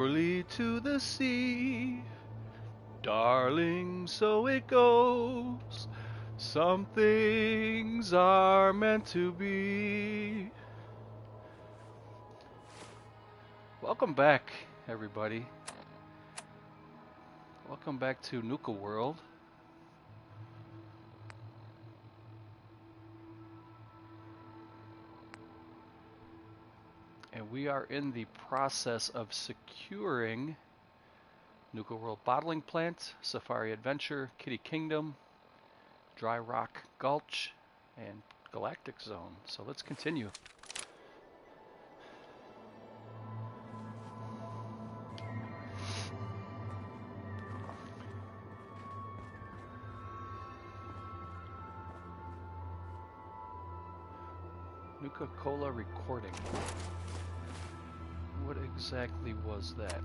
Surely to the sea, darling, so it goes. Some things are meant to be. Welcome back, everybody. Welcome back to Nuka World. And we are in the process of securing Nuka World Bottling Plant, Safari Adventure, Kitty Kingdom, Dry Rock Gulch, and Galactic Zone. So let's continue. Nuka-Cola recording. What exactly was that?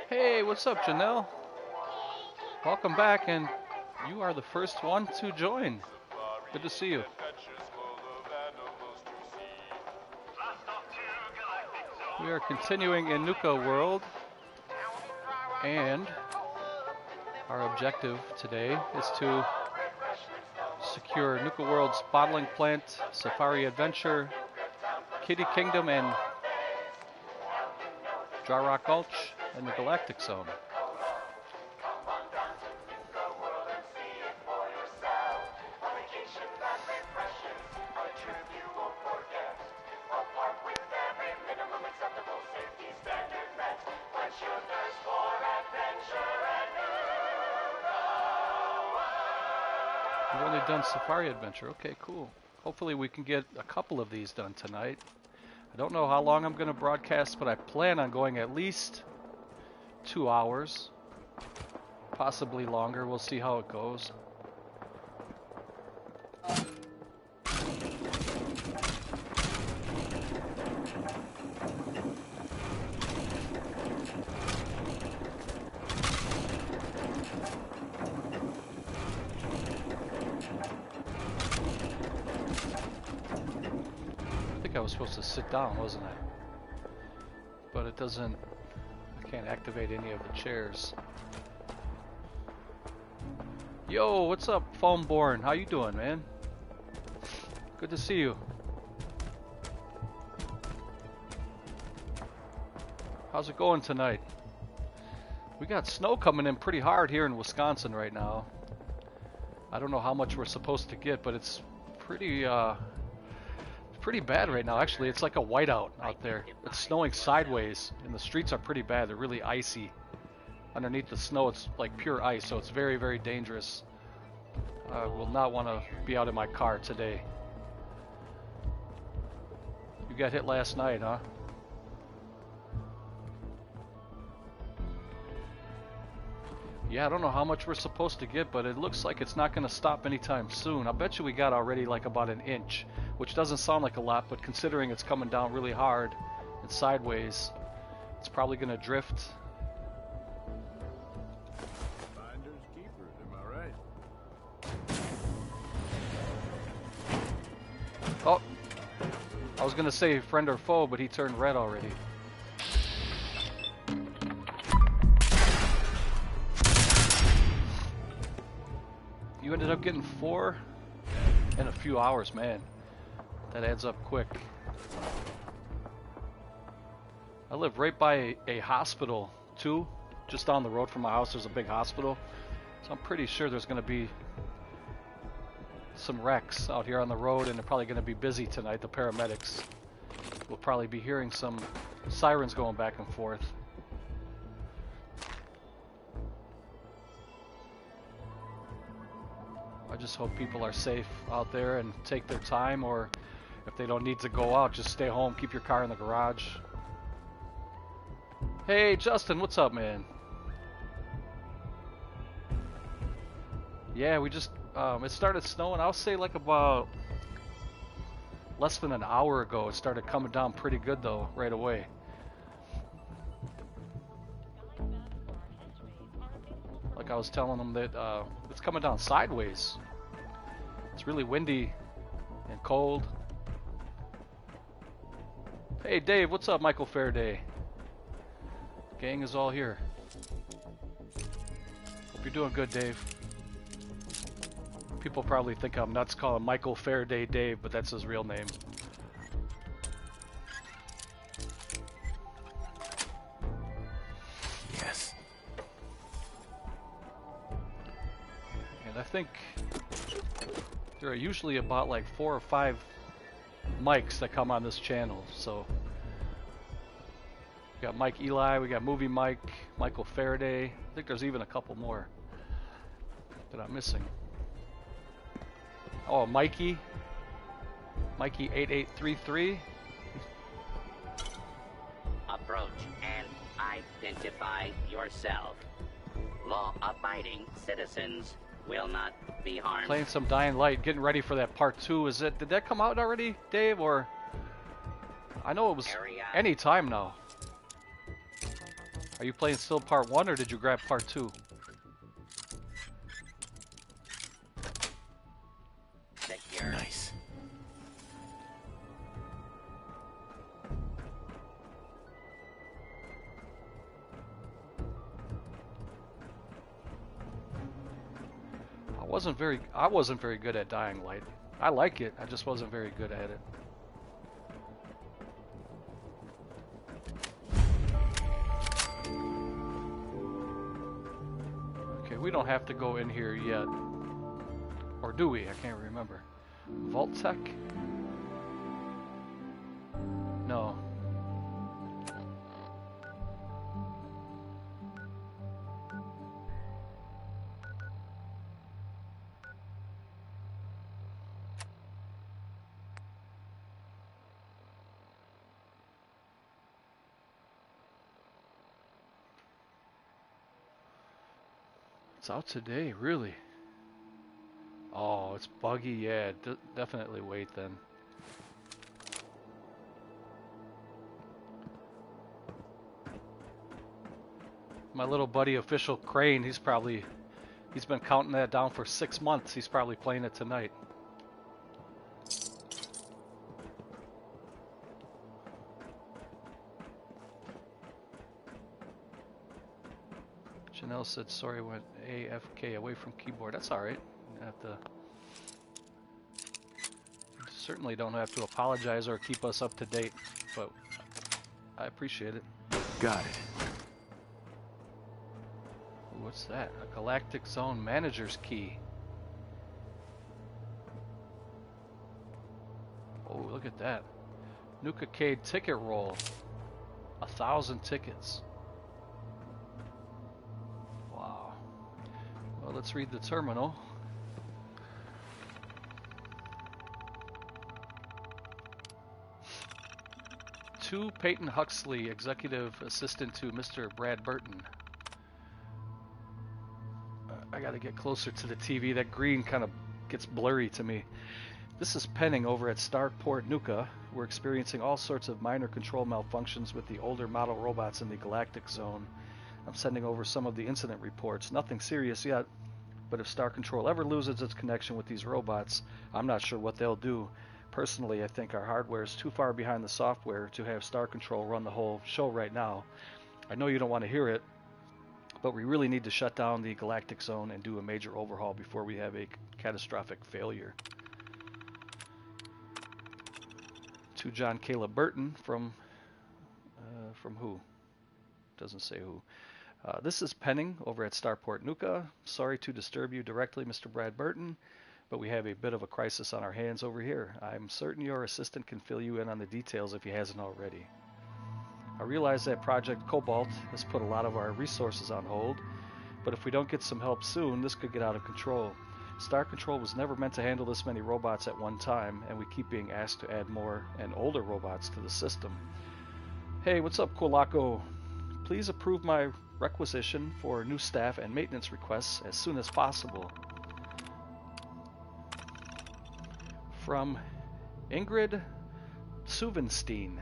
Hey, what's up, Janelle? Welcome back, and you are the first one to join. Good to see you. We are continuing in Nuka World, and our objective today is to secure Nuka World's Bottling Plant, Safari Adventure, Kitty Kingdom, and Dry Rock Gulch, and the Galactic Zone. We've only done Safari Adventure. Okay, cool. Hopefully we can get a couple of these done tonight. I don't know how long I'm going to broadcast, but I plan on going at least 2 hours, possibly longer. We'll see how it goes. I was supposed to sit down, wasn't I? But it doesn't, I can't activate any of the chairs. Yo, what's up, Foamborn? How you doing, man? Good to see you. How's it going tonight? We got snow coming in pretty hard here in Wisconsin right now. I don't know how much we're supposed to get, but it's pretty bad right now. Actually, it's like a whiteout out there. It's snowing sideways, and the streets are pretty bad. They're really icy. Underneath the snow, it's like pure ice, so it's very, very dangerous. I will not want to be out in my car today. You got hit last night, huh? Yeah, I don't know how much we're supposed to get, but it looks like it's not going to stop anytime soon. I bet you we got already like about an inch, which doesn't sound like a lot, but considering it's coming down really hard and sideways, it's probably going to drift. Finders keepers, am I right? Oh, I was going to say friend or foe, but he turned red already. You ended up getting 4 in a few hours, man. That adds up quick. I live right by a hospital, too. Just down the road from my house, there's a big hospital. So I'm pretty sure there's going to be some wrecks out here on the road, and they're probably going to be busy tonight, the paramedics. We'll probably be hearing some Sirens going back and forth. I just hope people are safe out there and take their time, or if they don't need to go out, just stay home, keep your car in the garage. Hey Justin, what's up, man? Yeah, we just, it started snowing, I'll say like about less than an hour ago. It started coming down pretty good though, right away. Like I was telling them that it's coming down sideways. It's really windy and cold. Hey Dave, what's up, Michael Faraday? Gang is all here. Hope you're doing good, Dave. People probably think I'm nuts calling Michael Faraday Dave, but that's his real name. Yes. And I think there are usually about like 4 or 5 mics that come on this channel. So we got Mike Eli, we got Movie Mike, Michael Faraday. I think there's even a couple more that I'm missing. Oh, Mikey 8833. Approach and identify yourself. Law-abiding citizens will not be harmed. Playing some Dying Light, getting ready for that part 2. Is it? Did that come out already, Dave? Or I know it was any time now. Are you playing still part 1, or did you grab part 2? Secure. Nice. I wasn't very good at Dying Light. I like it, I just wasn't very good at it. Okay, we don't have to go in here yet. Or do we? I can't remember. Vault Tech? No. It's out today, really? Oh, it's buggy, yeah. Definitely wait then. My little buddy Official Crane, he's been counting that down for 6 months. He's probably playing it tonight. Janelle said sorry, went AFK, away from keyboard. That's alright. You have to, you certainly don't have to apologize or keep us up to date, but I appreciate it. Got it. Ooh, what's that? A Galactic Zone Manager's Key. Oh, look at that. Nuka-Cade ticket roll. 1,000 tickets. Wow. Well, let's read the terminal. To Peyton Huxley, Executive Assistant to Mr. Brad Burton. I gotta get closer to the TV. That green kind of gets blurry to me. This is Penning over at Starport Nuka. We're experiencing all sorts of minor control malfunctions with the older model robots in the Galactic Zone. I'm sending over some of the incident reports. Nothing serious yet, but if Star Control ever loses its connection with these robots, I'm not sure what they'll do. Personally, I think our hardware is too far behind the software to have Star Control run the whole show right now. I know you don't want to hear it, but we really need to shut down the Galactic Zone and do a major overhaul before we have a catastrophic failure. To John Caleb Burton from who? Doesn't say who. This is Penning over at Starport Nuka. Sorry to disturb you directly, Mr. Brad Burton, but we have a bit of a crisis on our hands over here. I'm certain your assistant can fill you in on the details if he hasn't already. I realize that Project Cobalt has put a lot of our resources on hold, but if we don't get some help soon, this could get out of control. Star Control was never meant to handle this many robots at one time, and we keep being asked to add more and older robots to the system. Hey, what's up, Kolako? Please approve my requisition for new staff and maintenance requests as soon as possible. From Ingrid Suvenstein,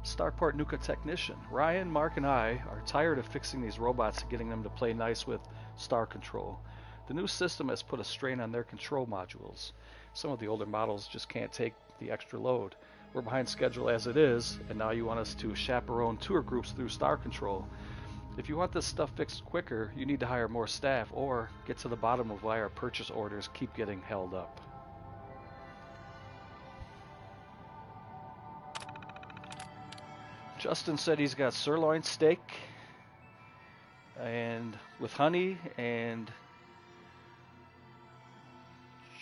Starport Nuka technician. Ryan, Mark, and I are tired of fixing these robots and getting them to play nice with Star Control. The new system has put a strain on their control modules. Some of the older models just can't take the extra load. We're behind schedule as it is, and now you want us to chaperone tour groups through Star Control. If you want this stuff fixed quicker, you need to hire more staff or get to the bottom of why our purchase orders keep getting held up. Justin said he's got sirloin steak and with honey and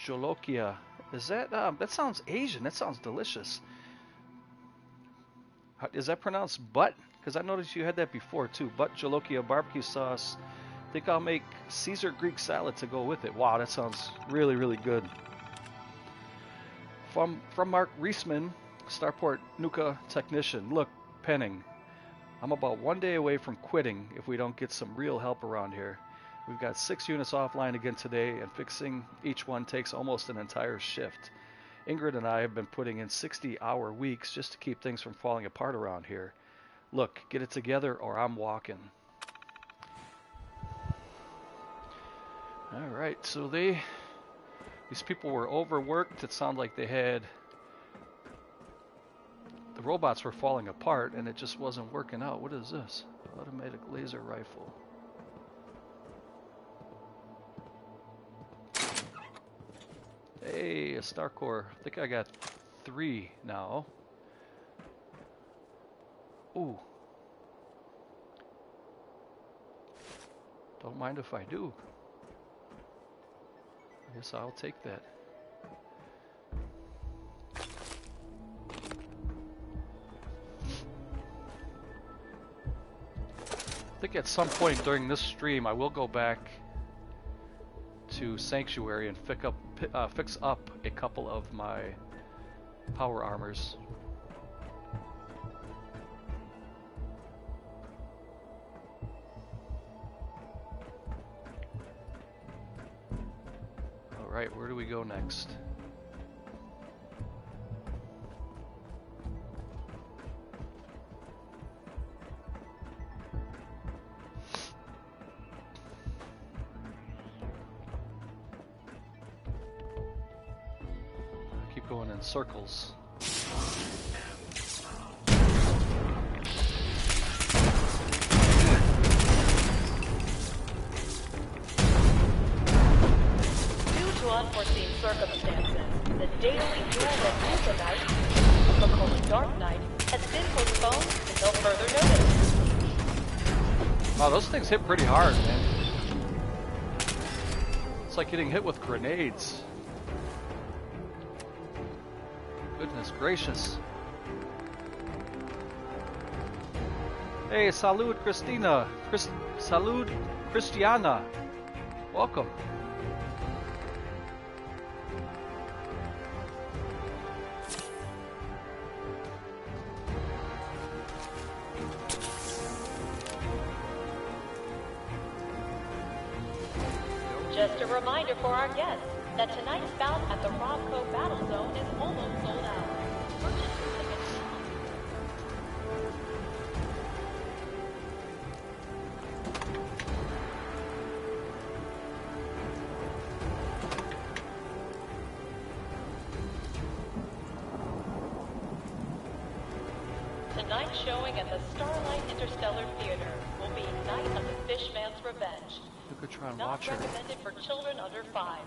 jolokia. Is that that sounds Asian? That sounds delicious. Is that pronounced butt? Because I noticed you had that before too. Butt jolokia barbecue sauce. I think I'll make Caesar Greek salad to go with it. Wow, that sounds really, really good. From Mark Reisman, Starport Nuka technician. Look, Penning, I'm about 1 day away from quitting if we don't get some real help around here. We've got 6 units offline again today, and fixing each one takes almost an entire shift. Ingrid and I have been putting in 60-hour weeks just to keep things from falling apart around here. Look, get it together or I'm walking. Alright, so these people were overworked. It sounded like they had... The robots were falling apart and it just wasn't working out. What is this? Automatic laser rifle. Hey, a Star Core. I think I got 3 now. Ooh. Don't mind if I do. I guess I'll take that. I think at some point during this stream I will go back to Sanctuary and fix up a couple of my power armors. Alright, where do we go next? Going in circles. Due to unforeseen circumstances, the daily duel at Nuka Night, McColl's Dark Knight, has been postponed until further notice. Wow, those things hit pretty hard, man. It's like getting hit with grenades. Goodness gracious. Hey, salud Christina. Salud Christiana. Welcome. Just a reminder for our guests that tonight's bout at the Robco Battle Zone is almost sold out. Purchase your tickets now. Tonight's showing at the Starlight Interstellar Theater will be Night of the Fishman's Revenge. You could try and Not watch her. recommended for children under 5.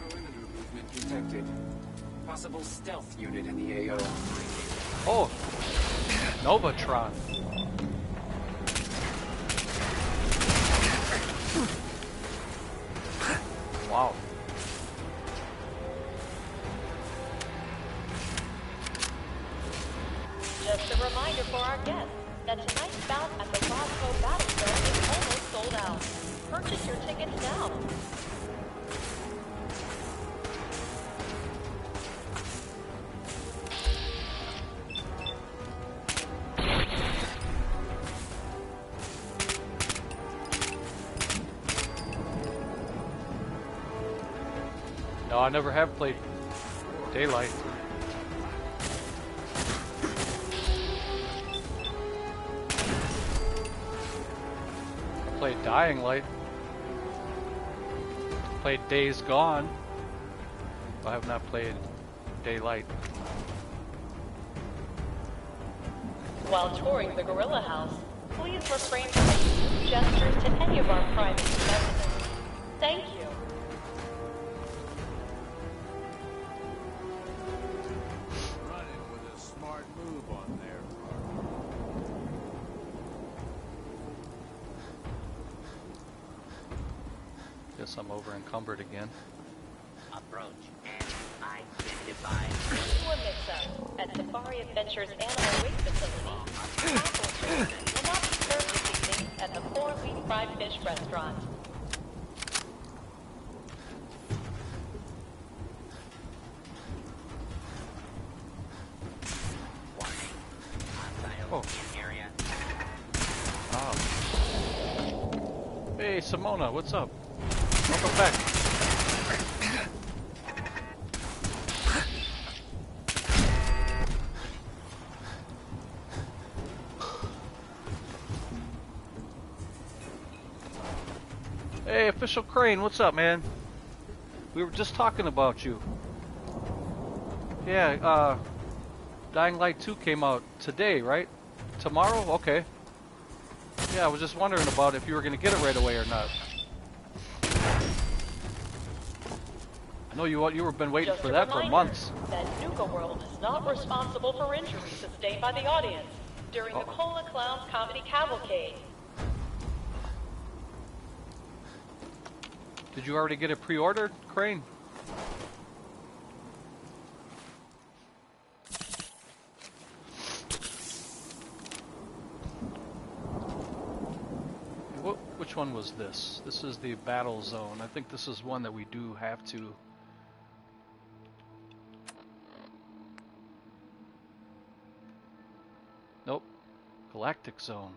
Perimeter movement detected. Possible stealth unit in the AO. Oh, Novatron. purchase your tickets now. No, I never have played Daylight. I played Dying Light. Played Days Gone. I have not played Daylight. While touring the Gorilla House, please refrain from making gestures to any of our private specimens. Thank you. Running with a smart move on their part. Guess I'm over encumbered again. Approach and identify. To a mix-up at Safari Adventures Animal Waste Facility, apple children will not be served this evening at the 4-Leaf Fried Fish Restaurant. Warning. Hostile Oh. in area. Oh. Hey, Simona, what's up? Welcome back. Hey, Official Crane, what's up, man? We were just talking about you. Yeah, Dying Light 2 came out today, right? Tomorrow? Okay. Yeah, I was just wondering about if you were going to get it right away or not. I know you've been waiting Just for a that for reminder months. that Nuka World is not responsible for injuries sustained by the audience during the Cola Clowns Comedy Cavalcade. Did you already get it pre-ordered, Crane? Which one was this? This is the Battle Zone. I think this is one that we do have to... Nope. Galactic Zone.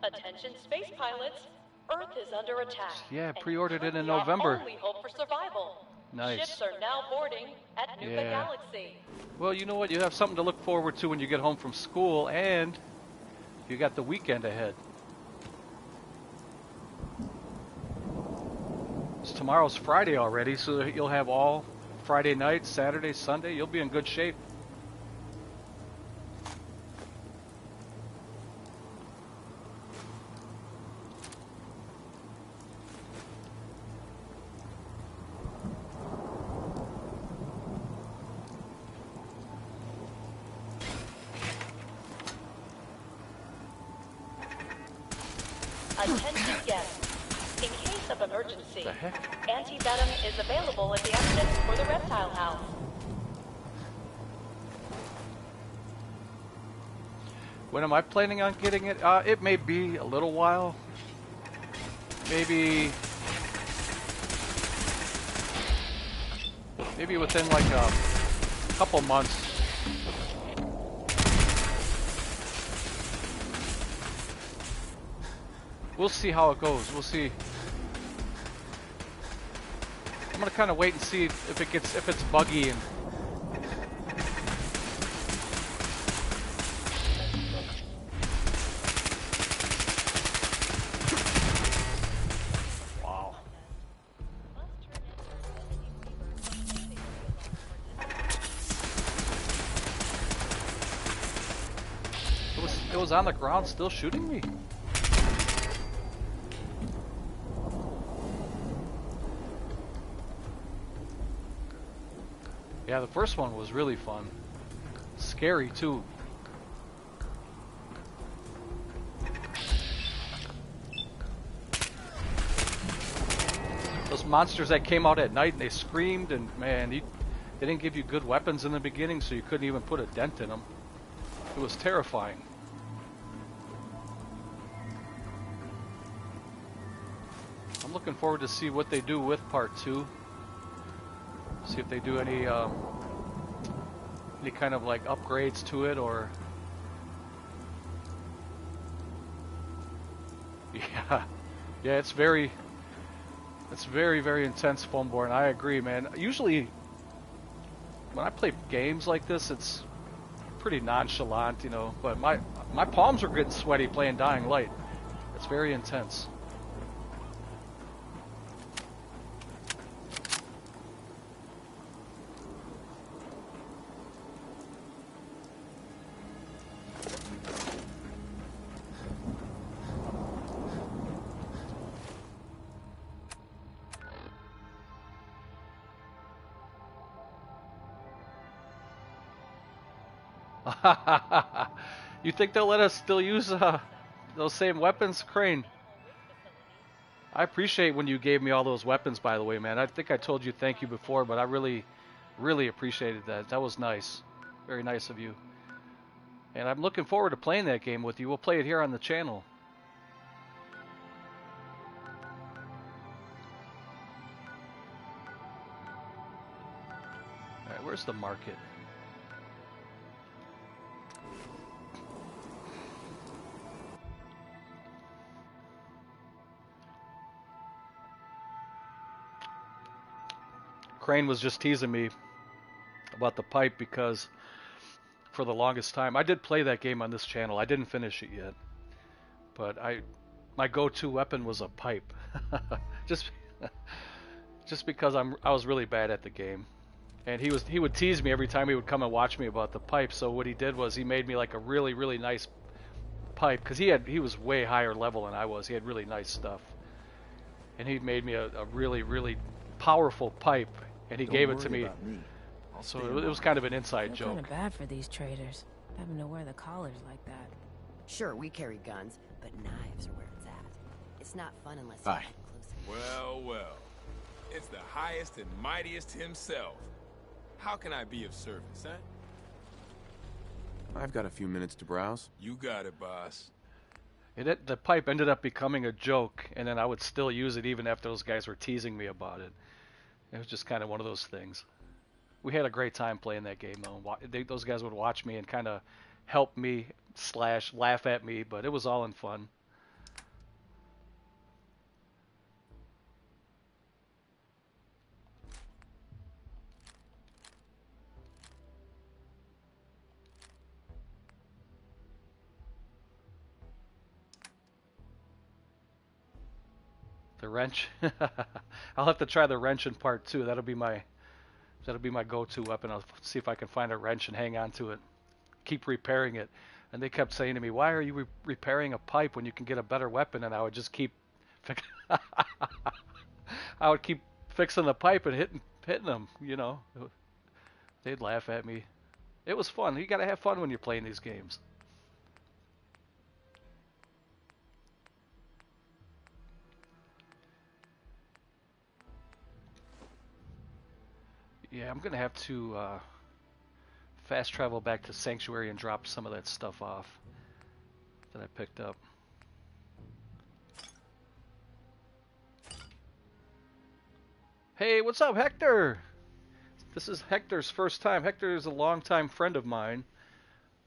Attention space pilots, Earth is under attack. Yeah, and pre-ordered it in our November. only hope for survival. Nice. Ships are now boarding at Nuka Yeah. Galaxy. Well, you know what? You have something to look forward to when you get home from school, and you got the weekend ahead. Tomorrow's Friday already, so you'll have all Friday night, Saturday, Sunday. You'll be in good shape. Attention guests. In case of emergency, The heck? anti-venom is available at the exit for the reptile house. When am I planning on getting it? It may be a little while. Maybe within like a couple months. We'll see how it goes. We'll see. I'm gonna kind of wait and see if it's buggy and. Wow. It was on the ground still shooting me. Yeah, the first one was really fun. Scary too. Those monsters that came out at night and they screamed, and man, they didn't give you good weapons in the beginning, so you couldn't even put a dent in them. It was terrifying. I'm looking forward to see what they do with part 2. See if they do any kind of like upgrades to it, or yeah, it's very very intense, Foamborn. I agree, man. Usually when I play games like this, it's pretty nonchalant, you know, but my palms are getting sweaty playing Dying Light. It's very intense. You think they'll let us still use those same weapons, Crane? I appreciate when you gave me all those weapons, by the way, man. I think I told you thank you before, but I really appreciated that. That was nice. Very nice of you. And I'm looking forward to playing that game with you. We'll play it here on the channel. Alright, where's the market? Crane was just teasing me about the pipe because for the longest time, I did play that game on this channel. I didn't finish it yet, but my go-to weapon was a pipe, just because I was really bad at the game, and he would tease me every time he would come and watch me about the pipe. So what he did was he made me like a really nice pipe, because he was way higher level than I was. He had really nice stuff, and he made me a really powerful pipe. And he gave it to me, so it was kind of an inside joke. Kind of bad for these traders, having to wear the collars like that. Sure, we carry guns, but knives are where it's at. It's not fun unless you Aye. get close. Well, it's the highest and mightiest himself. How can I be of service, huh? I've got a few minutes to browse. You got it, boss. The pipe ended up becoming a joke, and then I would still use it even after those guys were teasing me about it. It was just kind of one of those things. We had a great time playing that game, though. Those guys would watch me and kind of help me / laugh at me, but it was all in fun. The wrench. I'll have to try the wrench in part 2. That'll be my go-to weapon. I'll see if I can find a wrench and hang on to it. Keep repairing it. And they kept saying to me, "Why are you repairing a pipe when you can get a better weapon?" And I would just keep I would keep fixing the pipe and hitting them, you know. They'd laugh at me. It was fun. You got to have fun when you're playing these games. Yeah, I'm going to have to fast travel back to Sanctuary and drop some of that stuff off that I picked up. Hey, what's up, Hector? This is Hector's first time. Hector is a longtime friend of mine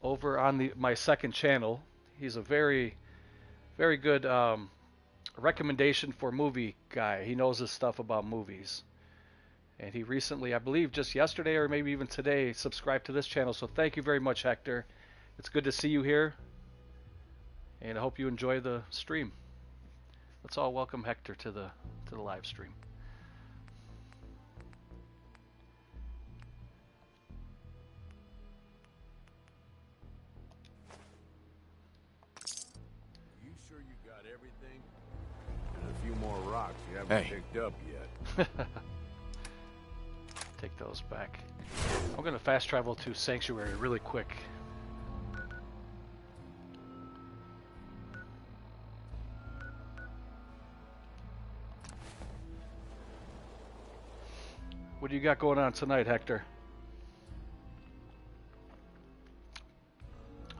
over on my second channel. He's a very good recommendation for movie guy. He knows his stuff about movies. And he recently, I believe just yesterday or maybe even today, subscribed to this channel. So thank you very much, Hector. It's good to see you here. And I hope you enjoy the stream. Let's all welcome Hector to the live stream. You sure you got everything? And a few more rocks you haven't picked up yet. Take those back. I'm going to fast travel to Sanctuary really quick. What do you got going on tonight, Hector?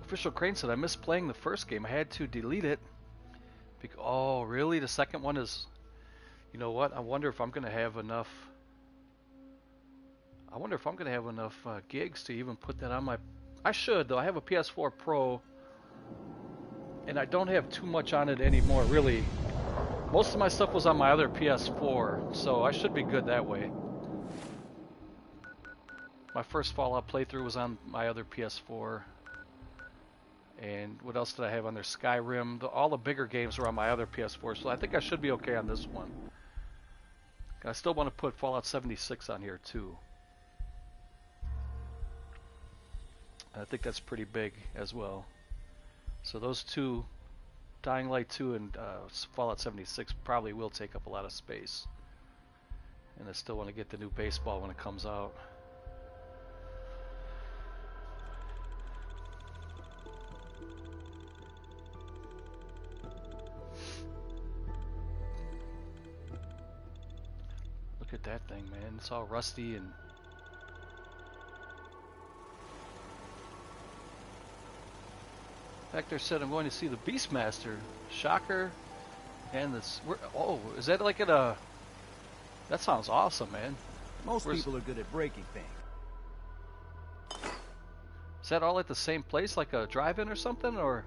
Official Crane said, I missed playing the first game. I had to delete it. Oh, really? The second one is You know what? I wonder if I'm gonna have enough. I wonder if I'm gonna have enough gigs to even put that on my. I should though. I have a PS4 Pro, and I don't have too much on it anymore. Really, most of my stuff was on my other PS4, so I should be good that way. My first Fallout playthrough was on my other PS4. And what else did I have on there? Skyrim. All the bigger games were on my other PS4, so I think I should be okay on this one. I still want to put Fallout 76 on here too. I think that's pretty big as well. So those two, Dying Light 2 and Fallout 76, probably will take up a lot of space. And I still want to get the new baseball when it comes out. Look at that thing, man. It's all rusty and... Hector said I'm going to see the Beastmaster. Shocker. And this... Oh, is that like at a... That sounds awesome, man. Most people are good at breaking things. Is that all at the same place, like a drive-in or something, or...?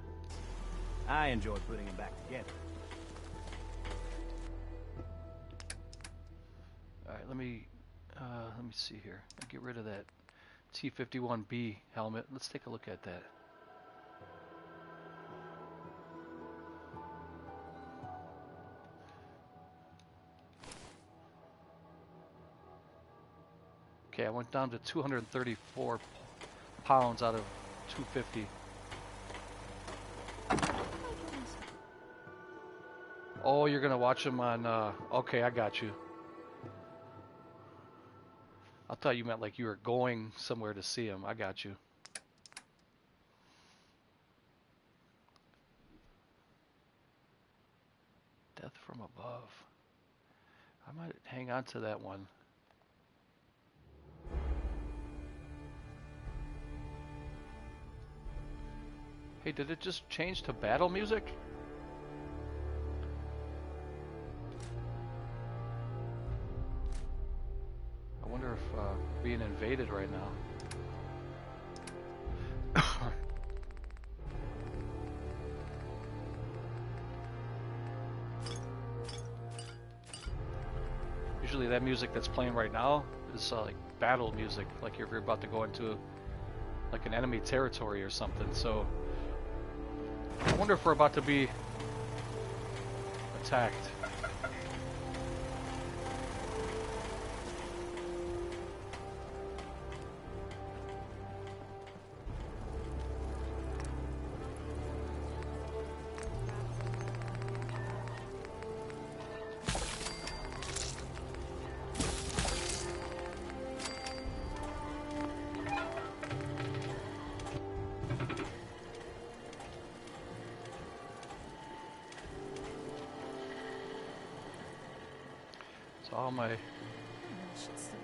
I enjoy putting them back together. Alright, let me see here. I'll get rid of that T-51B helmet. Let's take a look at that. Okay, I went down to 234 pounds out of 250. Oh, you're gonna watch them on, okay, I got you. I thought you meant like you were going somewhere to see him. I got you. Death from Above. I might hang on to that one. Hey, did it just change to battle music? I wonder if being invaded right now. Usually that music that's playing right now is like battle music, like if you're about to go into like an enemy territory or something. So I wonder if we're about to be attacked.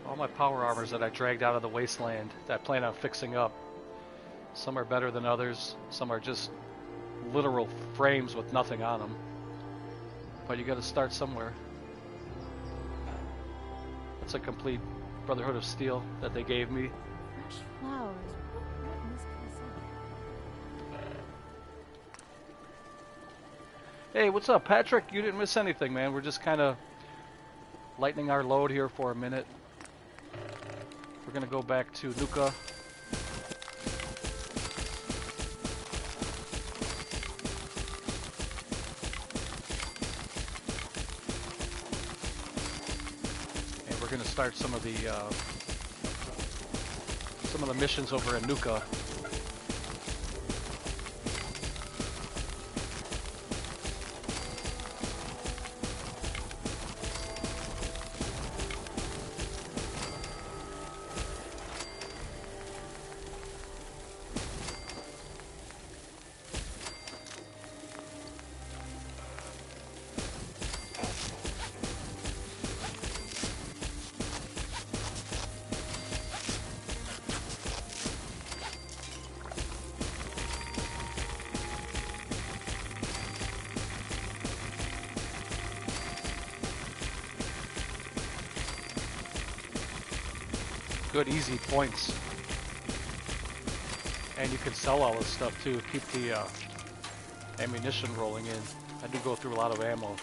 All my power armors that I dragged out of the wasteland that I plan on fixing up. Some are better than others. Some are just literal frames with nothing on them. But you got to start somewhere. That's a complete Brotherhood of Steel that they gave me. Fresh flowers. What in this place? Hey, what's up, Patrick? You didn't miss anything, man. We're just kind of lightening our load here for a minute. We're gonna go back to Nuka. And we're gonna start some of the missions over in Nuka. good easy points. And you can sell all this stuff too, keep the ammunition rolling in. I do go through a lot of ammo.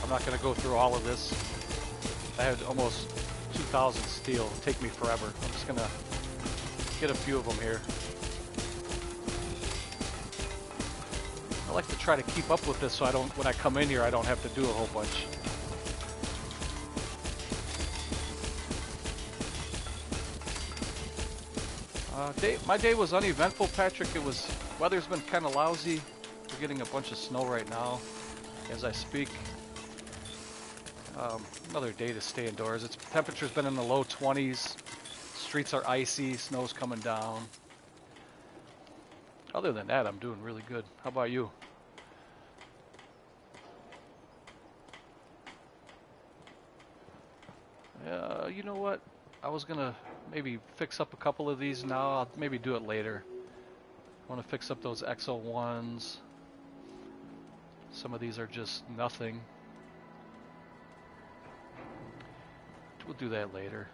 I'm not going to go through all of this. I had almost 2,000 steel. It'll take me forever. I'm just going to get a few of them here. I like to try to keep up with this so I don't, when I come in here, I don't have to do a whole bunch. My day was uneventful, Patrick. It was, weather's been kind of lousy. We're getting a bunch of snow right now as I speak. Another day to stay indoors. Its temperature's been in the low 20s. Streets are icy. Snow's coming down. Other than that, I'm doing really good. How about you? You know what? I was gonna maybe fix up a couple of these now. I'll maybe do it later. I want to fix up those XO1s. Some of these are just nothing. We'll do that later.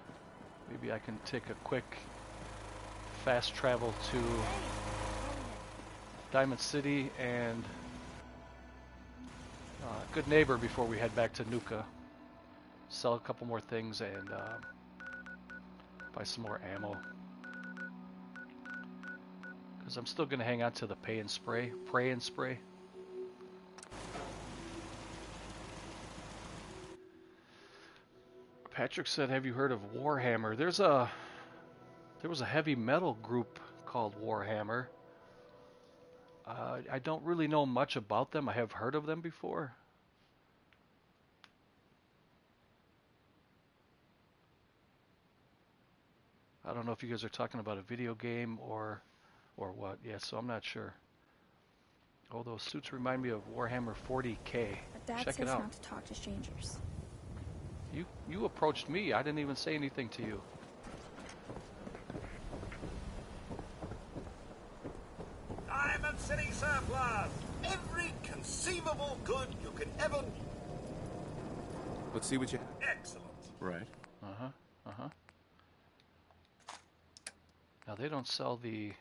Maybe I can take a quick fast travel to Diamond City and Good Neighbor before we head back to Nuka. Sell a couple more things and buy some more ammo. Because I'm still going to hang on to the pray and spray. Patrick said, have you heard of Warhammer? There was a heavy metal group called Warhammer. I don't really know much about them. I have heard of them before. I don't know if you guys are talking about a video game or what. Yeah, so I'm not sure. Oh, those suits remind me of Warhammer 40K. Dad Check says it out. not to talk to strangers. You approached me. I didn't even say anything to you. Diamond City surplus! Every conceivable good you can ever need. Let's see what you... Excellent. Right. Uh-huh. Now they don't sell the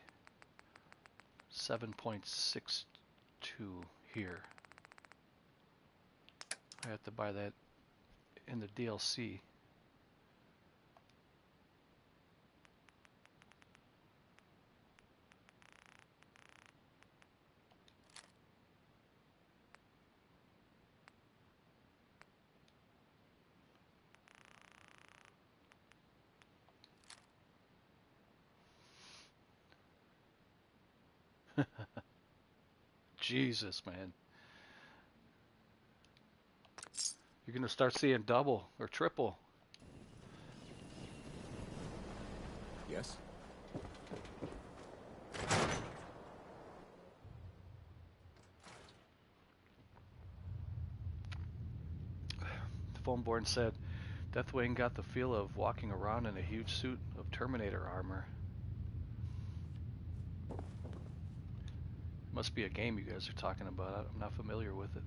7.62 here. I have to buy that in the DLC. Jesus, man. You're gonna start seeing double or triple. Yes? Phoneborn said, Deathwing got the feel of walking around in a huge suit of Terminator armor. Must be a game you guys are talking about. I'm not familiar with it.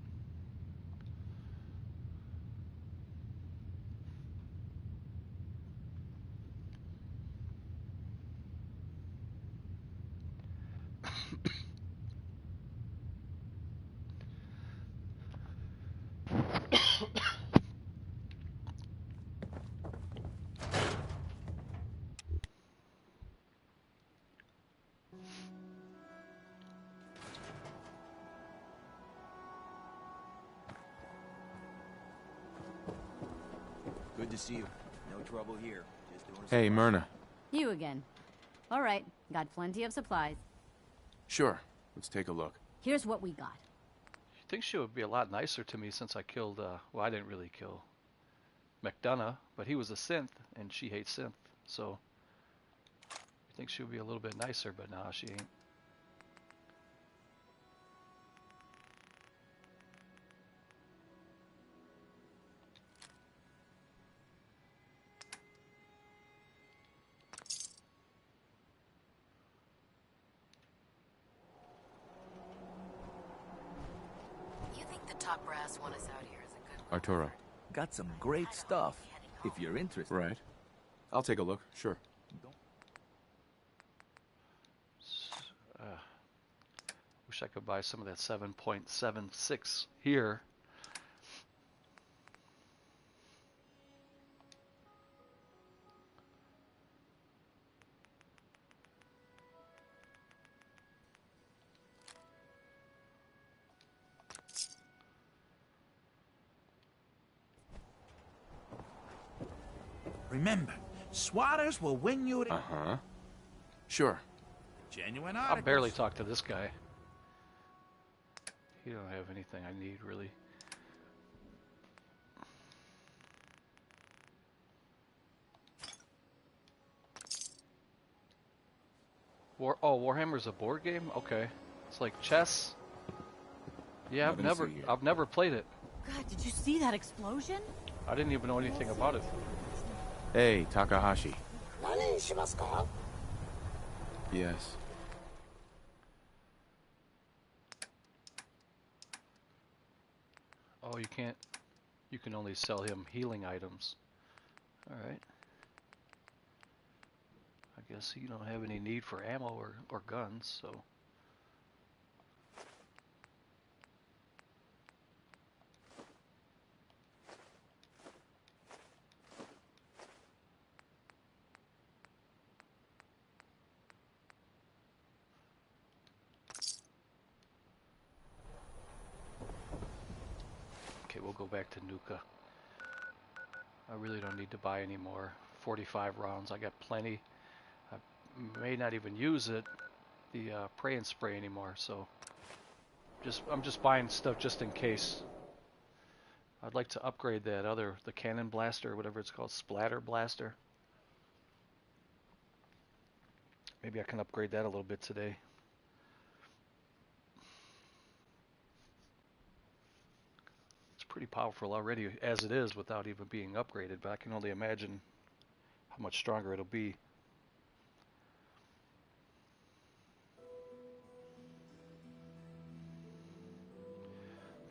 Good to see you. No trouble here. Just doing Hey, Myrna. You again. All right, got plenty of supplies. Sure. Let's take a look. Here's what we got. You think she would be a lot nicer to me since I killed, well, I didn't really kill McDonough, but he was a synth, and she hates synth, so think she would be a little bit nicer, but nah, she ain't. You think the top brass want us out here is a good one? Arturo. Got some great stuff, if you're interested. Right. I'll take a look, sure. Wish I could buy some of that 7.76 here. Remember, swatters will win you. Uh-huh. Sure. Genuine I'll articles. barely talk to this guy. He don't have anything I need, really. Warhammer's a board game? Okay. It's like chess? Yeah, I've never played it. God, did you see that explosion? I didn't even know anything about it. Hey, Takahashi. Yes. Oh, you can't. You can only sell him healing items. Alright. I guess you don't have any need for ammo or guns, so. Okay, we'll go back to Nuka. I really don't need to buy any more. 45 rounds, I got plenty. I may not even use it, the pray and spray anymore, so I'm just buying stuff just in case. I'd like to upgrade that the cannon blaster, or whatever it's called, splatter blaster. Maybe I can upgrade that a little bit today. It's pretty powerful already as it is without even being upgraded, but I can only imagine how much stronger it'll be.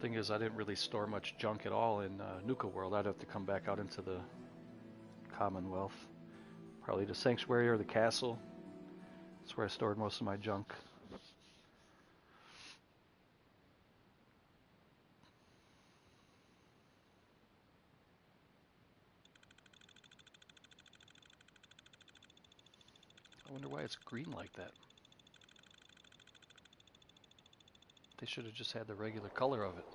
Thing is, I didn't really store much junk at all in Nuka World. I'd have to come back out into the Commonwealth. Probably the Sanctuary or the Castle. That's where I stored most of my junk. I wonder why it's green like that. They should have just had the regular color of it.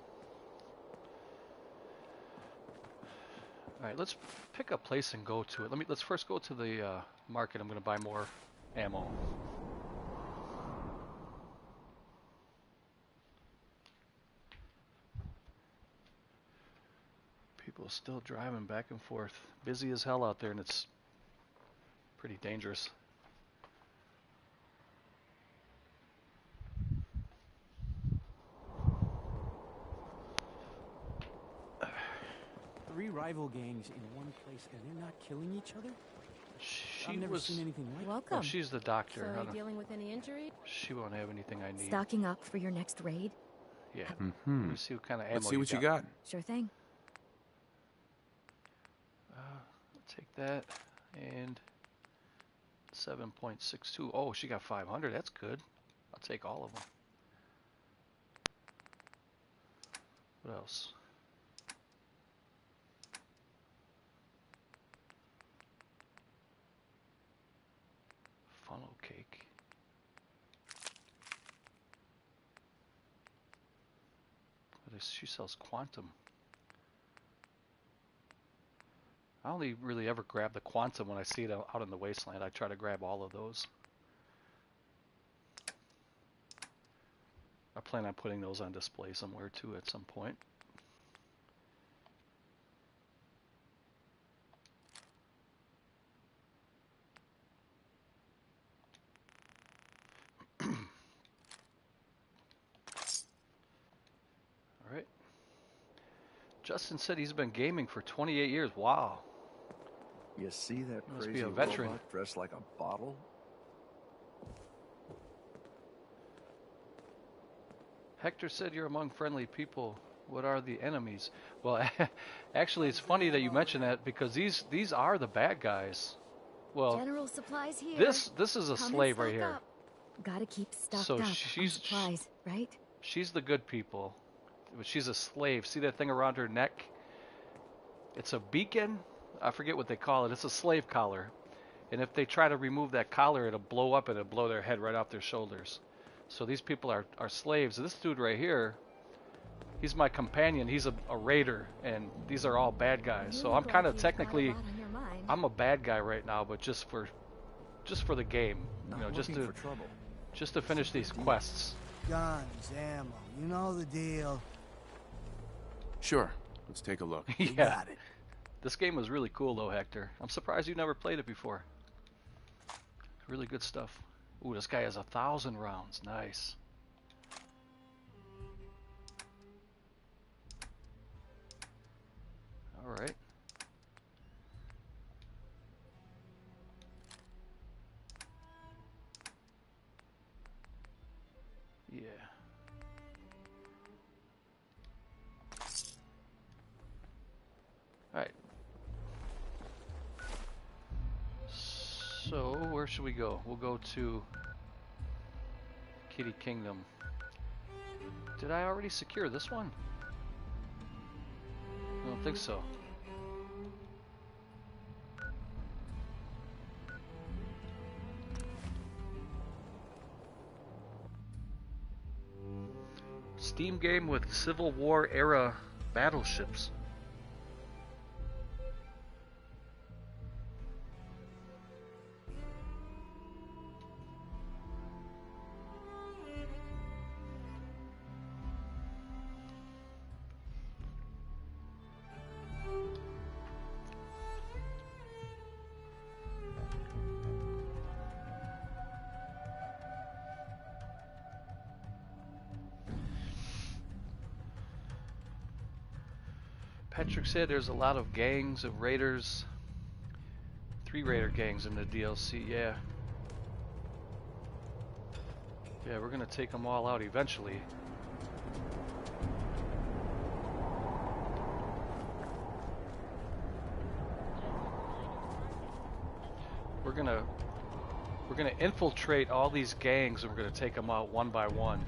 Alright, let's pick a place and go to it. Let's first go to the market. I'm going to buy more ammo. People are still driving back and forth. Busy as hell out there, and it's pretty dangerous. Three rival gangs in one place, and they're not killing each other? I've never seen anything like that. Welcome. Oh, she's the doctor. So, are you dealing with any injury? She won't have anything I need. Stocking up for your next raid? Yeah. Mm-hmm. Let me see what kind of ammo Let's see what you got. Sure thing. I'll take that and 7.62. Oh, she got 500. That's good. I'll take all of them. What else? Funnel cake. She sells quantum. I only really ever grab the quantum when I see it out in the wasteland. I try to grab all of those. I plan on putting those on display somewhere too at some point. Justin said he's been gaming for 28 years. Wow. You see that Must crazy be a veteran. robot dressed like a bottle? Hector said you're among friendly people. What are the enemies? Well, actually, it's funny that you mention that because these are the bad guys. Well, General supplies here. this is a Come slave and right stock here. up. Gotta keep stocked So up on she's supplies, right? she's the good people, but she's a slave. See that thing around her neck? It's a beacon. I forget what they call it. It's a slave collar, and if they try to remove that collar, it'll blow up and it'll blow their head right off their shoulders. So these people are slaves. This dude right here, he's my companion. He's a raider, and these are all bad guys. So I'm kind of technically, I'm a bad guy right now, but just for the game, you know, just to finish these quests. Guns, ammo, you know the deal. Sure. Let's take a look. Yeah. This game was really cool though, Hector. I'm surprised you never played it before. Really good stuff. Ooh, this guy has 1,000 rounds. Nice. All right. Yeah. All right. So, where should we go? We'll go to Kitty Kingdom. Did I already secure this one? I don't think so. Steam game with Civil War era battleships. Patrick said there's a lot of gangs of raiders. 3 raider gangs in the DLC, yeah. Yeah, we're gonna take them all out eventually. We're gonna infiltrate all these gangs and we're gonna take them out one by one.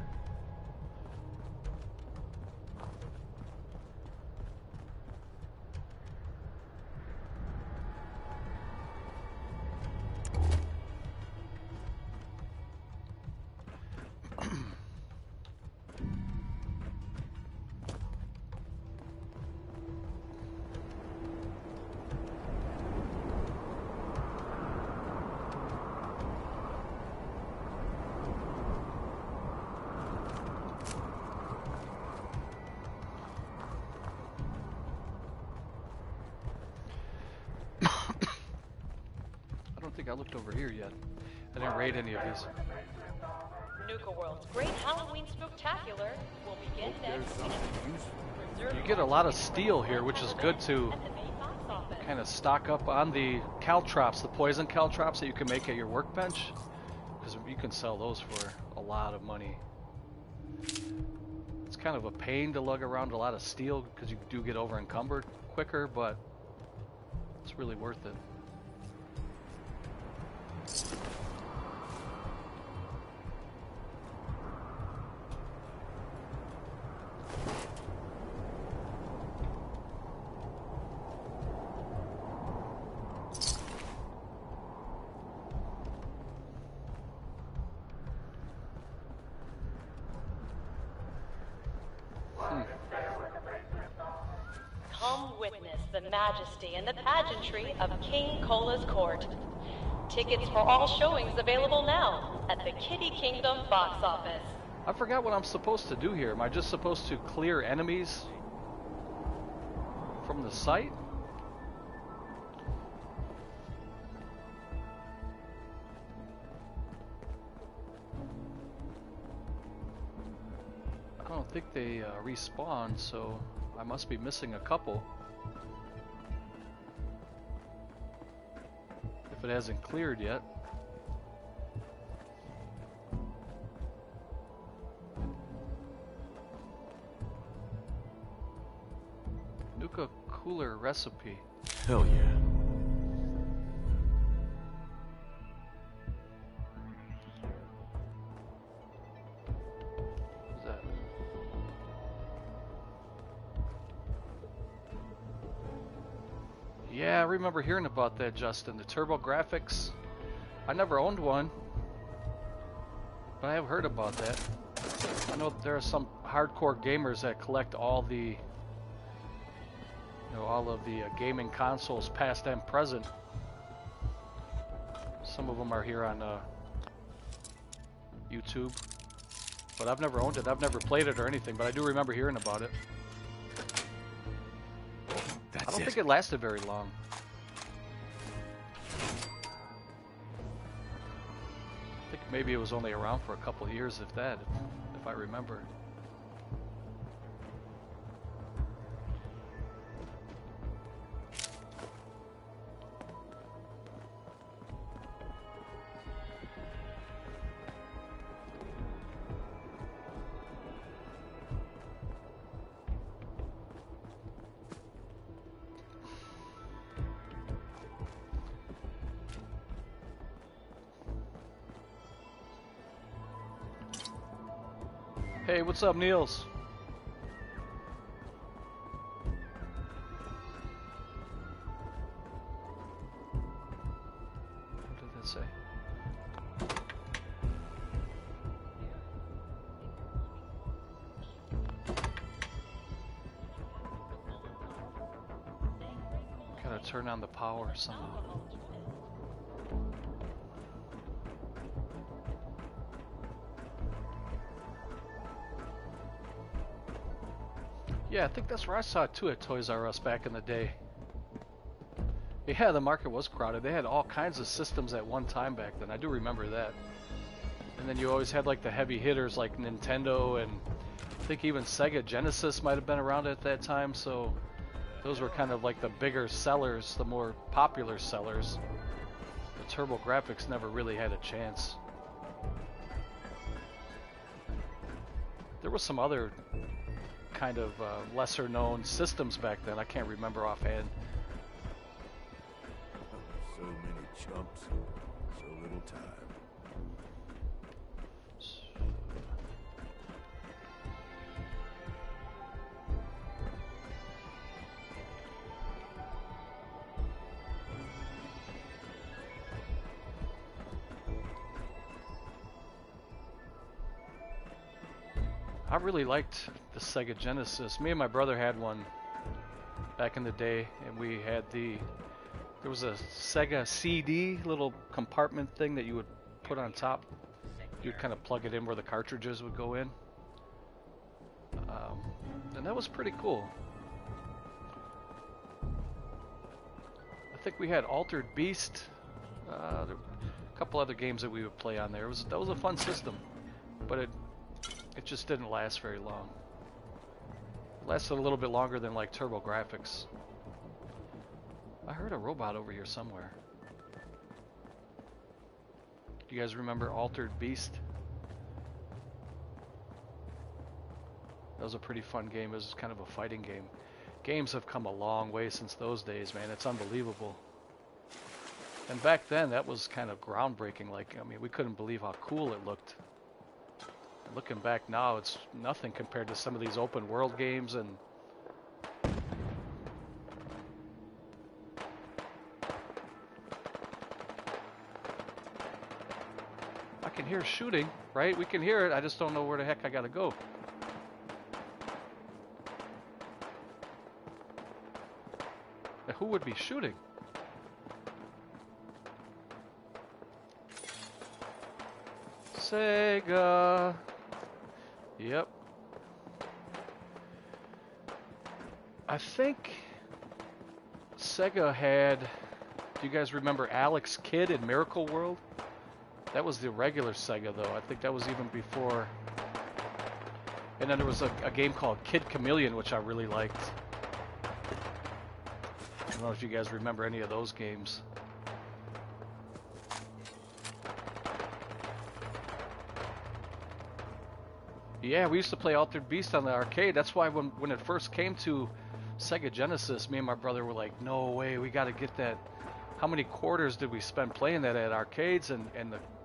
I looked over here yet. I didn't raid any of these. Nuka World's Great Halloween Spooktacular will begin next week. You get a lot of steel here, which is good to kind of stock up on the caltrops, the poison caltrops that you can make at your workbench, because you can sell those for a lot of money. It's kind of a pain to lug around a lot of steel because you do get over encumbered quicker, but it's really worth it. Come witness the majesty and the pageantry of King Cola's court. Tickets for all showings available now at the Kitty Kingdom box office. I forgot what I'm supposed to do here. Am I just supposed to clear enemies from the site? I don't think they respawn, so I must be missing a couple. If it hasn't cleared yet. Nuka cooler recipe. Hell yeah. What's that? Yeah, I remember hearing about that, Justin. The Turbo Graphics. I never owned one, but I have heard about that. I know there are some hardcore gamers that collect all the, all of the gaming consoles, past and present. Some of them are here on YouTube, but I've never owned it. I've never played it or anything, but I do remember hearing about it. I don't think it lasted very long. I think maybe it was only around for a couple of years, if that, if I remember. Hey, what's up, Niels? What did that say? Gotta turn on the power somehow. Yeah, I think that's where I saw it too, at Toys R Us back in the day. Yeah, the market was crowded. They had all kinds of systems at one time back then. I do remember that. And then you always had like the heavy hitters like Nintendo, and I think even Sega Genesis might have been around at that time, so those were kind of like the bigger sellers, the more popular sellers. The Turbo Graphics never really had a chance. There was some other kind of lesser known systems back then. I can't remember offhand. So many chumps, so little time. I really liked the Sega Genesis. Me and my brother had one back in the day, and we had there was a Sega CD little compartment thing that you would put on top. You'd kind of plug it in where the cartridges would go in. And that was pretty cool. I think we had Altered Beast, a couple other games that we would play on there. That was a fun system, but it just didn't last very long. It lasted a little bit longer than like Turbo Graphics. I heard a robot over here somewhere. Do you guys remember Altered Beast? That was a pretty fun game. It was kind of a fighting game. Games have come a long way since those days, man. It's unbelievable. And back then, that was kind of groundbreaking. Like, I mean, we couldn't believe how cool it looked. And looking back now, it's nothing compared to some of these open world games. And I can hear shooting, right? We can hear it. I just don't know where the heck I gotta go. Now, who would be shooting? Sega. Yep. I think Sega had, do you guys remember Alex Kidd in Miracle World? That was the regular Sega though. I think that was even before And then there was a game called Kid Chameleon, which I really liked. I don't know if you guys remember any of those games. Yeah, we used to play Altered Beast on the arcade. That's why when it first came to Sega Genesis, me and my brother were like, no way, we got to get that. How many quarters did we spend playing that at arcades? And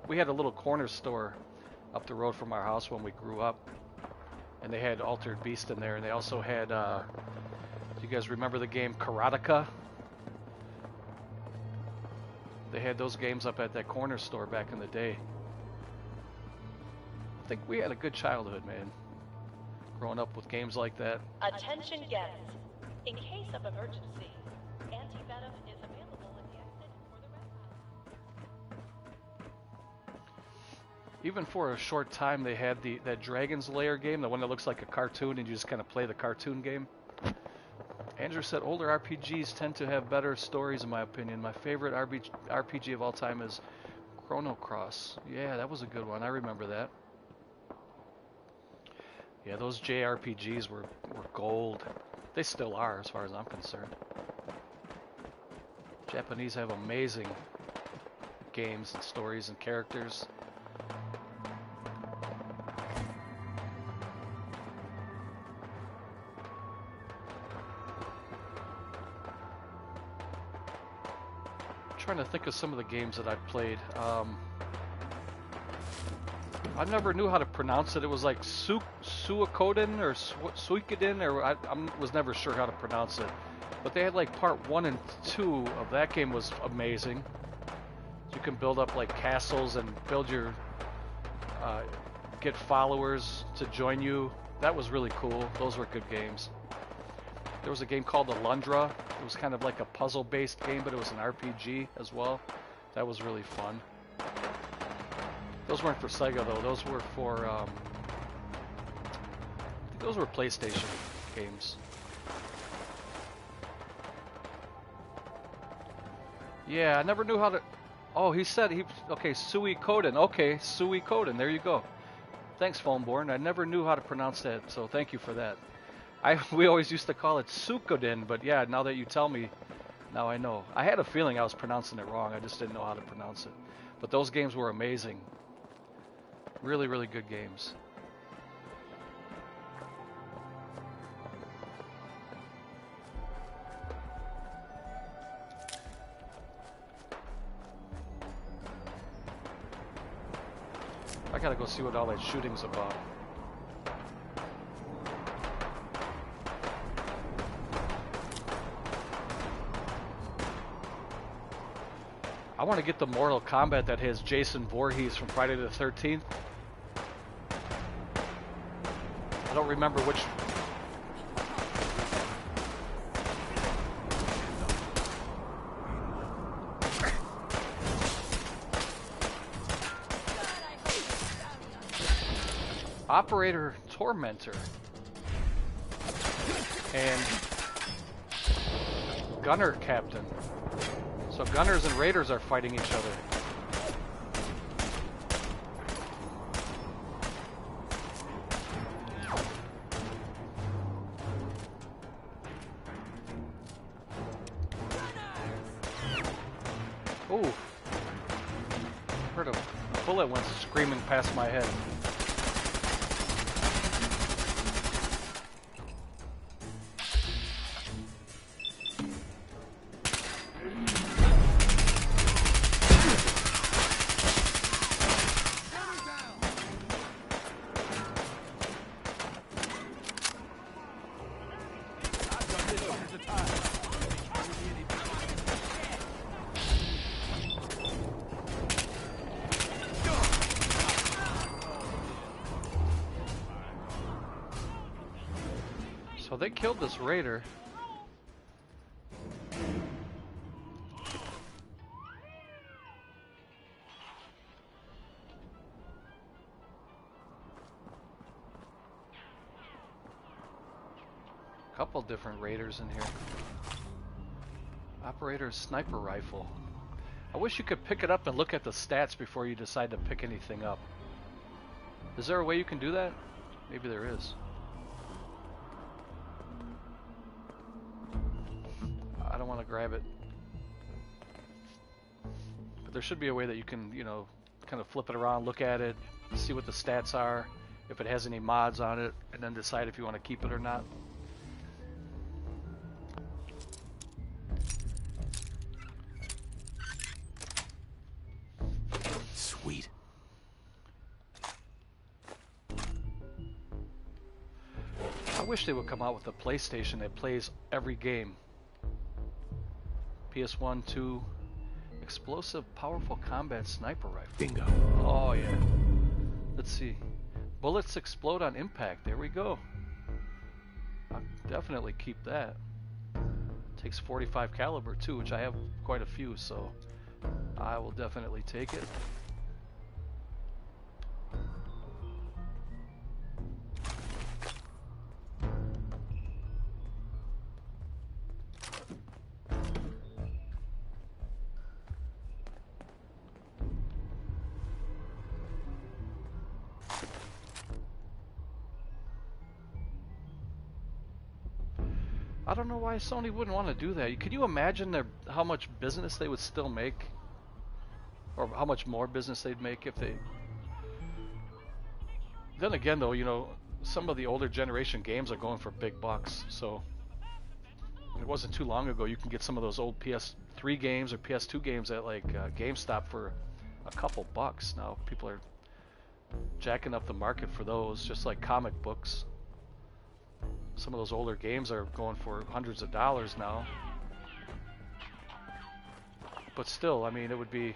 we had a little corner store up the road from our house when we grew up. And they had Altered Beast in there. And they also had, do you guys remember the game Karateka? They had those games up at that corner store back in the day. I think we had a good childhood, man. Growing up with games like that. Attention guests. In case of emergency, anti-venom is available at the exit for the red house. Even for a short time, they had that Dragon's Lair game, the one that looks like a cartoon, and you just kind of play the cartoon game. Andrew said older RPGs tend to have better stories, in my opinion. My favorite RPG of all time is Chrono Cross. Yeah, that was a good one. I remember that. Yeah, those JRPGs were gold. They still are, as far as I'm concerned. Japanese have amazing games and stories and characters. I'm trying to think of some of the games that I played. I never knew how to pronounce it. It was like Suikoden or Suikoden, or I was never sure how to pronounce it. But they had like part 1 and 2 of that game was amazing. You can build up like castles and build your, get followers to join you. That was really cool. Those were good games. There was a game called Alundra. It was kind of like a puzzle-based game, but it was an RPG as well. That was really fun. Those weren't for Sega though. Those were for, I think those were PlayStation games. Yeah, I never knew how to. Oh, he said okay, Suikoden. Okay, Suikoden. There you go. Thanks, Phoneborn. I never knew how to pronounce that, so thank you for that. We always used to call it Suikoden, but yeah, now that you tell me, now I know. I had a feeling I was pronouncing it wrong. I just didn't know how to pronounce it. But those games were amazing. Really, really good games. I gotta go see what all that shooting's about. I want to get the Mortal Kombat that has Jason Voorhees from Friday the 13th. I don't remember which. Operator Tormentor and Gunner Captain. So Gunners and Raiders are fighting each other. Ooh. Heard a bullet went screaming past my head. So they killed this raider. Couple different raiders in here. Operator's sniper rifle. I wish you could pick it up and look at the stats before you decide to pick anything up. Is there a way you can do that? Maybe there is. I don't want to grab it. But there should be a way that you can, you know, kind of flip it around, look at it, see what the stats are, if it has any mods on it, and then decide if you want to keep it or not. Sweet. I wish they would come out with a PlayStation that plays every game. PS1, 2, explosive, powerful combat sniper rifle. Bingo. Oh yeah. Let's see. Bullets explode on impact. There we go. I'll definitely keep that. Takes 45 caliber too, which I have quite a few, so I will definitely take it. I don't know why Sony wouldn't want to do that. Can you imagine how much business they would still make? Or how much more business they'd make if they... Then again though, you know, some of the older generation games are going for big bucks, so... It wasn't too long ago you can get some of those old PS3 games or PS2 games at like GameStop for a couple bucks. Now people are jacking up the market for those, just like comic books. Some of those older games are going for hundreds of dollars now. But still, I mean, it would be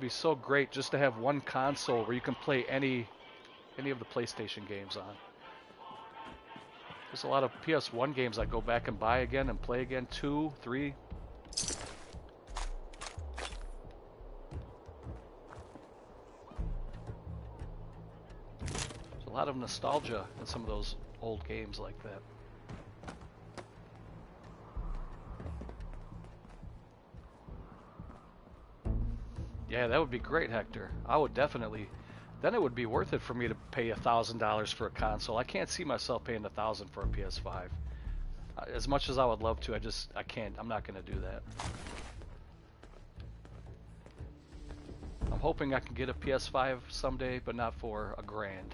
so great just to have one console where you can play any of the PlayStation games on. There's a lot of PS1 games I go back and buy again and play again, 2, 3. A lot of nostalgia in some of those old games like that. Yeah, that would be great, Hector. I would definitely. Then it would be worth it for me to pay $1,000 for a console. I can't see myself paying $1,000 for a PS5. As much as I would love to, I can't. I'm not going to do that. I'm hoping I can get a PS5 someday, but not for $1,000.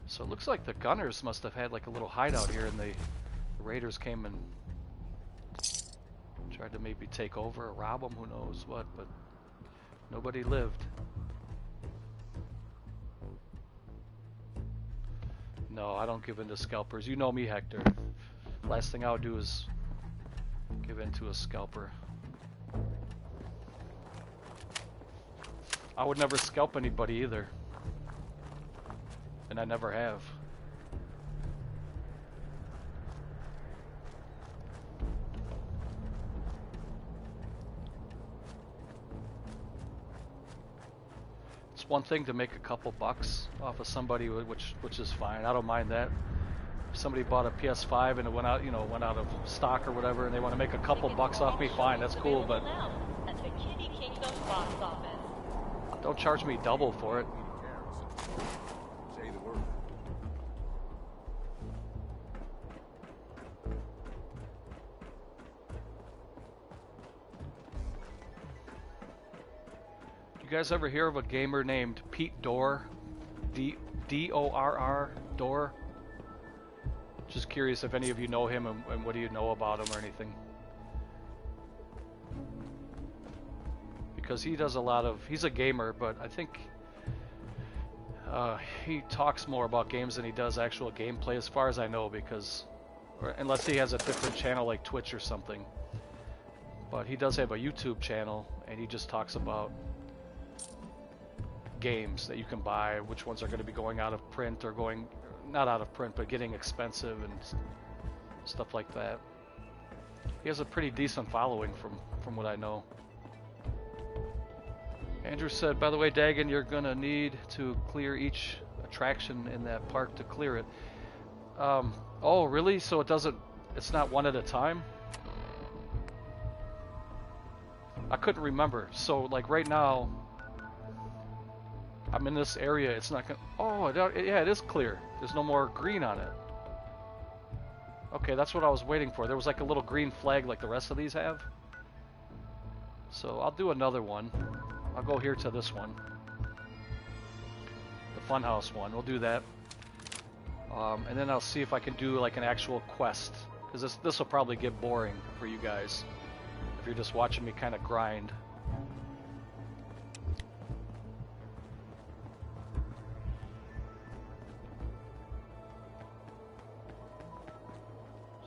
So it looks like the gunners must have had like a little hideout here, and the raiders came and tried to maybe take over or rob them, who knows what, but nobody lived. No, I don't give in to scalpers. You know me, Hector. Last thing I would do is give in to a scalper. I would never scalp anybody either. And I never have. It's one thing to make a couple bucks off of somebody, which is fine. I don't mind that. If somebody bought a PS5 and it went out, went out of stock or whatever, and they want to make a couple bucks off me, fine, that's cool. But At the Kitty Kingdom box office. Don't charge me double for it. You guys ever hear of a gamer named Pete Dorr? D-O-R-R, Dorr? Just curious if any of you know him and what do you know about him or anything. Because he does a lot of... He's a gamer, but I think he talks more about games than he does actual gameplay as far as I know, because... unless he has a different channel like Twitch or something. But he does have a YouTube channel, and he just talks about games that you can buy, which ones are going to be going out of print or going, not out of print, but getting expensive and stuff like that. He has a pretty decent following from what I know. Andrew said, by the way, Dagan, you're going to need to clear each attraction in that park to clear it. Oh, really? So it doesn't It's not one at a time? I couldn't remember. So, like, right now, I'm in this area. It's not gonna... Oh, yeah, it is clear. There's no more green on it. Okay, that's what I was waiting for. There was like a little green flag like the rest of these have. So I'll do another one. I'll go here to this one. The funhouse one. We'll do that. And then I'll see if I can do like an actual quest. Because this will probably get boring for you guys. If you're just watching me kind of grind.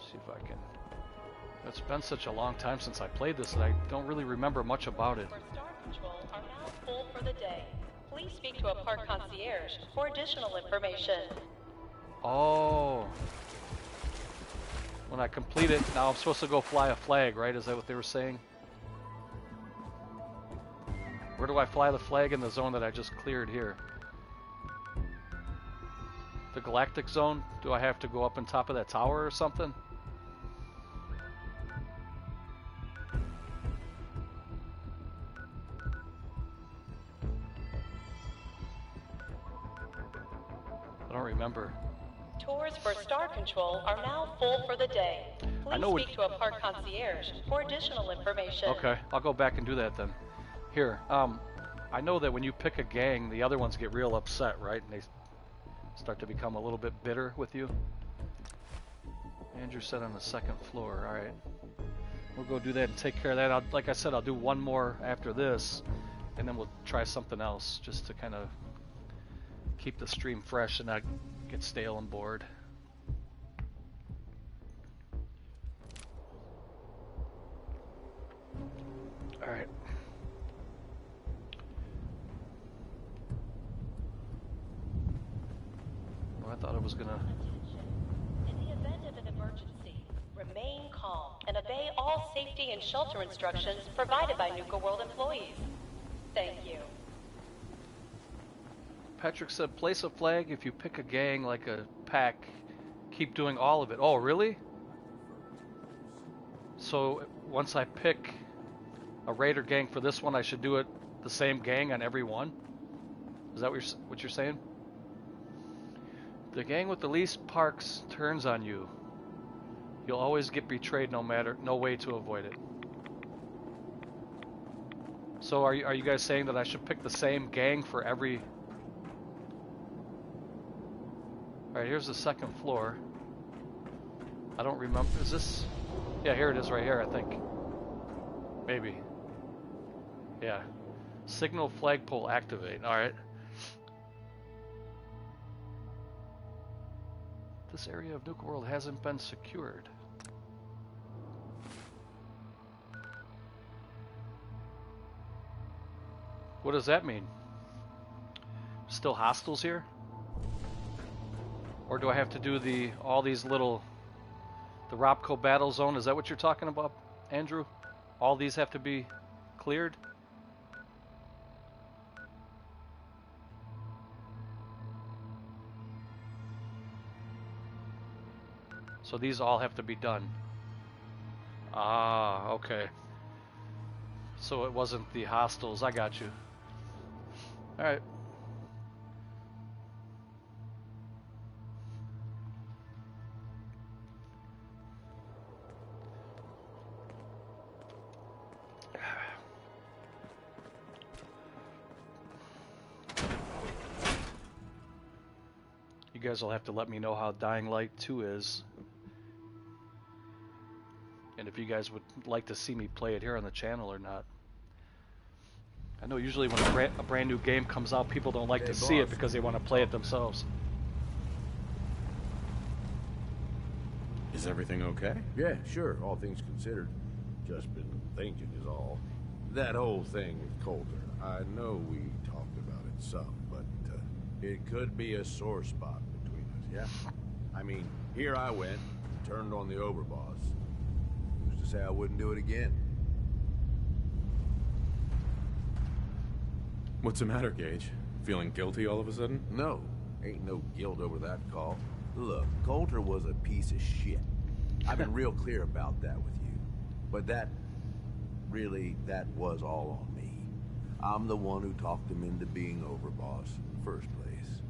See if I can. It's been such a long time since I played this that I don't really remember much about it. For Star Patrol are now full for the day. Please speak to a park concierge for additional information. Oh. When I complete it, now I'm supposed to go fly a flag, right? Is that what they were saying? Where do I fly the flag in the zone that I just cleared here? The galactic zone? Do I have to go up on top of that tower or something? I don't remember. Tours for Star Control are now full for the day. Please speak to a park concierge for additional information. Okay, I'll go back and do that then. Here, I know that when you pick a gang, the other ones get real upset, right? And they start to become a little bit bitter with you. Andrew said on the second floor. All right, we'll go do that and take care of that. Like I said, I'll do one more after this, and then we'll try something else just to kind of keep the stream fresh and not get stale and bored. All right. Well, I thought it was gonna... In the event of an emergency, remain calm and obey all safety and shelter instructions provided by Nuka World employees. Thank you. Patrick said, place a flag if you pick a gang like a pack. Keep doing all of it. Oh, really? So once I pick a raider gang for this one, I should do it the same gang on every one? Is that what you're saying? The gang with the least parks turns on you. You'll always get betrayed no way to avoid it. So are you guys saying that I should pick the same gang for every... Alright, here's the second floor. I don't remember. Is this... Yeah, here it is right here, I think. Maybe. Yeah. Signal flagpole activate. Alright. This area of Nuka World hasn't been secured. What does that mean? Still hostiles here? Or do I have to do the Robco battle zone? Is that what you're talking about, Andrew? All these have to be cleared? So these all have to be done. Ah, okay. So it wasn't the hostiles. I got you. Alright. You guys will have to let me know how Dying Light 2 is. And if you guys would like to see me play it here on the channel or not. I know usually when a brand new game comes out, people don't like to see it because they want to play it themselves. Is everything okay? Yeah, sure, all things considered. Just been thinking is all. That whole thing with Coulter, I know we talked about it some, but it could be a sore spot between us, yeah? I mean, here I went, turned on the overboss. Who's to say I wouldn't do it again? What's the matter, Gage? Feeling guilty all of a sudden? No, ain't no guilt over that call. Look, Coulter was a piece of shit. I've been real clear about that with you. But that was all on me. I'm the one who talked him into being overboss in the first place.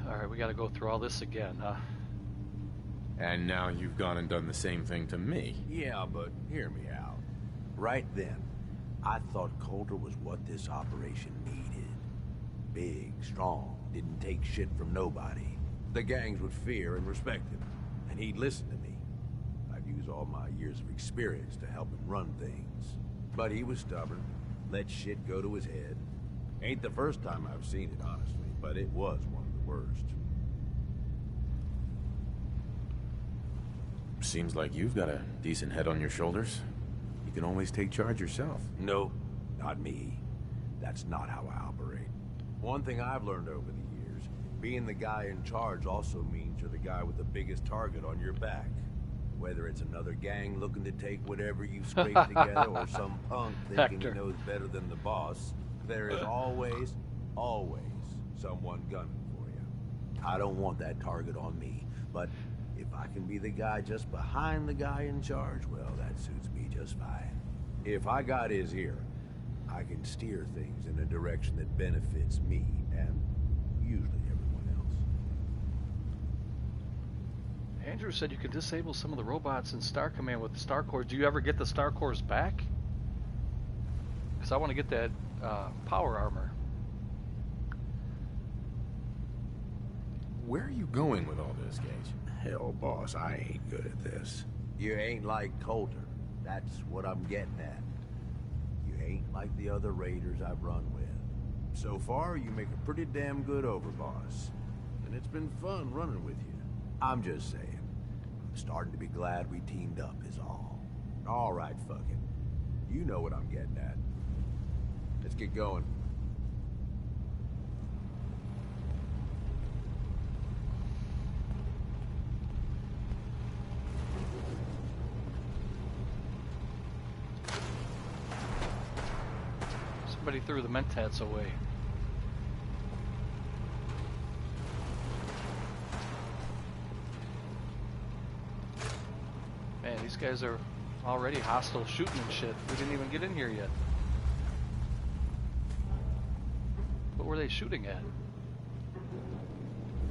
Alright, we gotta go through all this again, huh? And now you've gone and done the same thing to me. Yeah, but hear me out. Right then, I thought Coulter was what this operation needed. Big, strong, didn't take shit from nobody. The gangs would fear and respect him, and he'd listen to me. I'd use all my years of experience to help him run things. But he was stubborn, let shit go to his head. Ain't the first time I've seen it, honestly, but it was one of the worst. Seems like you've got a decent head on your shoulders. You can always take charge yourself. No, not me. That's not how I operate. One thing I've learned over the years, being the guy in charge also means you're the guy with the biggest target on your back. Whether it's another gang looking to take whatever you scraped together or some punk thinking he knows better than the boss, there is always someone gunning for you. I don't want that target on me, but if I can be the guy just behind the guy in charge, well, that suits me just fine. If I got his ear, I can steer things in a direction that benefits me and usually everyone else. Andrew said you can disable some of the robots in Star Command with the Star Cores. Do you ever get the Star Cores back? Because I want to get that power armor. Where are you going with all this, Gage? Hell, boss, I ain't good at this. You ain't like Coulter. That's what I'm getting at. You ain't like the other raiders I've run with. So far, you make a pretty damn good overboss. And it's been fun running with you. I'm just saying. I'm starting to be glad we teamed up is all. All right, fuck it. You know what I'm getting at. Let's get going. Somebody threw the mentats away. Man, these guys are already hostile, shooting and shit. We didn't even get in here yet. What were they shooting at?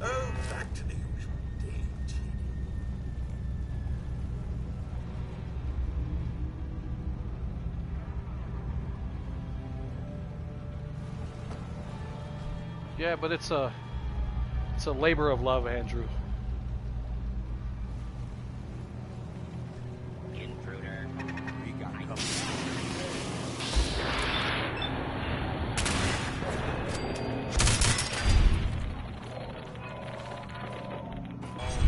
Oh, back to the usual date. Yeah, but it's a labor of love, Andrew. Intruder. We got company.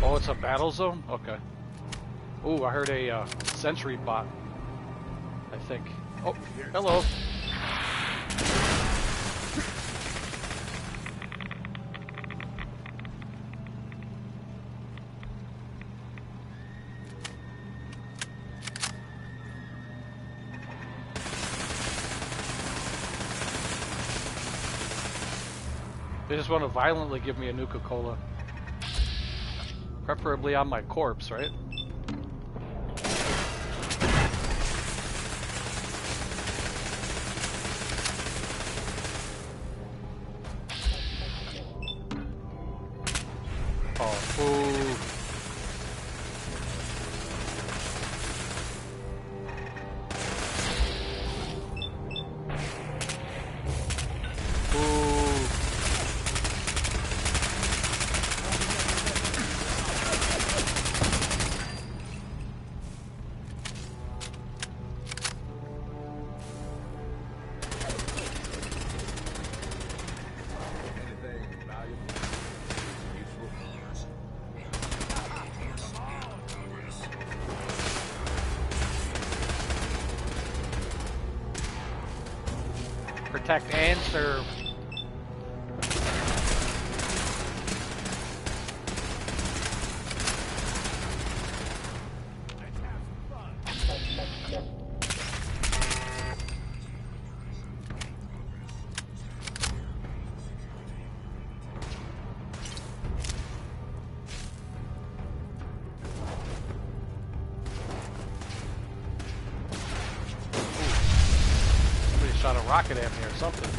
Oh, it's a battle zone? Okay. Ooh, I heard a sentry bot, I think. Oh, hello. They just want to violently give me a Nuka-Cola. Preferably on my corpse, right? Oh, ooh. Protect and serve. shot a rocket at me or something.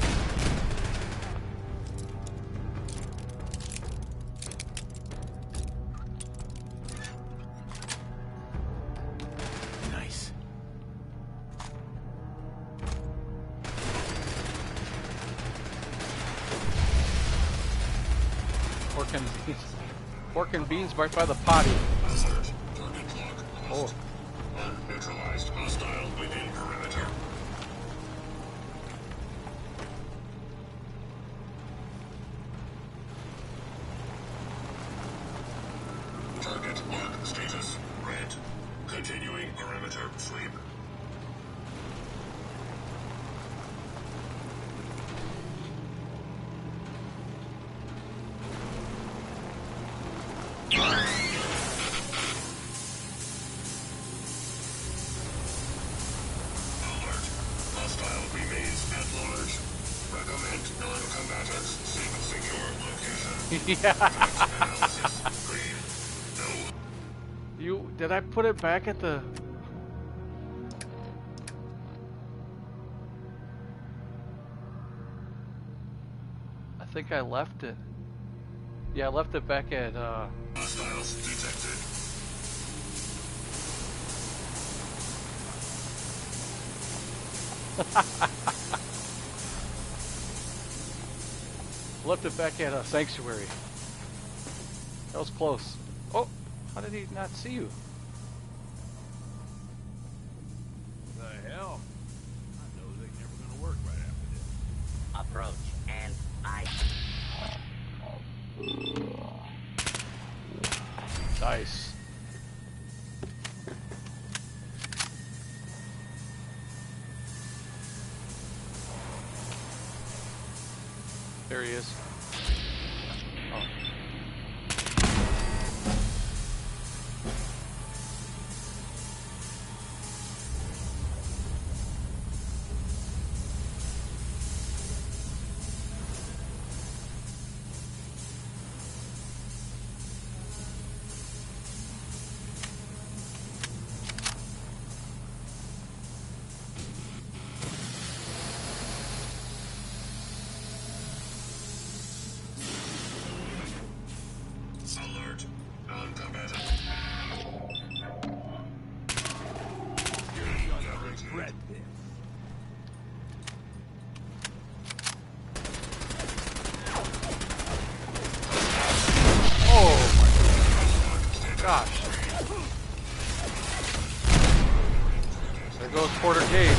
Nice. Pork and beans right by the potty. Oh. Neutralized hostile within perimeter. Target lock status red. Continuing perimeter sweep. You did I put it back at the I think I left it. Yeah, I left it back at Hostiles detected. left it back at Sanctuary. That was close. Oh, how did he not see you? The hell? I know they never gonna work right after this. Approach, and I... Nice. There he is. Oh. Alert. Non-combatant. Regret this. Oh my gosh. There goes Porter Cage.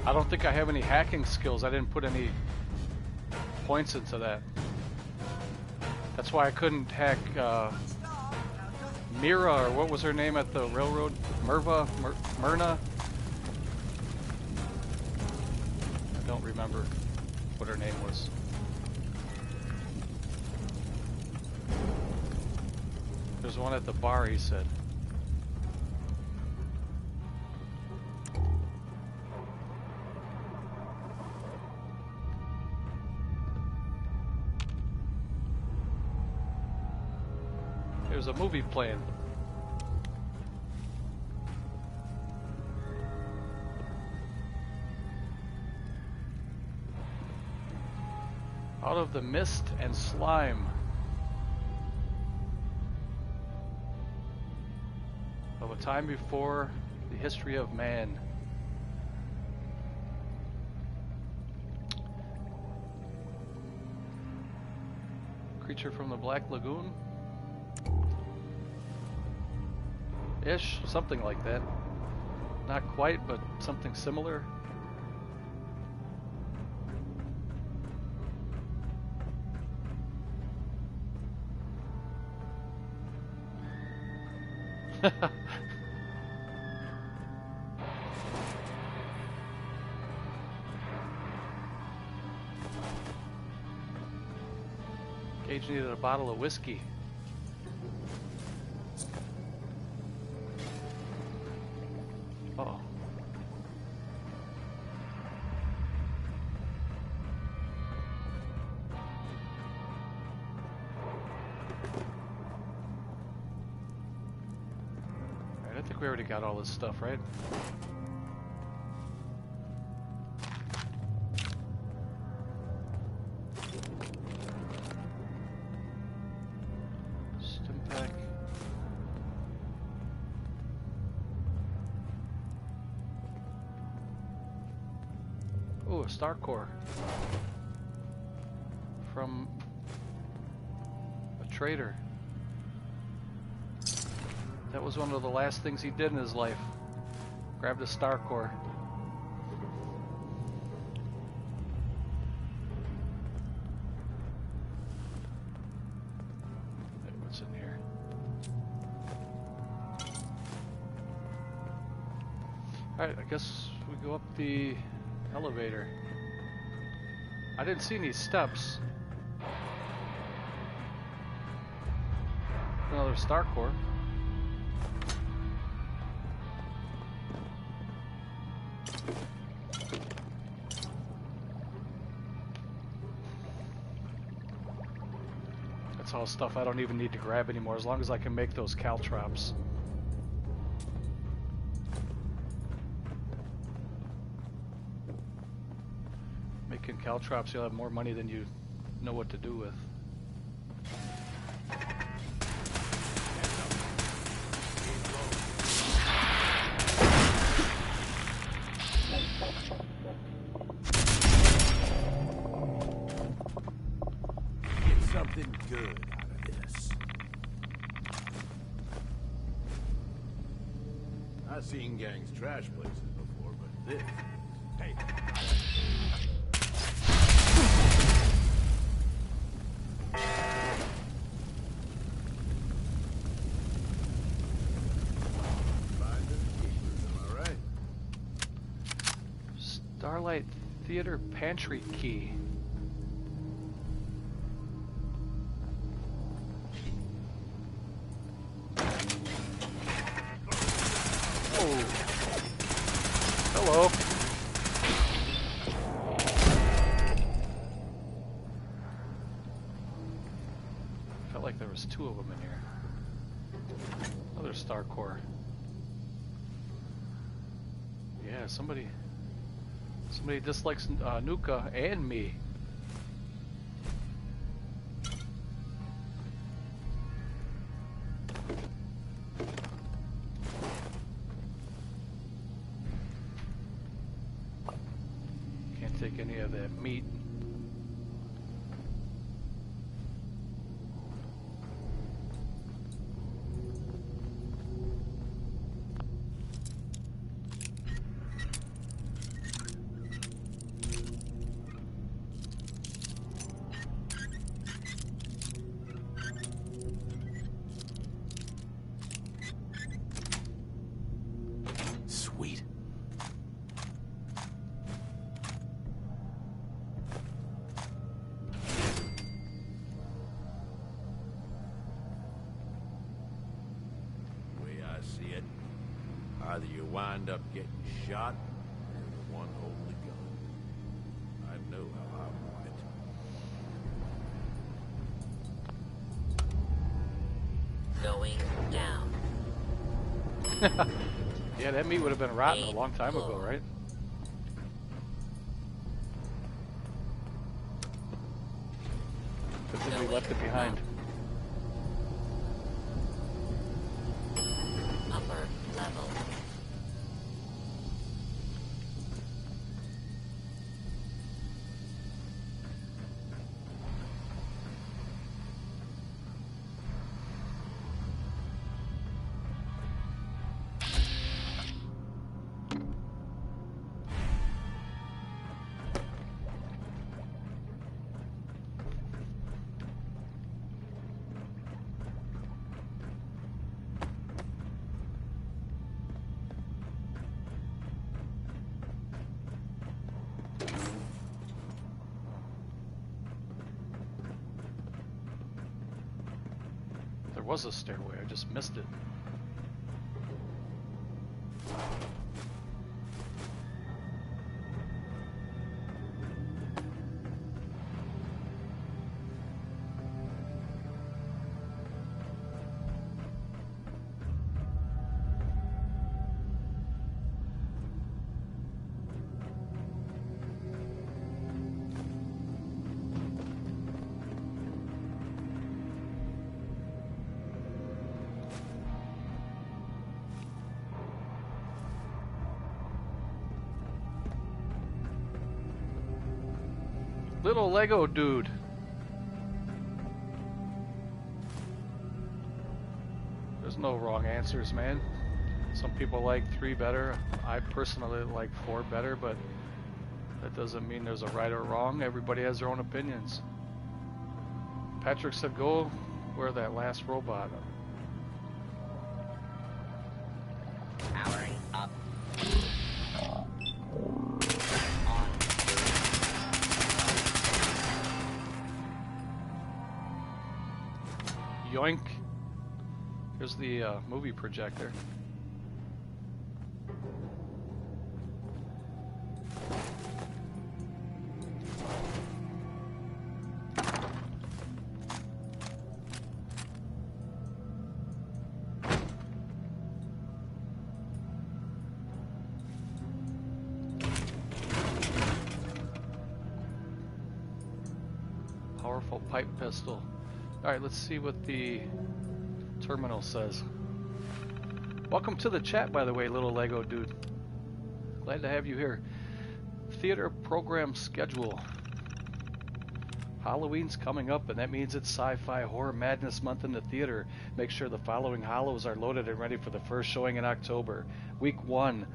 I don't think I have any hacking skills. I didn't put any points into that. That's why I couldn't hack Mira, or what was her name at the railroad? Myrna? I don't remember what her name was. There's one at the bar, he said. There's a movie playing. Out of the mist and slime of a time before the history of man. Creature from the Black Lagoon? Ish, something like that. Not quite, but something similar. Gage needed a bottle of whiskey. Uh-oh. Alright, I think we already got all this stuff, right? A star core from a trader. That was one of the last things he did in his life. Grabbed a star core. Hey, what's in here? Alright, I guess we go up the elevator. I didn't see any steps. Another star core. That's all stuff I don't even need to grab anymore, as long as I can make those caltrops. Making caltrops, you'll have more money than you know what to do with. Get something good out of this. I've seen gangs trash places before, but this... Hey. Starlight Theater pantry key. Oh. Hello. Felt like there was two of them in here. Another star core. Yeah, somebody dislikes Nuka and me. Can't take any of that meat. Either you wind up getting shot, or you're the one holding the gun. I know how I want it. Going down. Yeah, that meat would have been rotten a long time ago, right? Good thing we left it behind. Upper level. was a stairway. I just missed it. Little Lego dude. There's no wrong answers, man. Some people like 3 better. I personally like 4 better, but that doesn't mean there's a right or wrong. Everybody has their own opinions. Patrick said go where that last robot. Powering up. Yoink. Here's the movie projector. Powerful pipe pistol. Alright, let's see what the terminal says. Welcome to the chat, by the way, little Lego dude. Glad to have you here. Theater program schedule. Halloween's coming up, and that means it's Sci-Fi Horror Madness Month in the theater. Make sure the following Hollows are loaded and ready for the first showing in October. Week 1,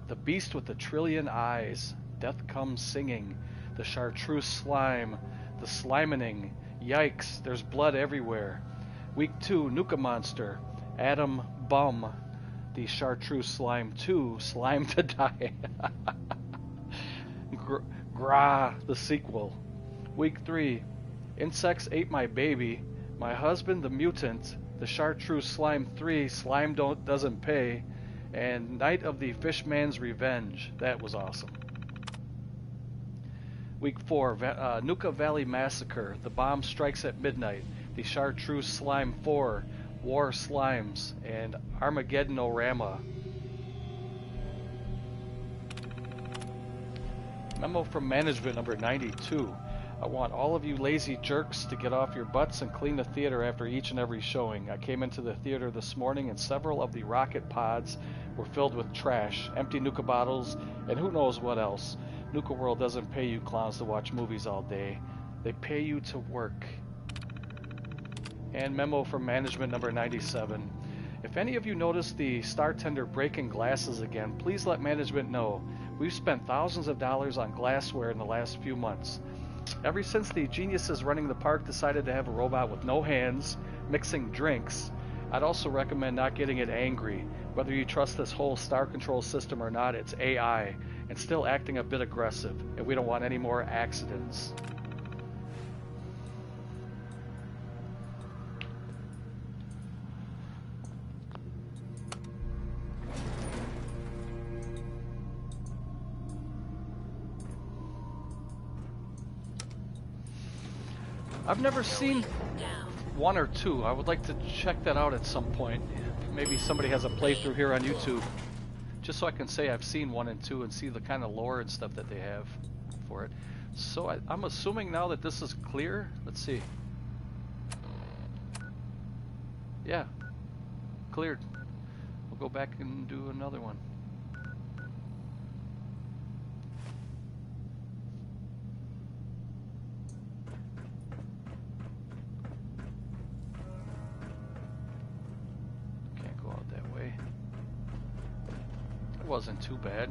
The Beast with the Trillion Eyes. Death Comes Singing. The Chartreuse Slime. The Slimening. Yikes, there's blood everywhere. Week 2, Nuka Monster. Adam Bum. The Chartreuse Slime 2, Slime to Die. Gra, the sequel. Week 3, Insects Ate My Baby. My Husband the Mutant. The Chartreuse Slime 3, Slime Doesn't Pay. And Night of the Fishman's Revenge. That was awesome. Week 4, Nuka Valley Massacre. The Bomb Strikes at Midnight. The Chartreuse Slime 4, War Slimes, and Armageddon-orama. Memo from management number 92. I want all of you lazy jerks to get off your butts and clean the theater after each and every showing. I came into the theater this morning and several of the rocket pods were filled with trash, empty Nuka bottles, and who knows what else. Nuka World doesn't pay you clowns to watch movies all day. They pay you to work. And memo from management number 97. If any of you notice the Star Tender breaking glasses again, please let management know. We've spent thousands of dollars on glassware in the last few months. Ever since the geniuses running the park decided to have a robot with no hands, mixing drinks, I'd also recommend not getting it angry. Whether you trust this whole Star Control system or not, it's AI, and still acting a bit aggressive, and we don't want any more accidents. I've never seen 1 or 2. I would like to check that out at some point. Maybe somebody has a playthrough here on YouTube, just so I can say I've seen 1 and 2 and see the kind of lore and stuff that they have for it. So I'm assuming now that this is clear. Let's see. Yeah, cleared. We'll go back and do another one. Wasn't too bad.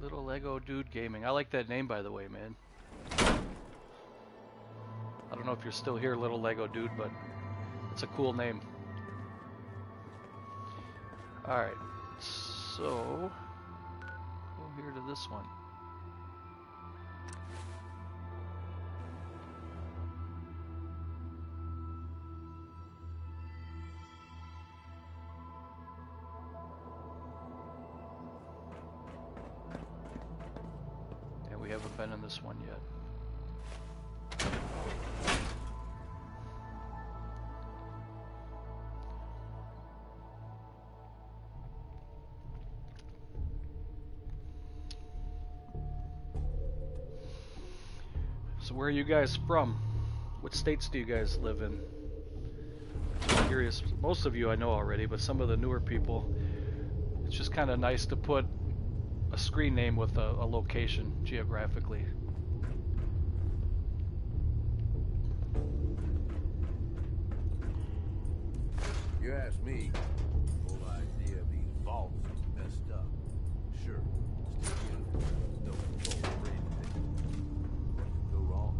Little Lego Dude Gaming. I like that name, by the way, man. I don't know if you're still here, Little Lego Dude, but it's a cool name. Alright. So, go here to this one. And we haven't been in this one yet. So where are you guys from? What states do you guys live in? I'm curious. Most of you I know already, but some of the newer people, it's just kind of nice to put a screen name with a location geographically. You ask me, the whole idea of these vaults is messed up. Sure, still beautiful, no control over anything. What could go wrong?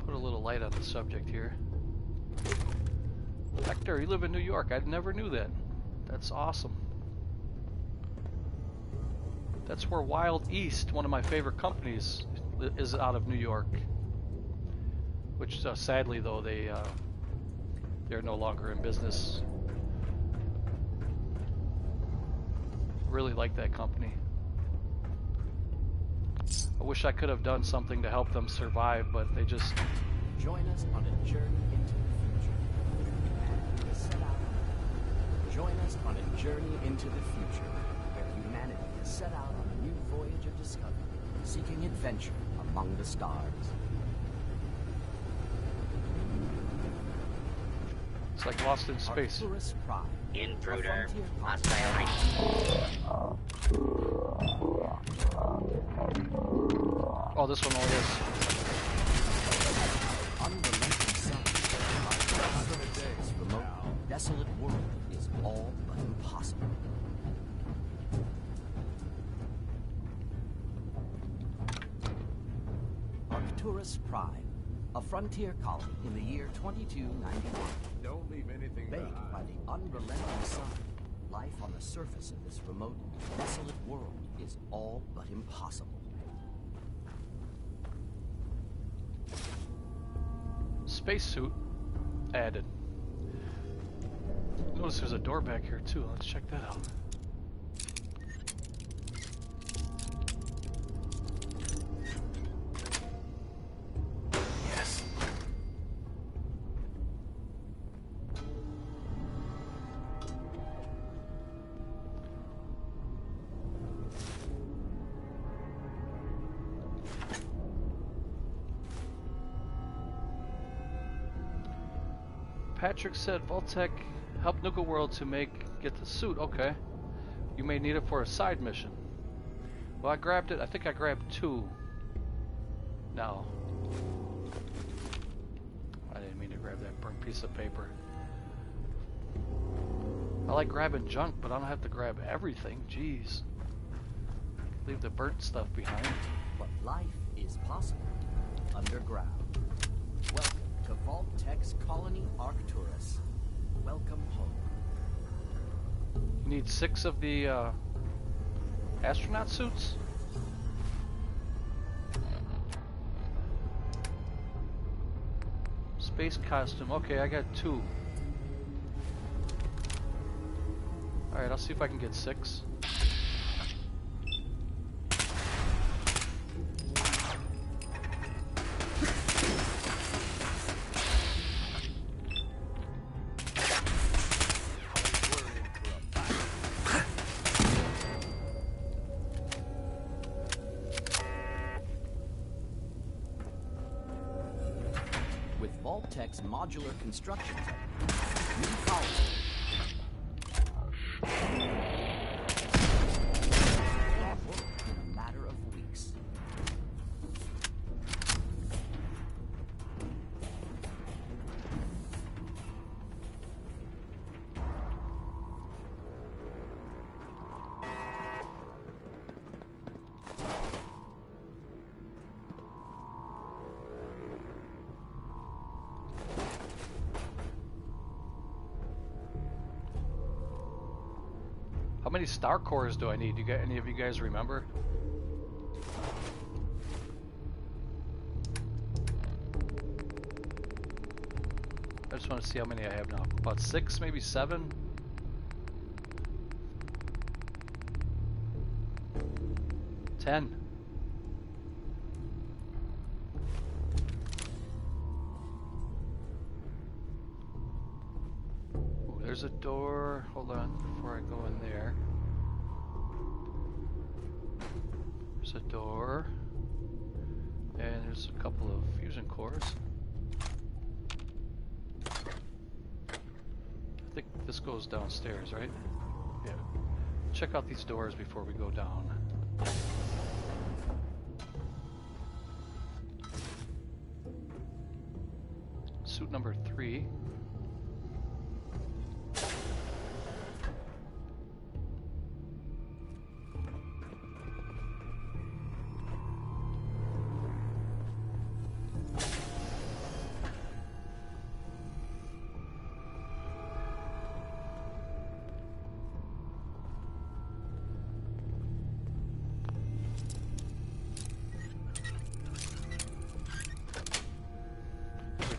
Put a little light on the subject here. Hector, you live in New York. I never knew that. That's awesome. That's where Wild East, one of my favorite companies, is out of New York. Which sadly, though, they're no longer in business. Really like that company. I wish I could have done something to help them survive, but they just... Join us on a journey into the future. Join us on a journey into the future, where humanity has set out on a new voyage of discovery, seeking adventure among the stars. It's like Lost in Space. Intruder, hostile. Oh, this one only is. Unrelenting sun, this remote, desolate world is all but impossible. Arcturus Prime, a frontier colony in the year 2291. Don't leave anything Baked behind. by the unrelenting sun, life on the surface of this remote, desolate world is all but impossible. Spacesuit added. Notice there's a door back here too. Let's check that out. Yes. Patrick said Voltec helped Nuka World to get the suit. Okay. You may need it for a side mission. Well, I grabbed it. I think I grabbed 2. No. I didn't mean to grab that burnt piece of paper. I like grabbing junk, but I don't have to grab everything. Jeez. Leave the burnt stuff behind. But life is possible underground. Welcome to Vault-Tech's colony Arcturus. Welcome home. You need 6 of the astronaut suits? Space costume. Okay, I got 2. Alright, I'll see if I can get 6. Vault-Tech's modular construction technique, new colony. In a matter of weeks. How many star cores do I need? Do you got any of you guys remember? I just want to see how many I have now. About 6, maybe 7? 10. Ooh, there's a door. Hold on before I go in there. There's a door. And there's a couple of fusion cores. I think this goes downstairs, right? Yeah. Check out these doors before we go down. Suit number 3.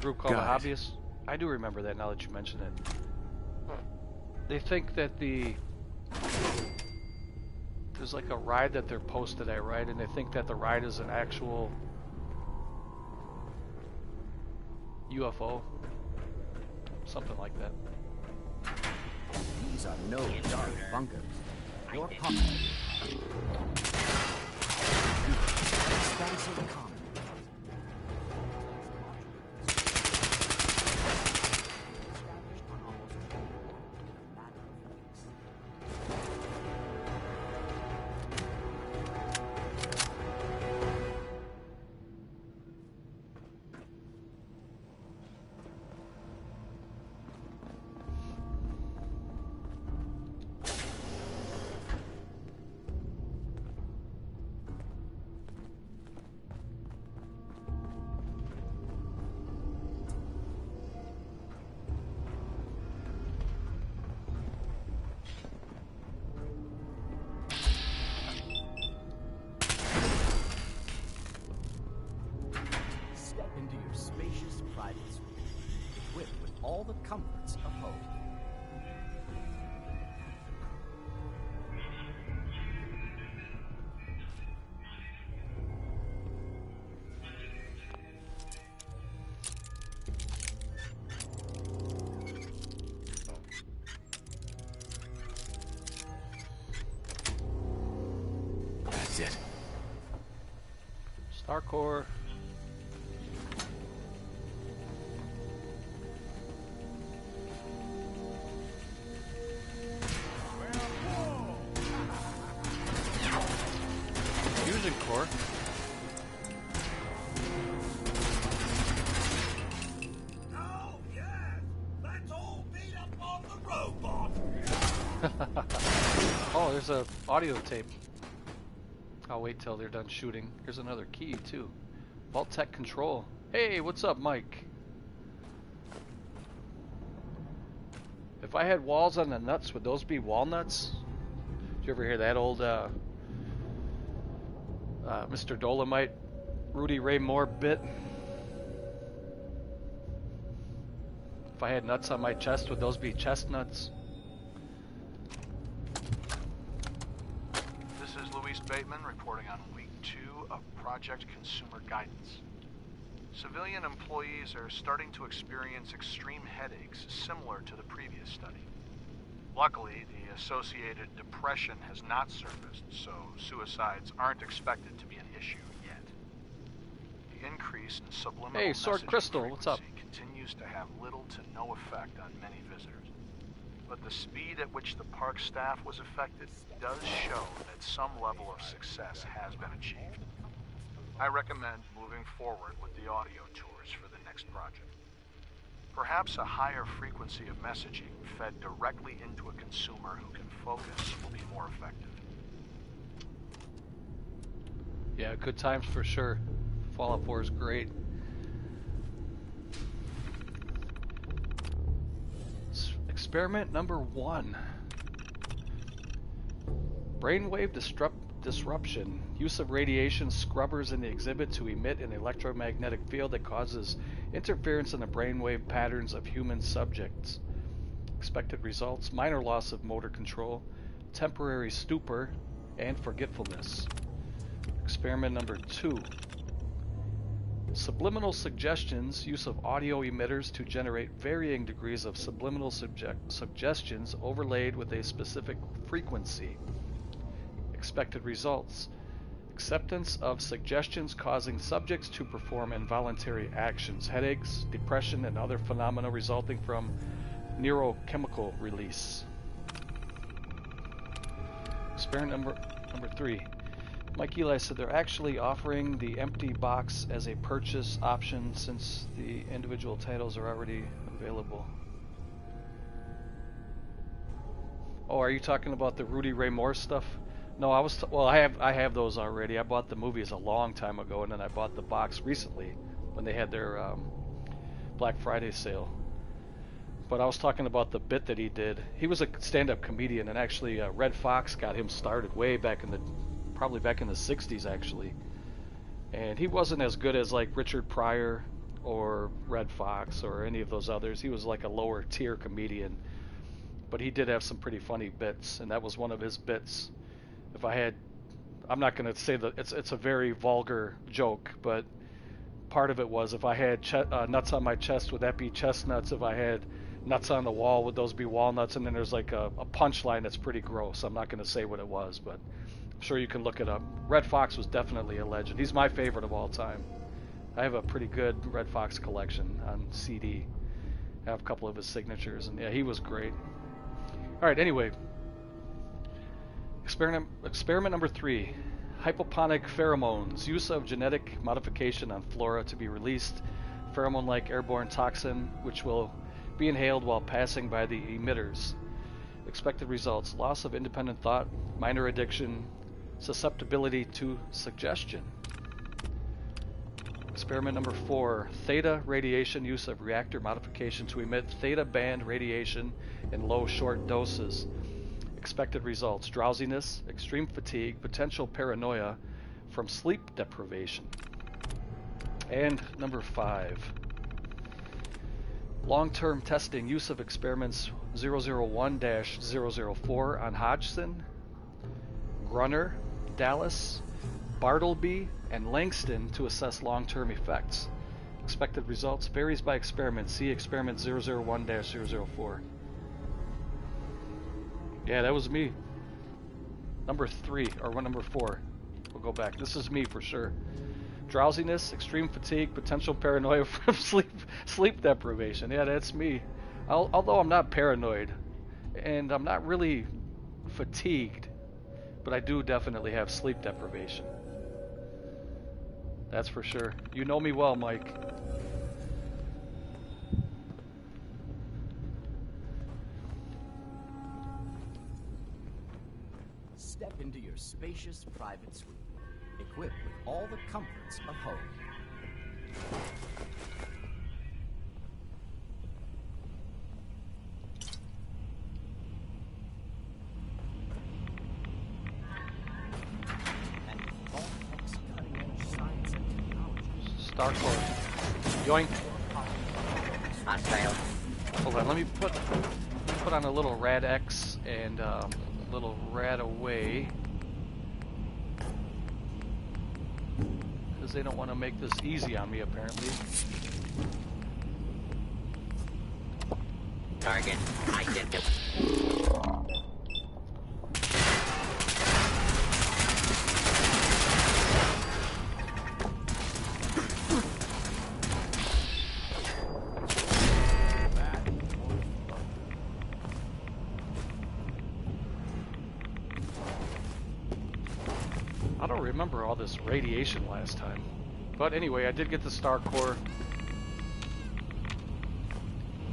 Group called the Hobbyists. I do remember that now that you mention it. They think that there's like a ride that they're posted at, right? And they think that the ride is an actual UFO. Something like that. These are no dark bunkers. Your puppet. Expansive common. All the comforts of home. That's it. Star core. Core. Oh, yes! Let's all beat up on the robot! Oh, there's a audio tape. I'll wait till they're done shooting. Here's another key, too. Vault-Tec control. Hey, what's up, Mike? If I had walls on the nuts, would those be walnuts? Did you ever hear that old, Mr. Dolomite, Rudy Ray Moore bit? If I had nuts on my chest, would those be chestnuts? This is Luis Bateman reporting on week 2 of Project Consumer Guidance. Civilian employees are starting to experience extreme headaches similar to the previous study. Luckily, the associated depression has not surfaced, so suicides aren't expected to be an issue yet. The increase in subliminal hey, Sword Crystal, what's up? Continues to have little to no effect on many visitors. But the speed at which the park staff was affected does show that some level of success has been achieved. I recommend moving forward with the audio tours for the next project. Perhaps a higher frequency of messaging fed directly into a consumer who can focus will be more effective. Yeah, good times for sure. Fallout 4 is great. Experiment number 1. Brainwave disruption. Use of radiation scrubbers in the exhibit to emit an electromagnetic field that causes interference in the brainwave patterns of human subjects. Expected results: minor loss of motor control, temporary stupor, and forgetfulness. Experiment number 2. Subliminal suggestions. Use of audio emitters to generate varying degrees of subliminal suggestions overlaid with a specific frequency. Expected results: acceptance of suggestions causing subjects to perform involuntary actions, headaches, depression, and other phenomena resulting from neurochemical release. Experiment number 3. Mike Eli said they're actually offering the empty box as a purchase option since the individual titles are already available. Oh, are you talking about the Rudy Ray Moore stuff? No, I have those already. I bought the movies a long time ago, and then I bought the box recently when they had their Black Friday sale. But I was talking about the bit that he did. He was a stand-up comedian, and actually Red Fox got him started way back in the probably back in the 60s actually, and he wasn't as good as like Richard Pryor or Red Fox or any of those others. He was like a lower tier comedian, but he did have some pretty funny bits, and that was one of his bits. If I had, I'm not going to say that it's a very vulgar joke, but part of it was if I had nuts on my chest, would that be chestnuts? If I had nuts on the wall, would those be walnuts? And then there's like a punchline that's pretty gross. I'm not going to say what it was, but I'm sure you can look it up. Red Fox was definitely a legend. He's my favorite of all time. I have a pretty good Red Fox collection on CD. I have a couple of his signatures, and yeah, he was great. Alright, anyway. Experiment number 3. Hypoponic pheromones. Use of genetic modification on flora to be released. Pheromone-like airborne toxin, which will be inhaled while passing by the emitters. Expected results: loss of independent thought, minor addiction, susceptibility to suggestion. Experiment number 4. Theta radiation. Use of reactor modification to emit theta band radiation in low short doses. Expected results: drowsiness, extreme fatigue, potential paranoia from sleep deprivation. And number 5. Long-term testing. Use of experiments 001-004 on Hodgson, Grunner, Dallas, Bartleby, and Langston to assess long-term effects. Expected results: varies by experiment. See experiment 001-004. Yeah, that was me. Number 3, or number 4. We'll go back. This is me for sure. Drowsiness, extreme fatigue, potential paranoia from sleep deprivation. Yeah, that's me. Although I'm not paranoid, and I'm not really fatigued, but I do definitely have sleep deprivation. That's for sure. You know me well, Mike. Step into your spacious private suite, equipped with all the comforts of home. Star Core. Yoink. Hostile. Hold on, let me put on a little rad X and a little rad away. Because they don't want to make this easy on me, apparently. Target identified. I don't remember all this radiation last time. But anyway, I did get the Star Core.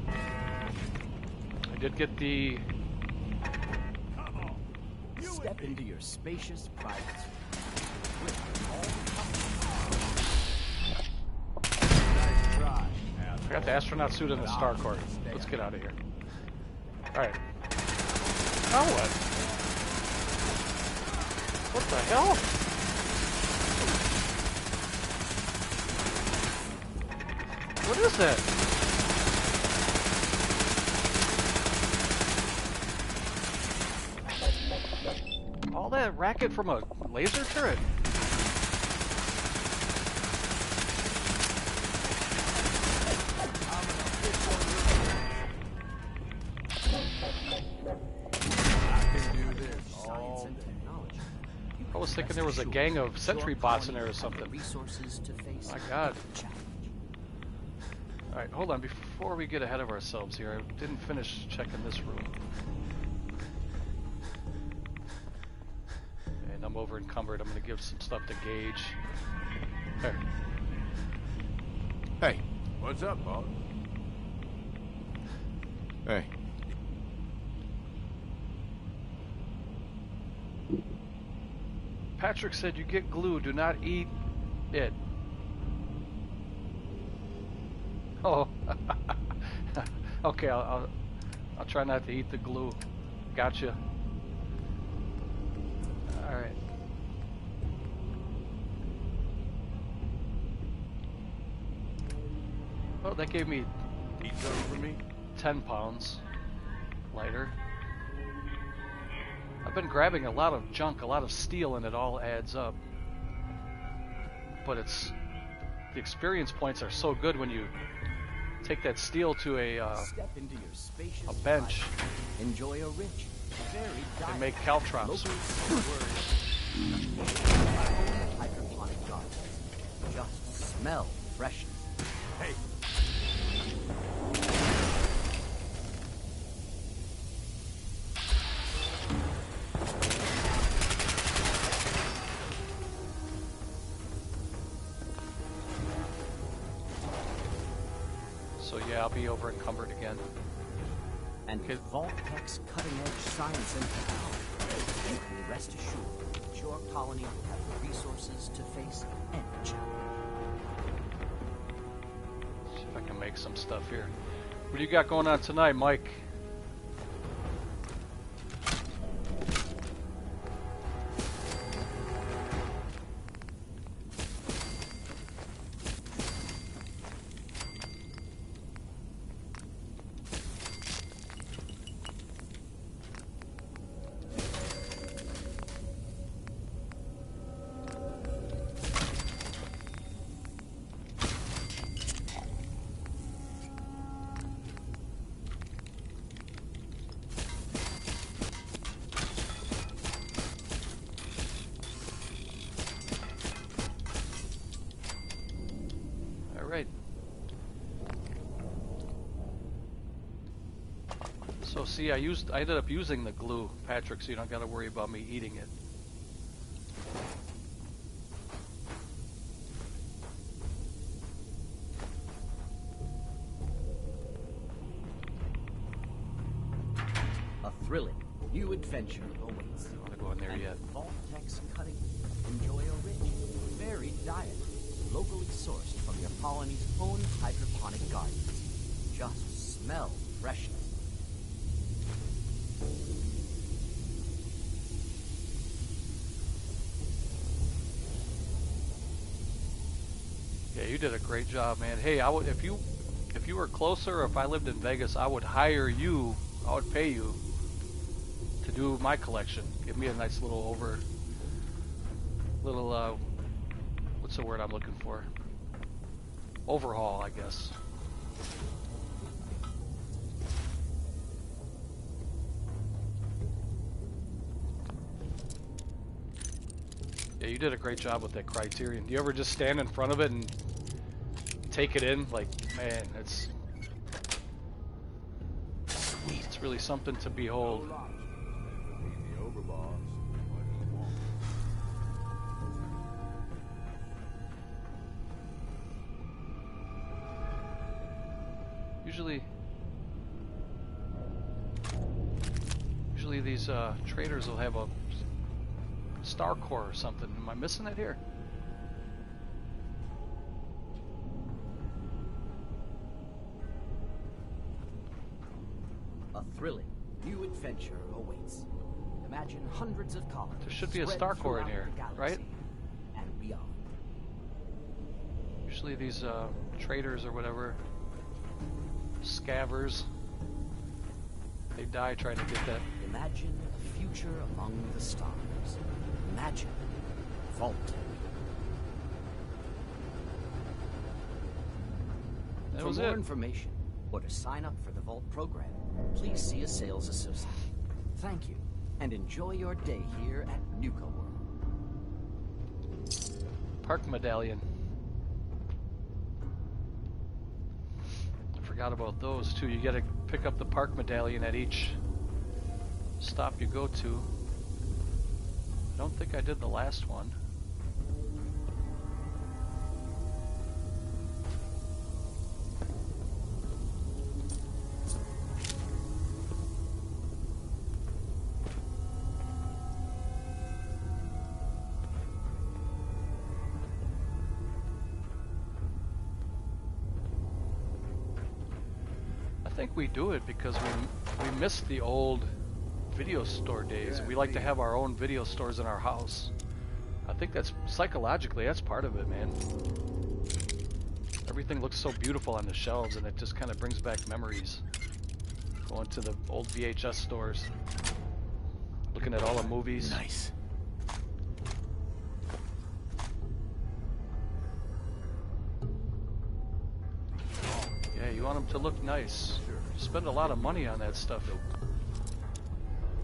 I did get the... Step into your spacious private suite. I got the astronaut suit and the Star Core. Let's get out of here. Alright. Now what? What the hell? What is that? All that racket from a laser turret? I was thinking there was a gang of sentry bots in there or something. My God. Alright, hold on. Before we get ahead of ourselves here, I didn't finish checking this room. And I'm over encumbered. I'm going to give some stuff to Gage. There. Hey, what's up, boss? Hey. Patrick said you get glue, do not eat it. Oh. Okay, I'll try not to eat the glue. Gotcha. Alright. Oh, that gave me 10 pounds lighter. I've been grabbing a lot of junk, a lot of steel, and it all adds up. But it's the experience points are so good when you take that steel to a bench. Enjoy a rich, varied and make caltrops. Hydroponic garden. Just smell freshness. Hey. So yeah, I'll be over encumbered again. And with Vault-Tech's cutting-edge science and technology, you can rest assured that your colony will have the resources to face any challenge. See if I can make some stuff here. What do you got going on tonight, Mike? So see, I ended up using the glue, Patrick, so you don't got to worry about me eating it. A thrilling new adventure awaits. I don't want to go in there yet. Vault-Tech's cutting. Enjoy a rich, varied diet, locally sourced from your colony's own hydroponic gardens. Just smell freshness. Yeah, you did a great job, man. Hey, I would if you were closer, or if I lived in Vegas, I would hire you. I would pay you to do my collection. Give me a nice little what's the word I'm looking for? Overhaul, I guess. Yeah, you did a great job with that Criterion. Do you ever just stand in front of it and take it in? Like, man, it's sweet. It's really something to behold. Usually these traders will have a star core or something. Am I missing it here? A thrilling new adventure awaits. Imagine hundreds of colors. There should be a spread star core in throughout here, the galaxy right? And beyond. Usually these traders or whatever, scavvers, they die trying to get that. Imagine a future among the stars. Imagine Vault. That For was more it. information or to sign up for the Vault program, please see a sales associate. Thank you, and enjoy your day here at Nuka World. Park medallion. I forgot about those too. You gotta pick up the park medallion at each stop you go to. I don't think I did the last one. I think we do it because we missed the old video store days. We like to have our own video stores in our house. I think that's psychologically that's part of it, man. Everything looks so beautiful on the shelves, and it just kind of brings back memories. Going to the old VHS stores, looking at all the movies. Nice. Yeah, you want them to look nice. You spend a lot of money on that stuff. You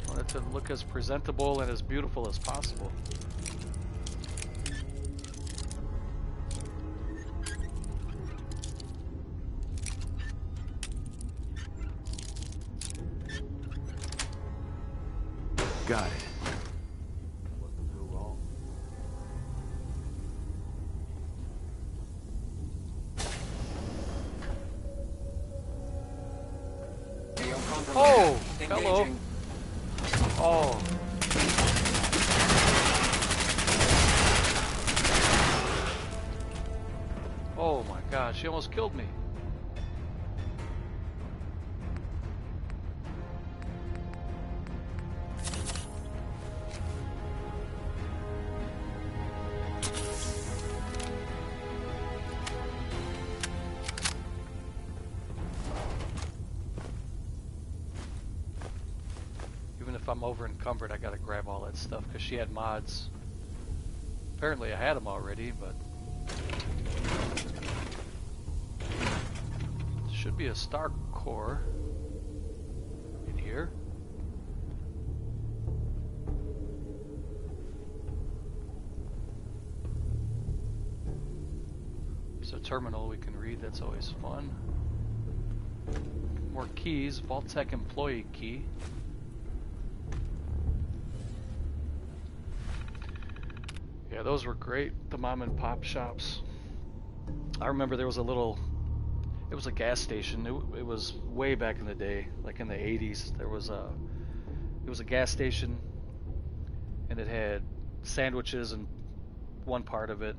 want it to look as presentable and as beautiful as possible. Got it. Wasn't so wrong. Oh, hello. Oh. Oh my gosh, she almost killed me. Even if I'm over encumbered, I gotta grab all that stuff because she had mods. Apparently I had them already, but should be a star core in here. There's a terminal we can read, that's always fun. More keys, Vault-Tec employee key. Yeah, those were great, the mom and pop shops. I remember there was a little, it was a gas station. It was way back in the day, like in the 80s. It was a gas station, and it had sandwiches in one part of it,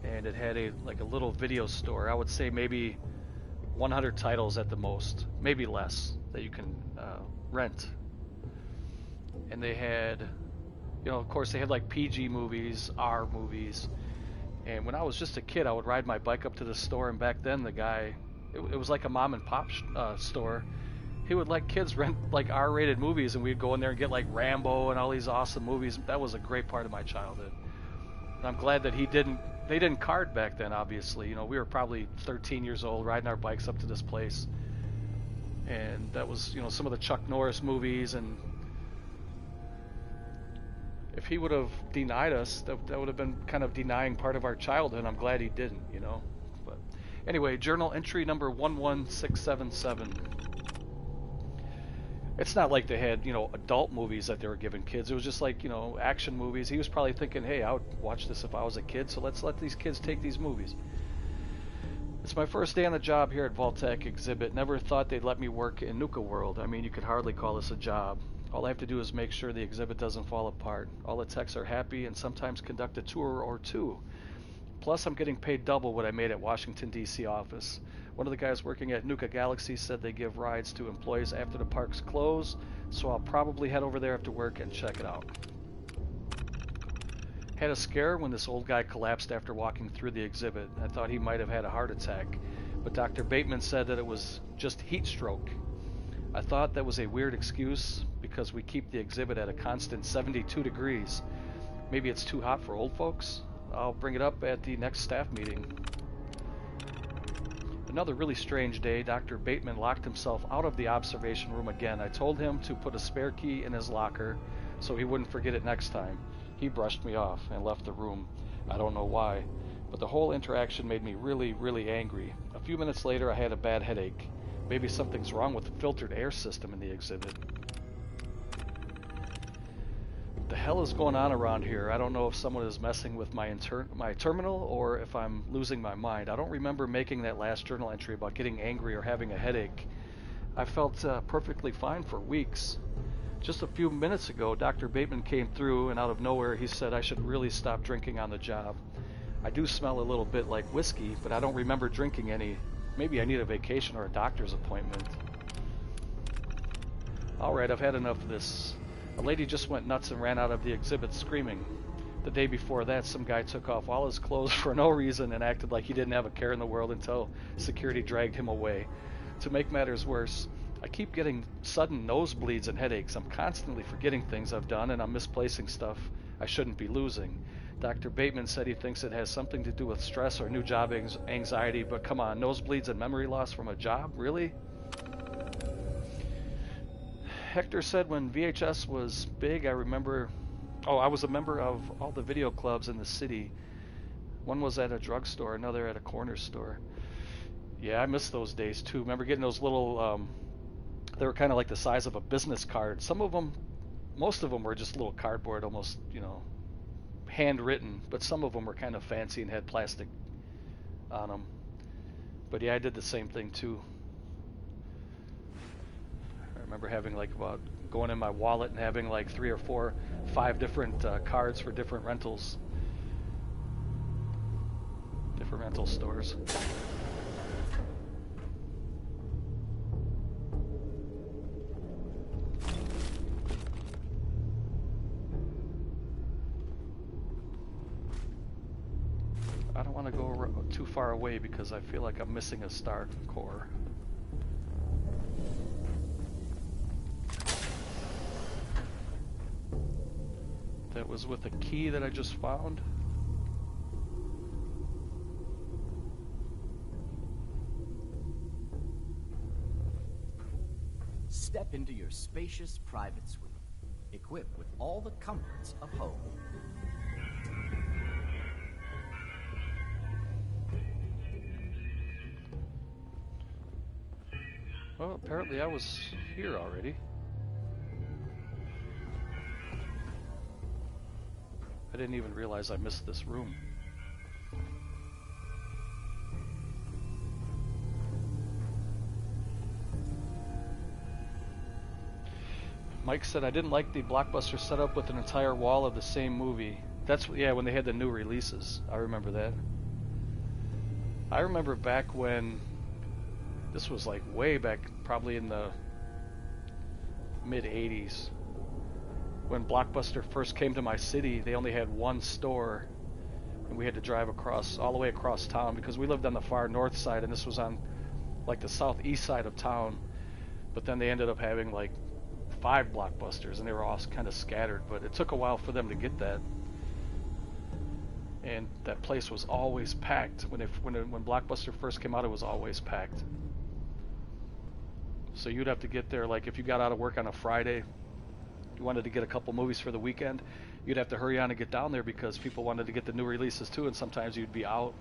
and it had a little video store. I would say maybe 100 titles at the most, maybe less, that you can rent. And they had, you know, of course they had like PG movies, R movies. And when I was just a kid, I would ride my bike up to the store, and back then the guy, it was like a mom and pop store. He would let kids rent like R-rated movies, and we'd go in there and get like Rambo and all these awesome movies. That was a great part of my childhood. And I'm glad that they didn't card back then, obviously. You know, we were probably 13 years old riding our bikes up to this place. And that was, you know, some of the Chuck Norris movies, and if he would have denied us, that would have been kind of denying part of our childhood. I'm glad he didn't, you know. But anyway, journal entry number 11677. It's not like they had, you know, adult movies that they were giving kids. It was just like, you know, action movies. He was probably thinking, hey, I would watch this if I was a kid, so let's let these kids take these movies. It's my first day on the job here at Vault-Tec exhibit. Never thought they'd let me work in Nuka World. I mean, you could hardly call this a job. All I have to do is make sure the exhibit doesn't fall apart. All the techs are happy, and sometimes conduct a tour or two. Plus, I'm getting paid double what I made at Washington, D.C. office. One of the guys working at Nuka Galaxy said they give rides to employees after the parks close, so I'll probably head over there after work and check it out. Had a scare when this old guy collapsed after walking through the exhibit. I thought he might have had a heart attack, but Dr. Bateman said that it was just heat stroke. I thought that was a weird excuse because we keep the exhibit at a constant 72 degrees. Maybe it's too hot for old folks? I'll bring it up at the next staff meeting. Another really strange day. Dr. Bateman locked himself out of the observation room again. I told him to put a spare key in his locker so he wouldn't forget it next time. He brushed me off and left the room. I don't know why, but the whole interaction made me really, really angry. A few minutes later, I had a bad headache. Maybe something's wrong with the filtered air system in the exhibit. What the hell is going on around here? I don't know if someone is messing with my terminal or if I'm losing my mind. I don't remember making that last journal entry about getting angry or having a headache. I felt perfectly fine for weeks. Just a few minutes ago, Dr. Bateman came through, and out of nowhere he said I should really stop drinking on the job. I do smell a little bit like whiskey, but I don't remember drinking any. Maybe I need a vacation or a doctor's appointment. Alright, I've had enough of this. A lady just went nuts and ran out of the exhibit screaming. The day before that, some guy took off all his clothes for no reason and acted like he didn't have a care in the world until security dragged him away. To make matters worse, I keep getting sudden nosebleeds and headaches. I'm constantly forgetting things I've done, and I'm misplacing stuff I shouldn't be losing. Dr. Bateman said he thinks it has something to do with stress or new job anxiety, but come on, nosebleeds and memory loss from a job? Really? Hector said when VHS was big, I was a member of all the video clubs in the city. One was at a drugstore, another at a corner store. Yeah, I miss those days too. Remember getting those little, they were kind of like the size of a business card. Most of them were just little cardboard, almost, handwritten, but some of them were kind of fancy and had plastic on them. But yeah, I did the same thing too. I remember having going in my wallet and having 3 or 4, 5 different cards for different rentals. Different rental stores. I don't want to go too far away because I feel like I'm missing a star core. That was with a key that I just found. Step into your spacious private suite, equipped with all the comforts of home. Well, apparently I was here already. I didn't even realize I missed this room. Mike said I didn't like the Blockbuster setup with an entire wall of the same movie. Yeah, when they had the new releases. I remember that. I remember back when, this was way back, probably in the mid-80s. When Blockbuster first came to my city, they only had one store, and we had to drive all the way across town because we lived on the far north side, and this was on the southeast side of town. But then they ended up having 5 Blockbusters, and they were all kind of scattered. But it took a while for them to get that, and that place was always packed. When Blockbuster first came out, it was always packed. So you'd have to get there if you got out of work on a Friday. You wanted to get a couple movies for the weekend, you'd have to hurry on and get down there because people wanted to get the new releases too, and sometimes you'd be out.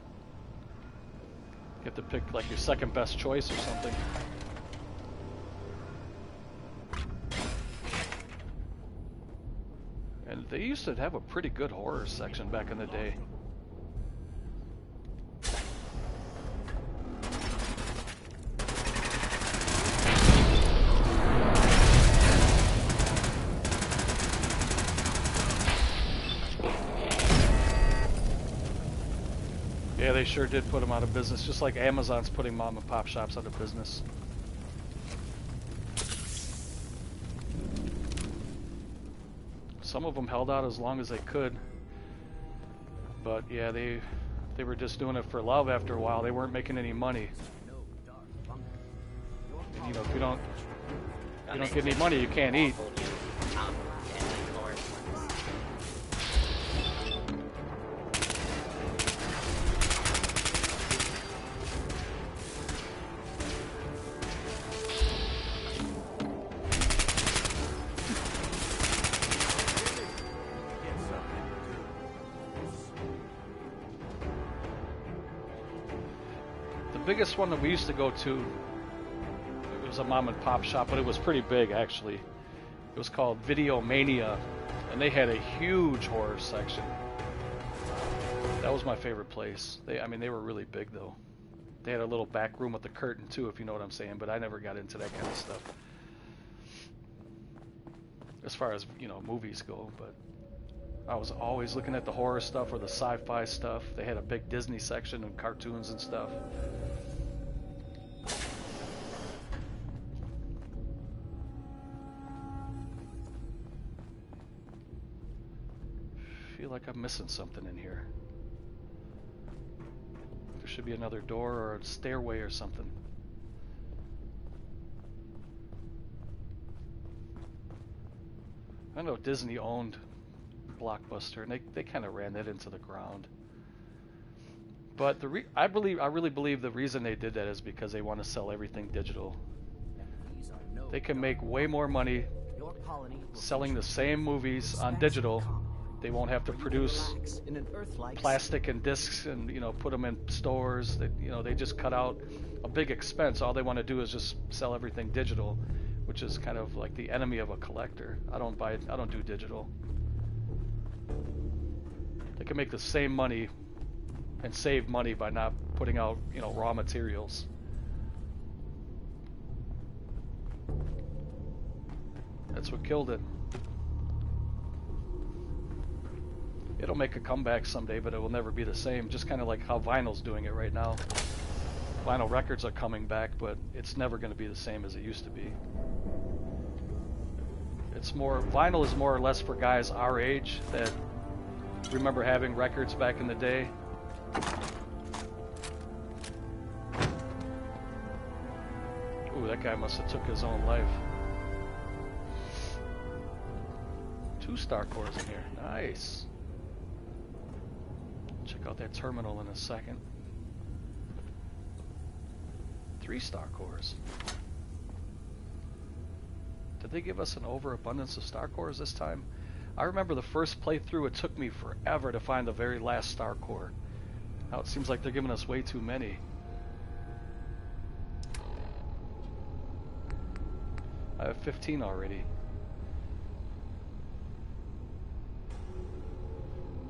You have to pick your second best choice or something. And they used to have a pretty good horror section back in the day. Yeah, they sure did put them out of business, just like Amazon's putting mom and pop shops out of business. Some of them held out as long as they could, but yeah, they were just doing it for love after a while. They weren't making any money. And, you know, if you don't get any money, you can't eat. The biggest one that we used to go to, it was a mom and pop shop, but it was pretty big actually. It was called Video Mania, and they had a huge horror section. That was my favorite place. I mean, they were really big though. They had a little back room with a curtain too, if you know what I'm saying, but I never got into that kind of stuff. As far as, you know, movies go, but I was always looking at the horror stuff or the sci-fi stuff. They had a big Disney section and cartoons and stuff. I feel like I'm missing something in here. There should be another door or a stairway or something. I know Disney owned Blockbuster, and they kind of ran that into the ground. But I really believe the reason they did that is because they want to sell everything digital. They can make way more money selling the same movies on digital. They won't have to produce plastic and discs and, you know, put them in stores. They just cut out a big expense. All they want to do is just sell everything digital, which is kind of like the enemy of a collector. I don't do digital. They can make the same money and save money by not putting out, you know, raw materials. That's what killed it. It'll make a comeback someday, but it will never be the same. Just kind of like how vinyl's doing it right now. Vinyl records are coming back, but it's never going to be the same as it used to be. Vinyl is more or less for guys our age that remember having records back in the day. Ooh, that guy must have took his own life. 2 star cores in here. Nice. Check out that terminal in a second. 3 star cores. Did they give us an overabundance of star cores this time? I remember the first playthrough, it took me forever to find the very last star core. Now it seems like they're giving us way too many. I have 15 already.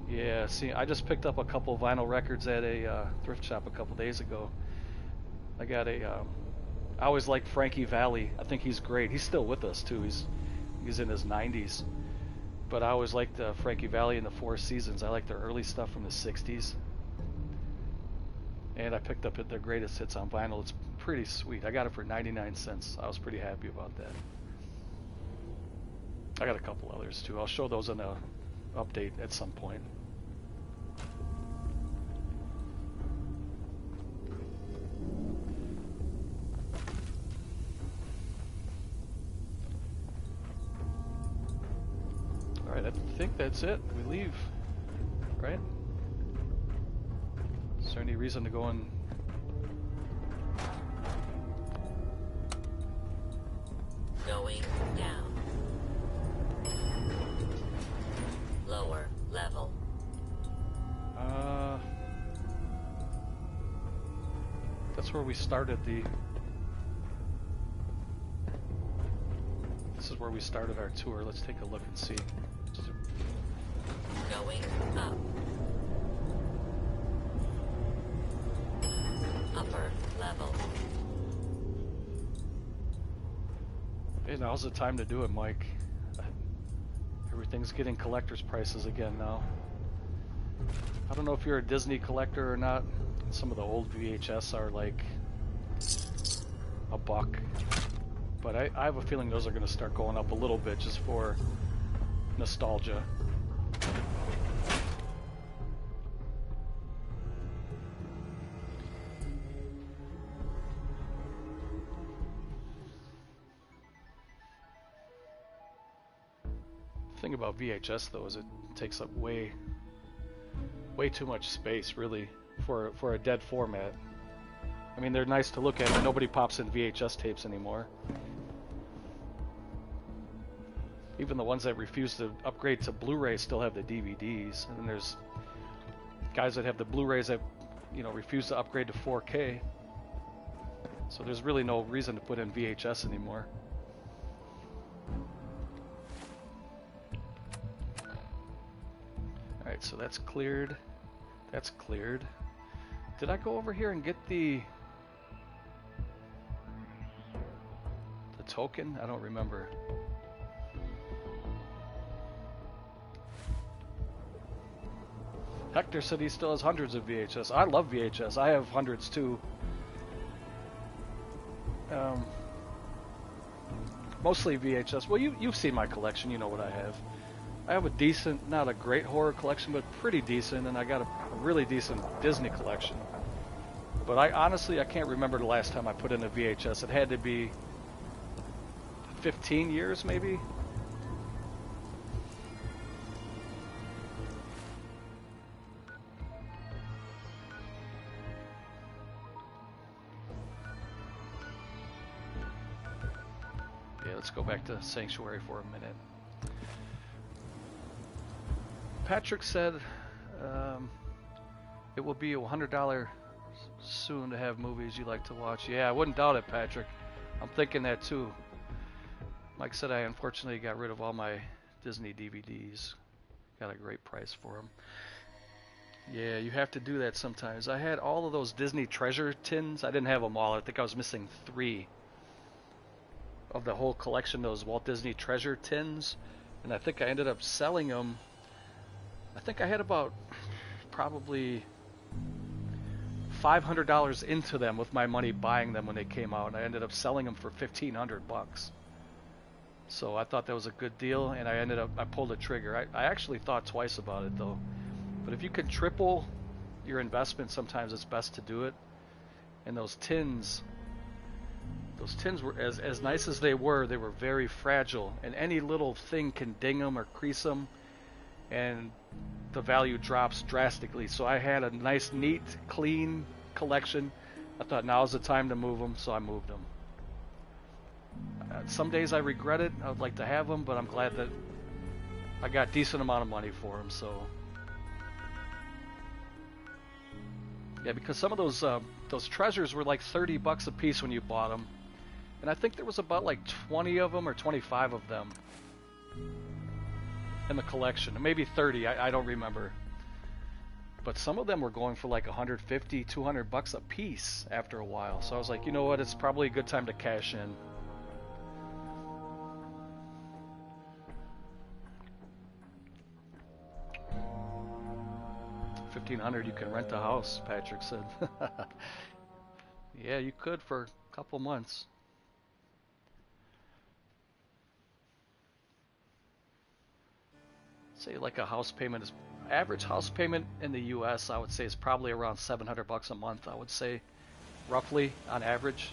Yeah, see, I just picked up a couple vinyl records at a thrift shop a couple days ago. I got I always liked Frankie Valli. I think he's great. He's still with us too. He's in his 90s. But I always liked Frankie Valli and the Four Seasons. I like their early stuff from the 60s. And I picked up their greatest hits on vinyl. It's pretty sweet. I got it for 99 cents. I was pretty happy about that. I got a couple others too. I'll show those in a update at some point. Alright, I think that's it. We leave, right? Is there any reason to go in? Going down. Lower level. That's where we started This is where we started our tour. Let's take a look and see. Going up. Upper level. Hey, now's the time to do it, Mike. Everything's getting collector's prices again now. I don't know if you're a Disney collector or not, Some of the old VHS are like $1, but I have a feeling those are going to start going up a little bit just for nostalgia. The thing about VHS though is it takes up way too much space, really, for a dead format. I mean, they're nice to look at, but nobody pops in VHS tapes anymore. Even the ones that refuse to upgrade to Blu-ray still have the DVDs, and then there's guys that have the Blu-rays that, you know, refuse to upgrade to 4K. So there's really no reason to put in VHS anymore. Alright, so that's cleared. That's cleared. Did I go over here and get the token? I don't remember. Hector said he still has hundreds of VHS. I love VHS. I have hundreds too. Mostly VHS. Well, you've seen my collection. You know what I have. I have a decent, not a great horror collection, but pretty decent, and I got a really decent Disney collection. But honestly, I can't remember the last time I put in a VHS. It had to be 15 years, maybe? Yeah, let's go back to Sanctuary for a minute. Patrick said it will be $100 soon to have movies you like to watch. Yeah, I wouldn't doubt it, Patrick. I'm thinking that too. Mike said I unfortunately got rid of all my Disney DVDs. Got a great price for them. Yeah, you have to do that sometimes. I had all of those Disney treasure tins. I didn't have them all. I think I was missing 3 of the whole collection, those Walt Disney treasure tins. And I think I ended up selling them. I think I had about probably $500 into them with my money buying them when they came out, and I ended up selling them for $1,500. So I thought that was a good deal, and I pulled the trigger. I actually thought twice about it though. But if you can triple your investment, sometimes it's best to do it. And those tins were as nice as they were very fragile, and any little thing can ding them or crease them, and the value drops drastically. So I had a nice, neat, clean collection. I thought now's the time to move them, so I moved them. Some days I regret it. I would like to have them, but I'm glad that I got a decent amount of money for them. So yeah, because some of those treasures were like $30 a piece when you bought them, and I think there was about like 20 of them or 25 of them in the collection, maybe 30. I don't remember. But some of them were going for like $150, $200 a piece after a while. So I was like, you know what? It's probably a good time to cash in. $1,500, you can rent a house, Patrick said. Yeah, you could for a couple months. Say like a house payment is average house payment in the US, I would say, is probably around $700 a month, I would say, roughly on average.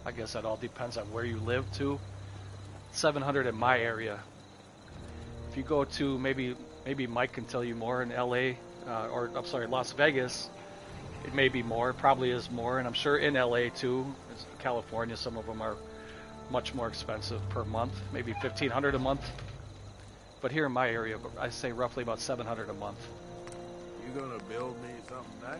I guess that all depends on where you live too. $700 in my area. If you go to maybe Mike can tell you more in LA, or I'm sorry, Las Vegas, it may be more, it probably is more, and I'm sure in LA too, California, some of them are much more expensive per month, maybe $1,500 a month. But here in my area, I say roughly about $700 a month. You gonna build me something nice?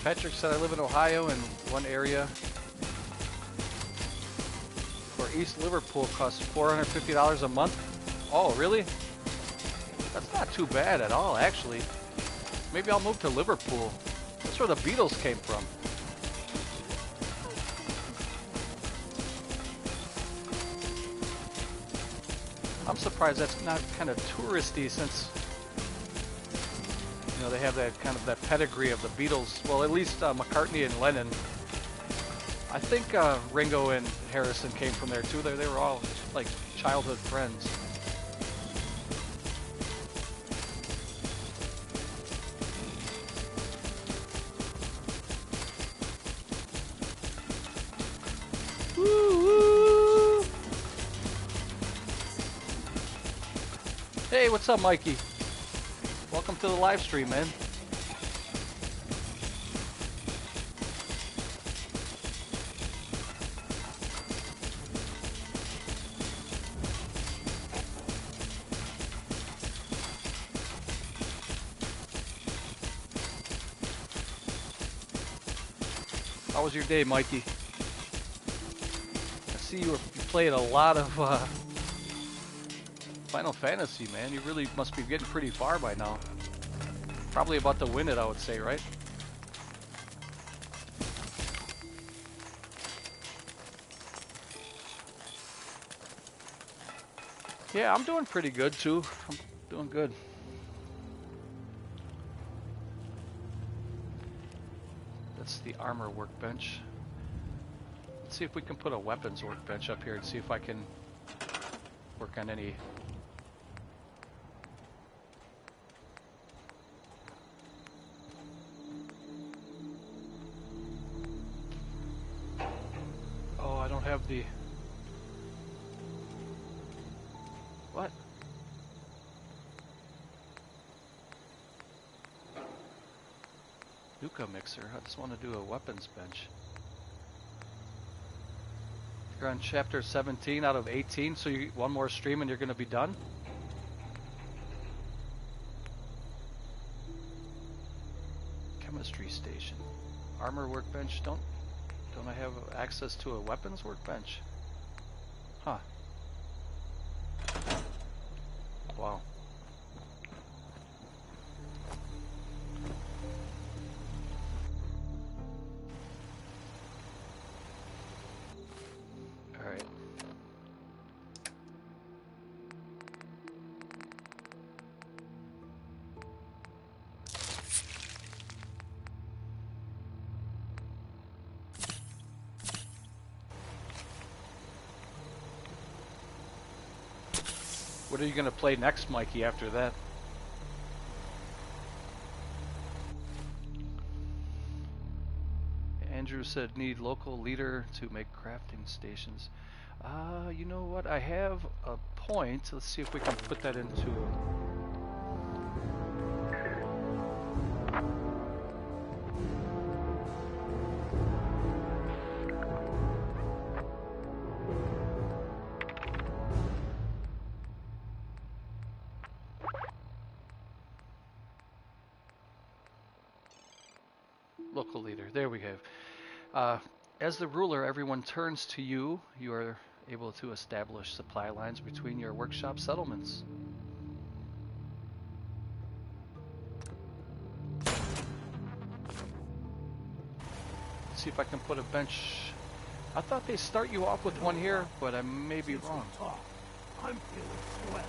Patrick said I live in Ohio and one area for East Liverpool costs $450 a month. Oh, really? That's not too bad at all, actually. Maybe I'll move to Liverpool. That's where the Beatles came from. I'm surprised that's not kind of touristy, since you know they have that kind of that pedigree of the Beatles. Well, at least McCartney and Lennon. I think Ringo and Harrison came from there too. They were all like childhood friends. Hey, what's up, Mikey? Welcome to the live stream, man. How was your day, Mikey? I see you played a lot of Final Fantasy, man. You really must be getting pretty far by now. Probably about to win it, I would say, right? Yeah, I'm doing pretty good too. I'm doing good. That's the armor workbench. Let's see if we can put a weapons workbench up here and see if I can work on any. Oh, I don't have the... What? Nuka mixer. I just want to do a weapons bench. You're on chapter 17 out of 18, so you one more stream and you're going to be done? Chemistry station. Armor workbench. Don't I have access to a weapons workbench? Huh. Wow. Alright. What are you going to play next, Mikey, after that? Andrew said need local leader to make crafting stations. You know what? I have a point. Let's see if we can put that into... Local leader. There we have. As the ruler, everyone turns to you. You are able to establish supply lines between your workshop settlements. Let's see if I can put a bench. I thought they start you off with one here, but I may be wrong. I'm feeling swell.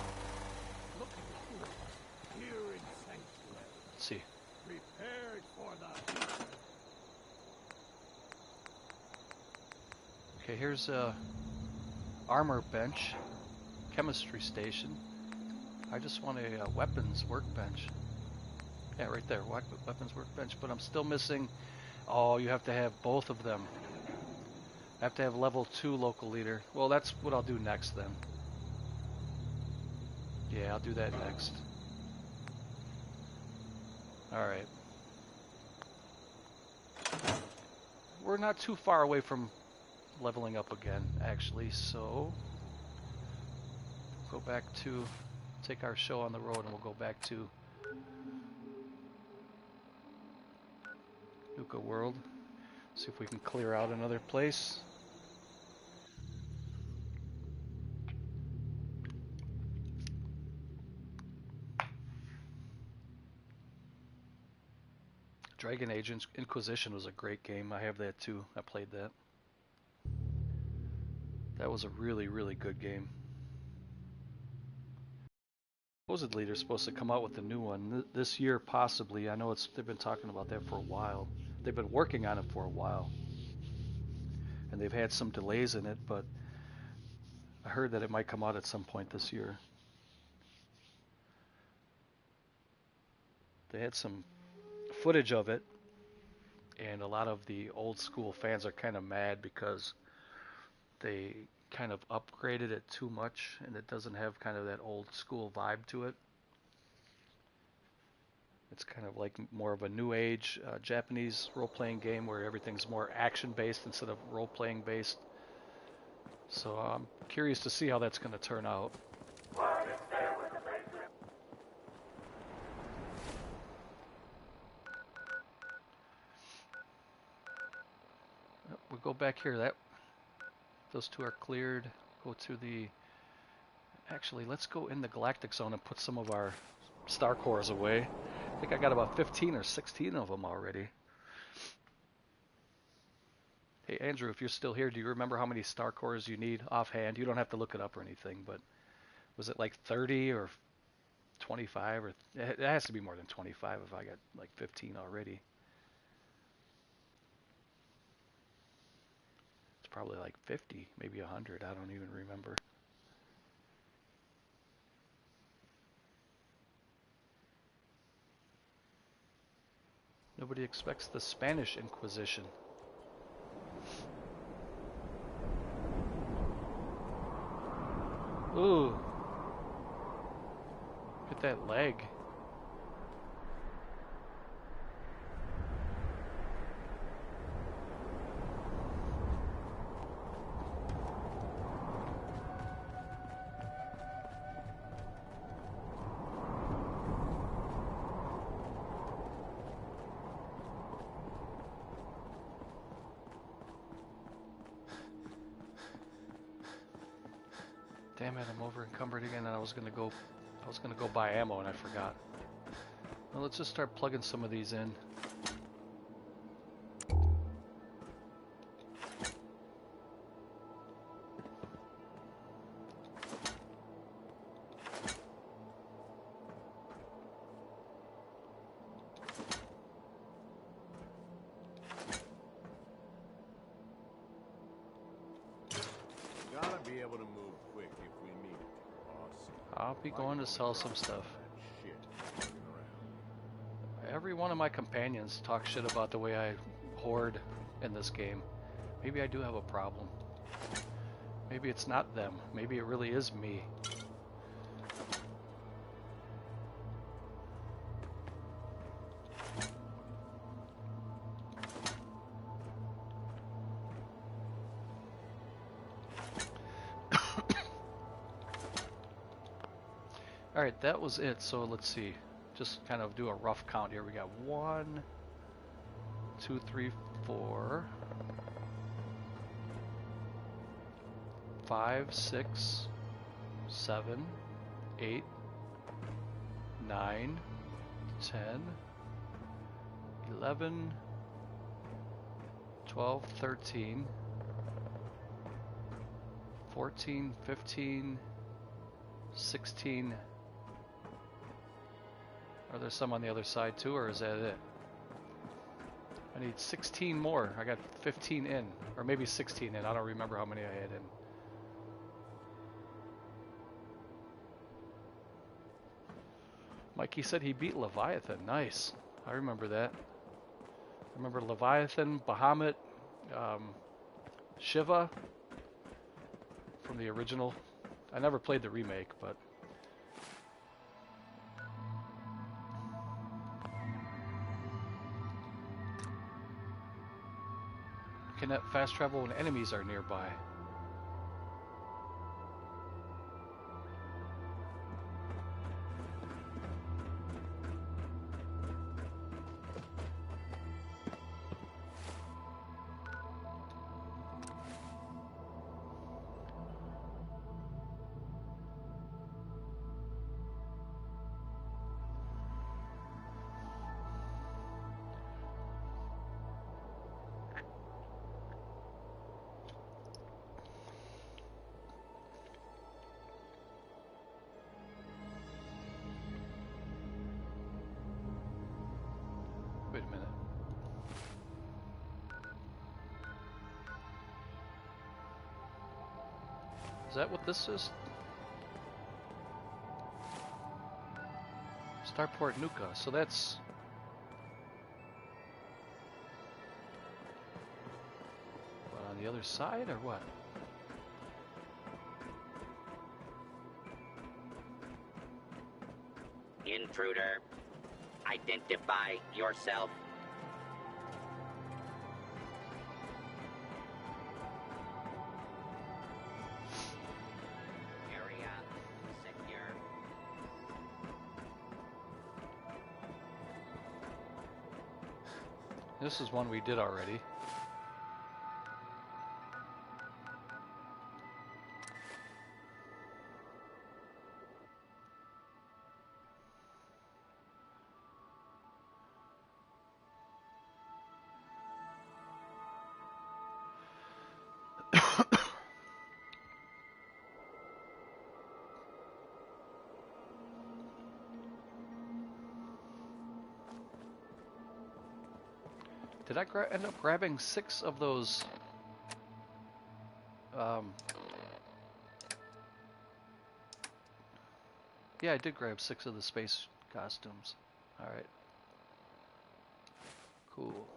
Look at the here in sanctuary. Let's see. Prepared for the future. Okay, here's a armor bench, chemistry station. I just want a weapons workbench. Yeah, right there, weapons workbench. But I'm still missing. Oh, you have to have both of them. I have to have level 2 local leader. Well, that's what I'll do next then. Yeah, I'll do that next. Alright. We're not too far away from leveling up again, actually, so go back to take our show on the road and we'll go back to Luca World. See if we can clear out another place. Dragon Age Inquisition was a great game. I have that too. I played that. That was a really, really good game. Supposedly they're supposed to come out with a new one this year, possibly. I know they've been talking about that for a while. They've been working on it for a while. And they've had some delays in it, but I heard that it might come out at some point this year. They had some footage of it, and a lot of the old school fans are kind of mad because they kind of upgraded it too much, and it doesn't have kind of that old school vibe to it. It's kind of like more of a new age Japanese role-playing game where everything's more action-based instead of role-playing based. So I'm curious to see how that's going to turn out. We'll go back here. Those two are cleared. Go to the... Actually, let's go in the Galactic Zone and put some of our star cores away. I think I got about 15 or 16 of them already. Hey, Andrew, if you're still here, do you remember how many star cores you need offhand? You don't have to look it up or anything, but was it like 30 or 25? Or it has to be more than 25 if I got like 15 already. It's probably like 50, maybe 100. I don't even remember. Nobody expects the Spanish Inquisition. Ooh. Look at that leg. Damn it, I'm over encumbered again, and I was gonna go buy ammo and I forgot. Well, let's just start plugging some of these in. Gotta be able to move quick if we need it, boss. I'll be going to sell some stuff. Every one of my companions talks shit about the way I hoard in this game. Maybe I do have a problem. Maybe it's not them. Maybe it really is me. Alright, that was it. So let's see. Just kind of do a rough count here. We got 1, 2, 3, 4, 5, 6, 7, 8, 9, 10, 11, 12, 13, 14, 15, 16. Are there some on the other side too, or is that it? I need 16 more. I got 15 in, or maybe 16 in. I don't remember how many I had in. Mikey said he beat Leviathan. Nice. I remember that. I remember Leviathan, Bahamut, Shiva from the original. I never played the remake, but... Can fast travel when enemies are nearby. Is that what this is? Starport Nuka. So that's... What, on the other side or what? Intruder, identify yourself. Area secure. This is one we did already. Did I end up grabbing 6 of those? Yeah, I did grab 6 of the space costumes. Alright. Cool.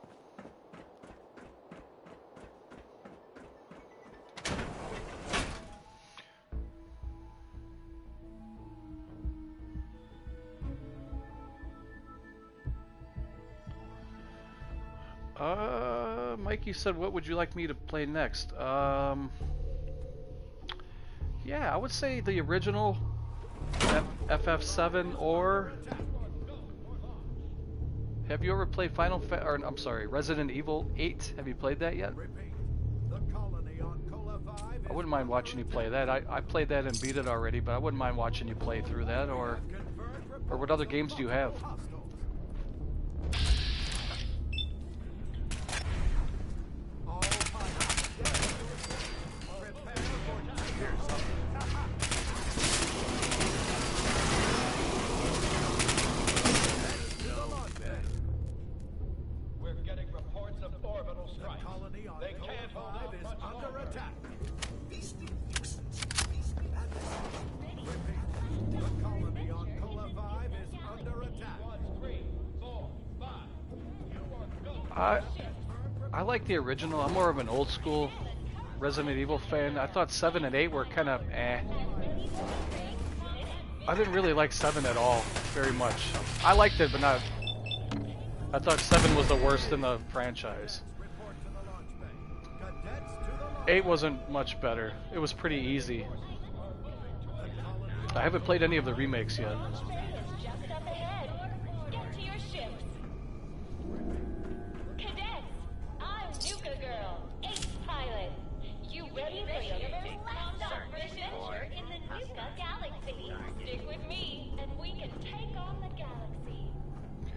Mikey said, what would you like me to play next? Yeah, I would say the original FF7, or have you ever played I'm sorry, Resident Evil 8? Have you played that yet? I wouldn't mind watching you play that. I played that and beat it already, but I wouldn't mind watching you play through that. Or what other games do you have? I like the original. I'm more of an old school Resident Evil fan. I thought 7 and 8 were kind of eh. I didn't really like 7 at all, very much. I liked it, but not... I thought 7 was the worst in the franchise. 8 wasn't much better. It was pretty easy. I haven't played any of the remakes yet.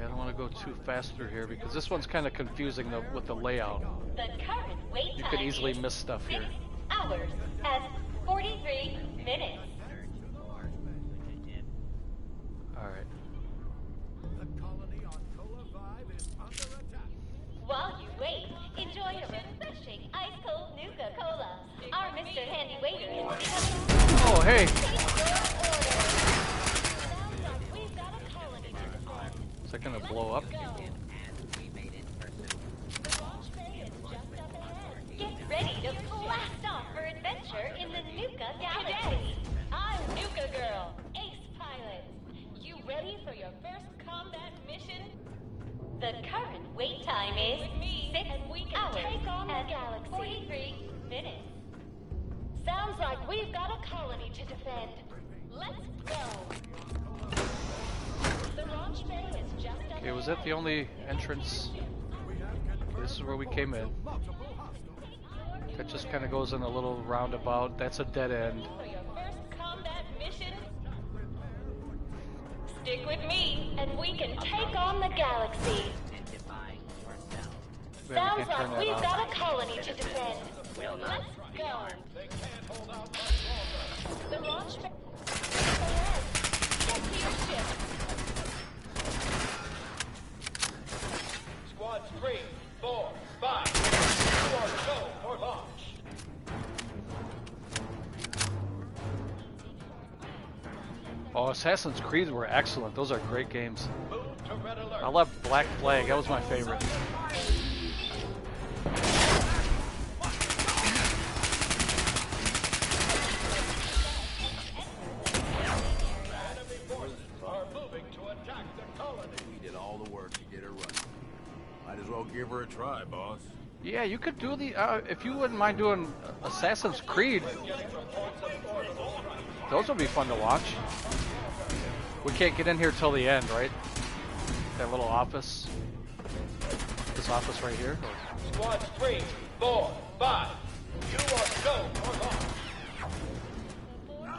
I don't want to go too fast through here because this one's kind of confusing with the layout. The current wait You time could easily miss stuff here. 6 hours and 43 minutes. Alright. While you wait, enjoy a refreshing ice-cold Nuka-Cola. Our Mr. Handy Waiter is becoming... Oh, hey! Is that gonna blow up? Get ready to blast off for adventure in the Nuka Galaxy. I'm Nuka Girl, Ace Pilot. You ready for your first combat mission? The current wait time is 6 hours and 43 minutes. Sounds like we've got a colony to defend. Let's go. The launch bay is just up Okay, was that the only entrance? This is where we came in. That just kind of goes in a little roundabout. That's a dead end. for your first combat mission. Stick with me, and we can take on the galaxy. Sounds like we've got a colony to defend. Let's go. The launch bay. Get to your ship. Squads 3, 4, 5. You are go for launch. Oh, Assassin's Creed were excellent. Those are great games. I love Black Flag. That was my favorite. We did all the work to get her running. Might as well give her a try, boss. Yeah, you could do the, if you wouldn't mind doing Assassin's Creed, those would be fun to watch. We can't get in here till the end, right? That little office. This office right here. Squad 3, 4, 5. You are go or launch.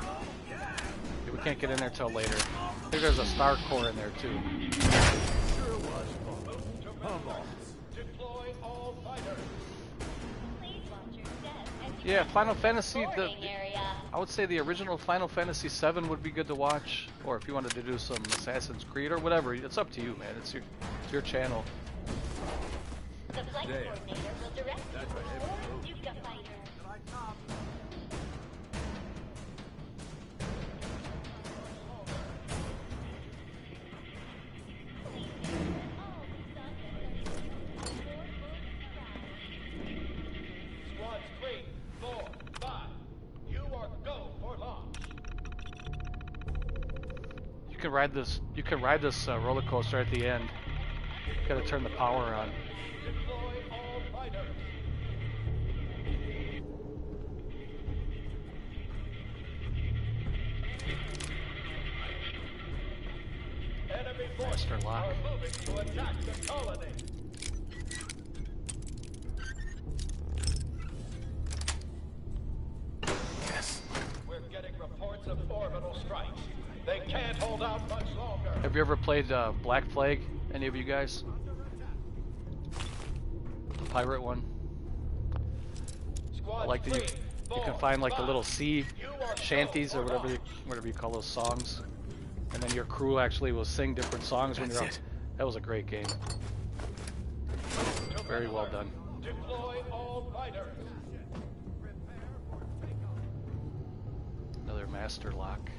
Yeah, we can't get in there till later. I think there's a star core in there too. Sure was fun. Deploy all fighters. Yeah, Final Fantasy, I would say the original Final Fantasy VII would be good to watch, or if you wanted to do some Assassin's Creed or whatever, it's up to you, man. It's your channel. The flight coordinator will direct you toward Nuka Fighter. Squad 3, 4, 5. You are go for launch. You can ride this. You can ride this roller coaster at the end. You gotta turn the power on. Deploy all fighters. Enemy forces Master lock. are moving to attack the colony. Yes. We're getting reports of orbital strikes. They can't hold out much longer. Have you ever played Black Flag? Any of you guys? The pirate one. I like that you can find like the little sea shanties or whatever you call those songs, and then your crew actually will sing different songs when you're out. That was a great game. Very well done. Deploy all fighters. Another master lock.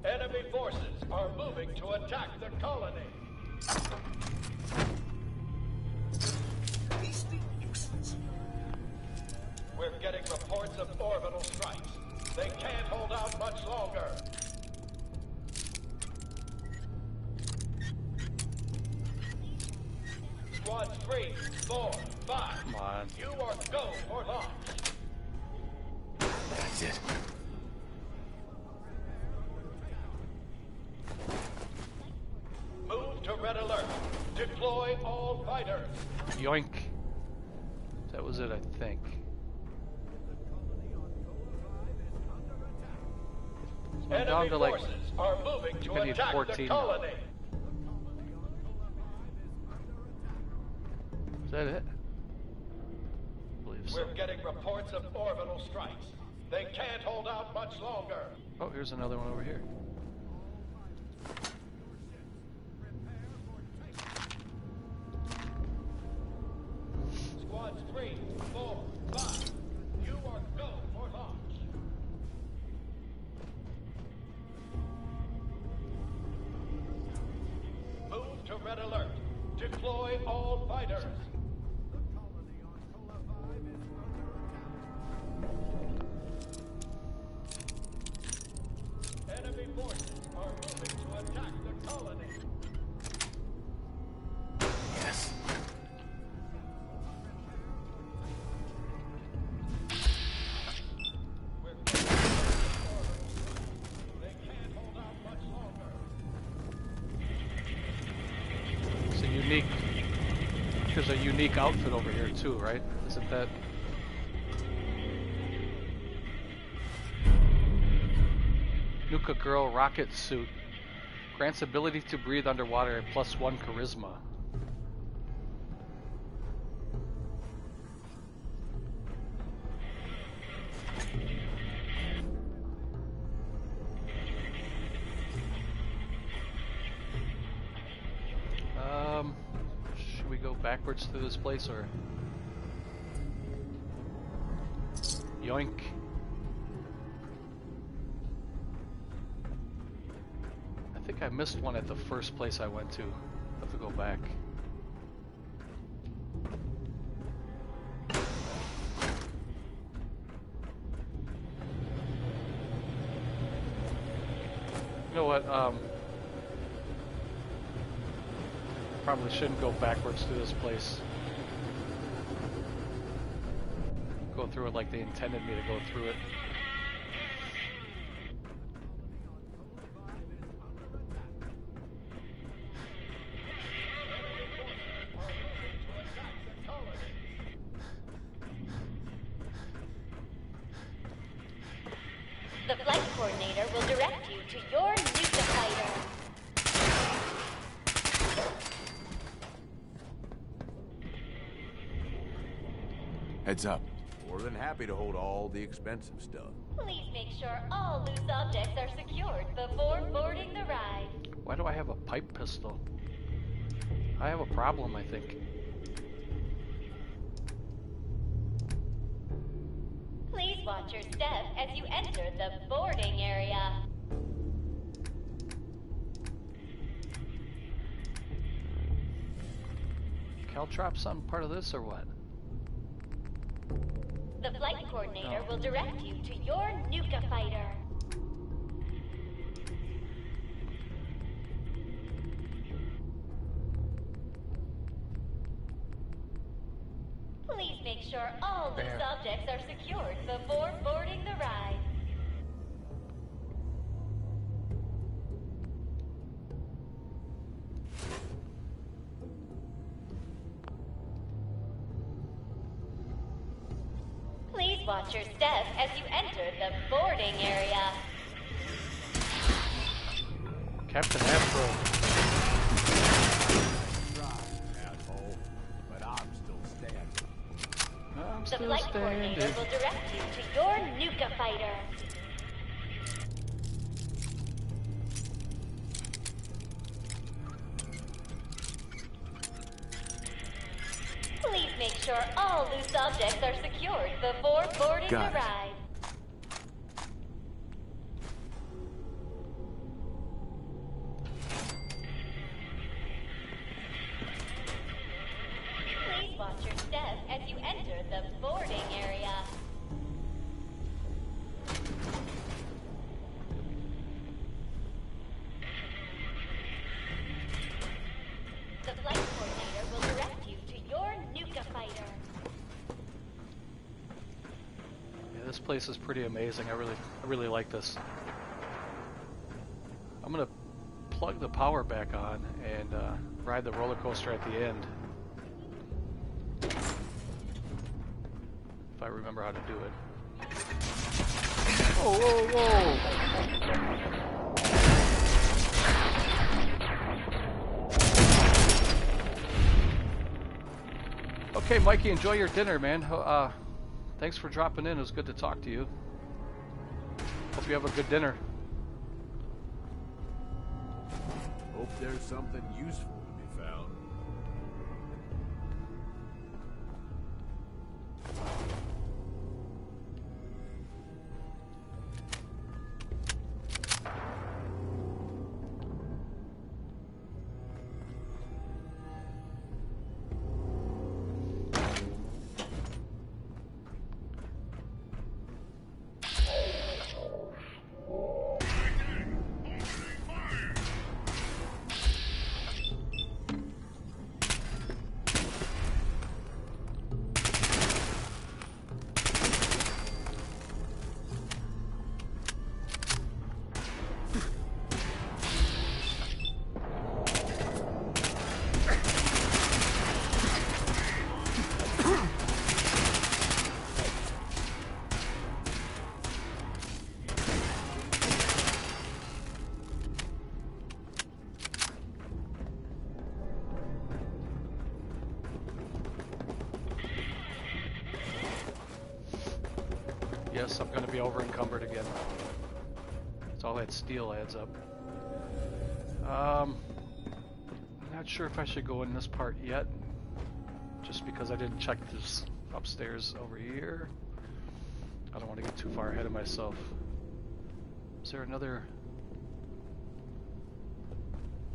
Enemy forces are moving to attack the colony. We're getting reports of orbital strikes. They can't hold out much longer. Squad 3, 4, 5. Come on. You are go for launch. That's it. Move to red alert. Deploy all fighters. Yoink. That was it, I think. So I'm down to like, Forces are moving to I need attack 14 the now. colony. Is that it? I believe so. We're getting reports of orbital strikes. They can't hold out much longer. Oh, here's another one over here. Squads 3, 4, 5. You are go for launch. Move to red alert. Deploy all fighters. Enemy forces are moving to attack the colony. Yes. It's a unique. There's a unique outfit over here too, right? Isn't that? Nuka Girl rocket suit grants ability to breathe underwater and +1 charisma. Should we go backwards through this place or? Yoink. I think I missed one at the first place I went to. I'll have to go back. You know what, probably shouldn't go backwards through this place. Go through it like they intended me to go through it. The flight coordinator will direct you to your Nuka fighter. Heads up. More than happy to hold all the expensive stuff. Please make sure all loose objects are secured before boarding the ride. Why do I have a pipe pistol? I have a problem, I think. Please watch your step as you enter the boarding area. Caltrops on part of this or what? The flight coordinator will direct you to your Nuka fighter. Please make sure all loose objects are secured before boarding the ride. Please watch your step as you enter the boarding area. Captain Afro. Asshole. But I'm still standing. I'm The still flight standing. coordinator will direct you to your Nuka fighter. Please make sure all loose objects are secured before boarding Got the it. ride. Please watch your step as you enter the boarding area. The flight coordinator will direct you to your Nuka fighter. Yeah, this place is pretty amazing. I really like this. I'm gonna plug the power back on and ride the roller coaster at the end. If I remember how to do it. Whoa, whoa, whoa! Okay, Mikey, enjoy your dinner, man. Thanks for dropping in. It was good to talk to you. Hope you have a good dinner. Hope there's something useful to be found. Yes, I'm gonna be over encumbered again. It's all that steel adds up. I'm not sure if I should go in this part yet, just because I didn't check this upstairs over here. I don't want to get too far ahead of myself. Is there another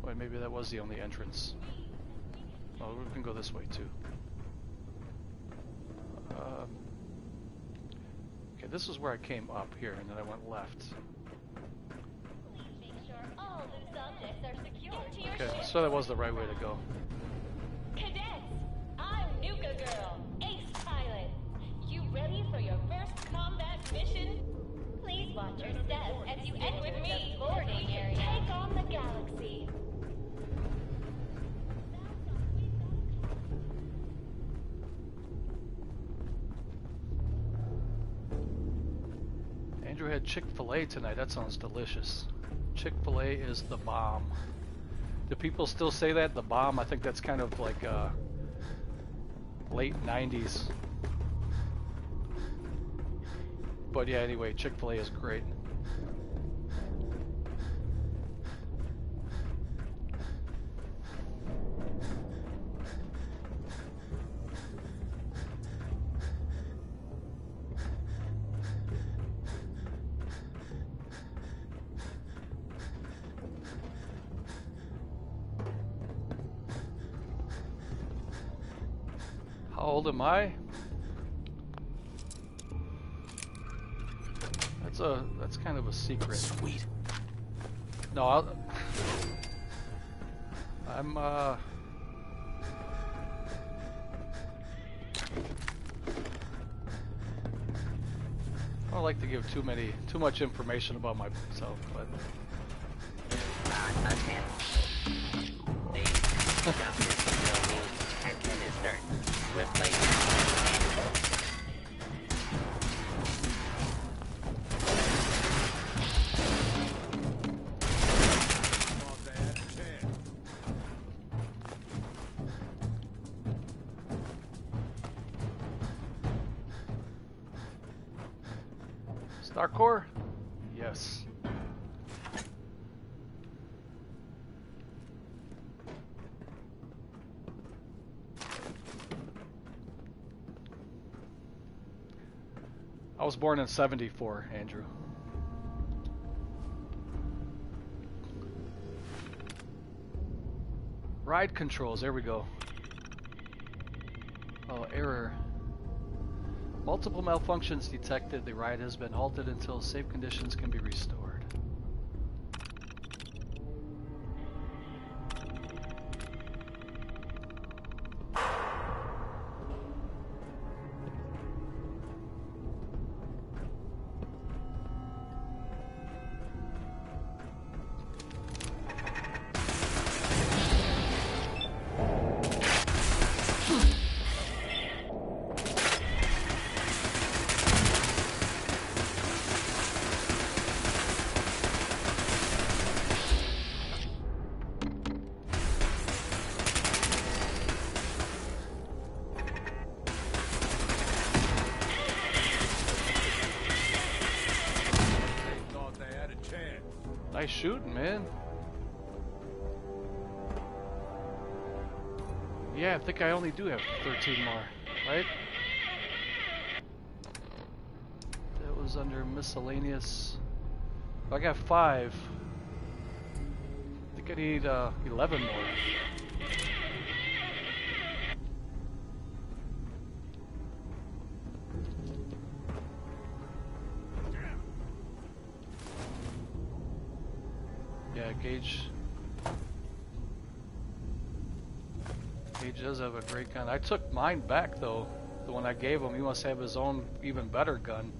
Wait, maybe that was the only entrance. Oh, we can go this way too. Okay, this is where I came up here, and then I went left. Make sure all loose objects are secured to your Okay, ship. so that was the right way to go. Cadets, I'm Nuka Girl, ace pilot. You ready for your first combat mission? Please watch your step as you exit the boarding area. Take on the galaxy. Andrew had Chick-fil-A tonight. That sounds delicious. Chick-fil-A is the bomb. Do people still say that? The bomb? I think that's kind of like late 90s. But yeah, anyway, Chick-fil-A is great. How old am I? That's kind of a secret. Sweet. No, I'm I don't like to give too much information about myself, but Star Core? Yes. I was born in '74, Andrew. Ride controls, there we go. Oh, error. Multiple malfunctions detected. The ride has been halted until safe conditions can be restored. Nice shooting, man. Yeah, I think I only do have 13 more, right? That was under miscellaneous. I got 5. I think I need 11 more. Gage does have a great gun. I took mine back though. The one I gave him, he must have his own even better gun.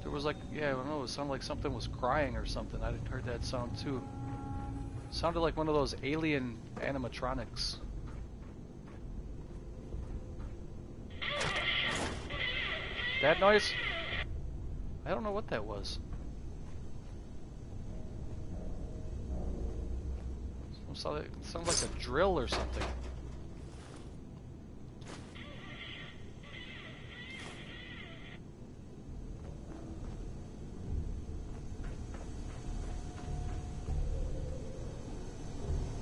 There was like, yeah, I don't know, it sounded like something was crying or something. I heard that sound too. It sounded like one of those alien animatronics. That noise? I don't know what that was. It sounds like a drill or something.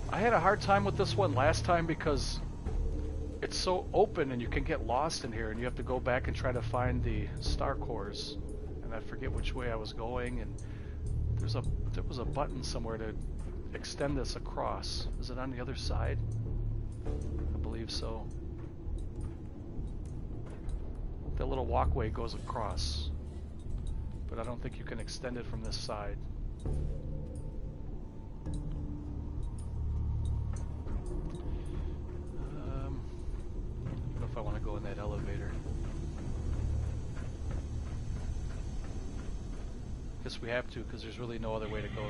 I had a hard time with this one last time because it's so open and you can get lost in here and you have to go back and try to find the star cores. And I forget which way I was going, and There was a button somewhere to extend this across. Is it on the other side? I believe so. The little walkway goes across, but I don't think you can extend it from this side. I don't know if I want to go in that elevator. Guess we have to, because there's really no other way to go.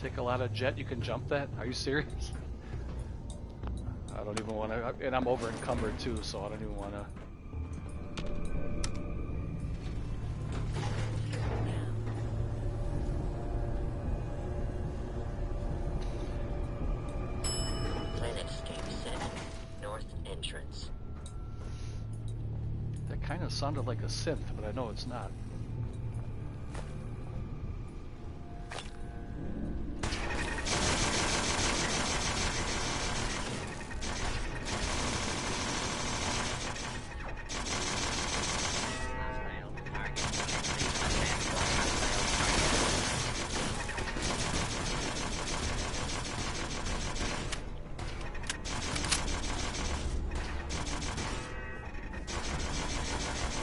Take a lot of jet, you can jump that? Are you serious? I don't even want to, and I'm over encumbered too, so I don't even want to. Planet escape set. North entrance. That kind of sounded like a synth, but I know it's not.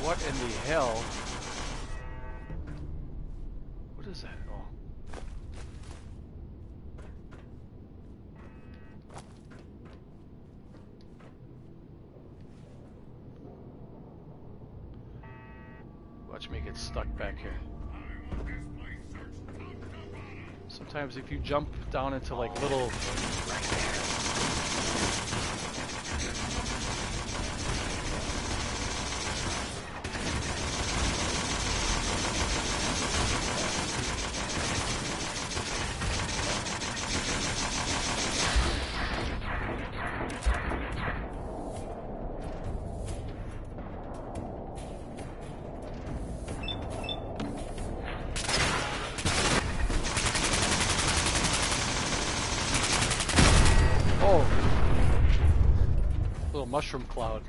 What in the hell? What is that? Oh. Watch me get stuck back here. Sometimes if you jump down into like little... mushroom cloud.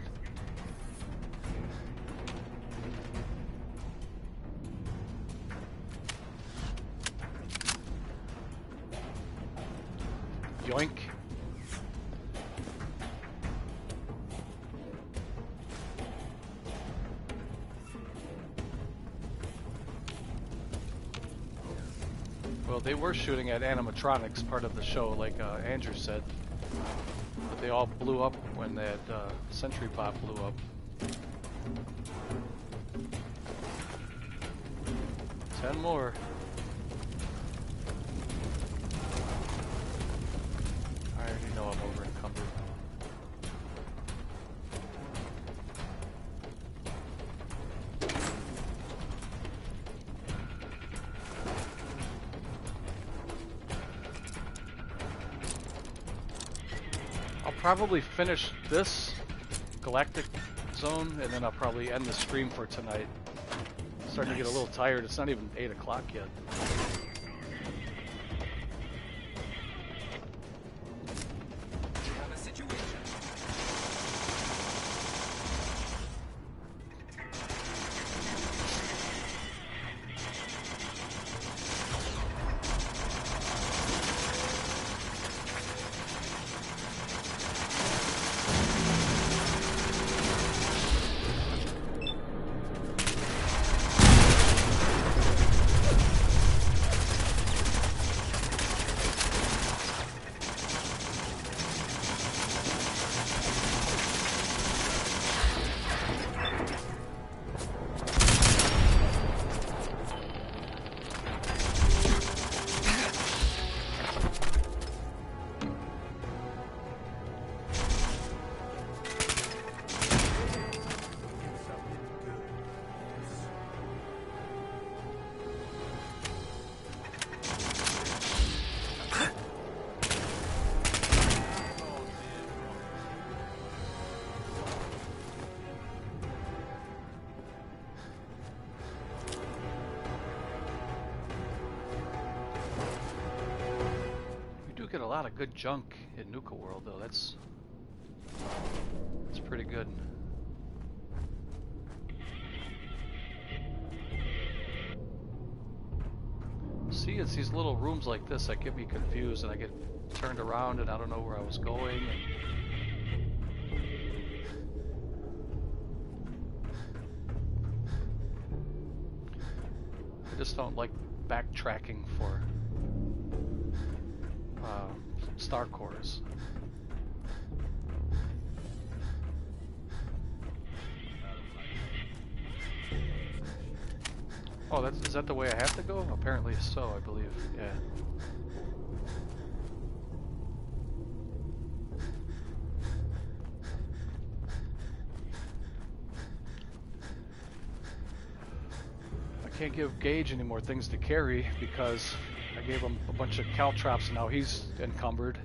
Yoink. Well, they were shooting at animatronics, part of the show, like Andrew said. But they all blew up when that Sentry Pop blew up. 10 more. I already know I'm over encumbered. Probably finish this galactic zone, and then I'll probably end the stream for tonight. Starting to get a little tired. It's not even 8 o'clock yet. lot of good junk in Nuka World, though. That's pretty good. See, it's these little rooms like this that get me confused, and I get turned around, and I don't know where I was going. I just don't like backtracking for star cores. Oh, is that the way I have to go? Apparently so, I believe. Yeah. I can't give Gage any more things to carry because I gave him a bunch of caltrops and now he's encumbered.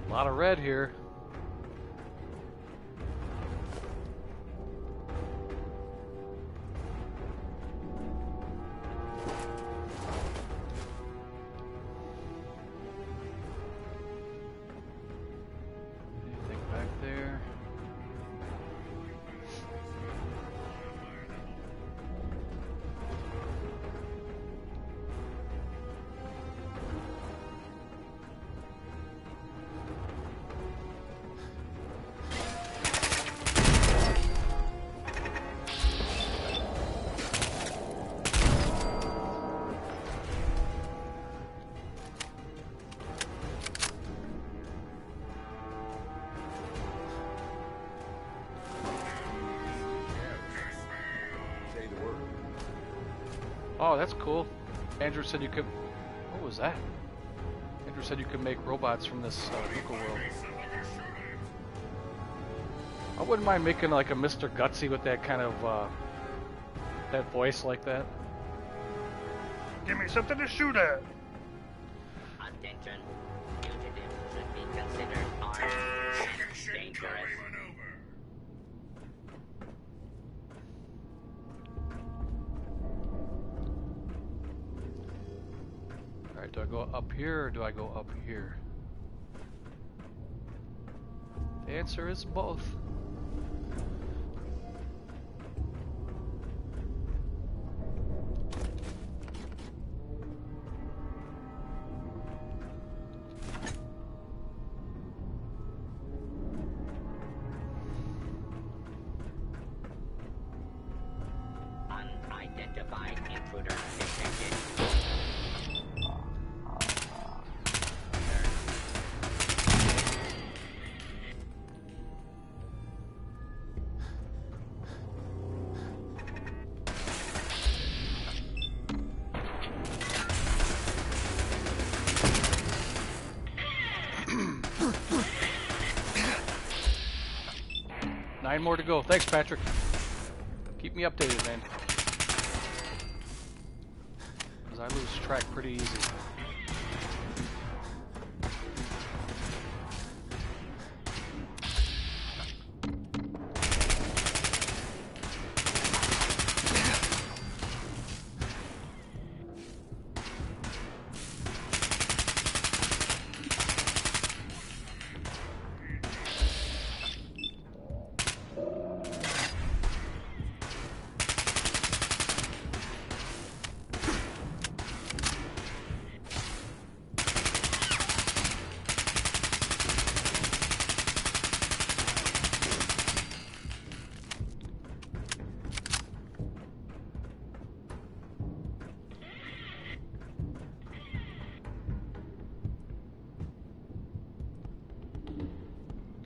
A lot of red here. Anything back there? Oh, that's cool. Andrew said you could... What was that? Andrew said you could make robots from this Nuka world. I wouldn't mind making like a Mr. Gutsy with that kind of, that voice like that. Give me something to shoot at. Attention. Fugitives should be considered armed. Dangerous. Alright, do I go up here or do I go up here? The answer is both. Unidentified intruder detected. Nine more to go. Thanks, Patrick. Keep me updated, man. Because I lose track pretty easy.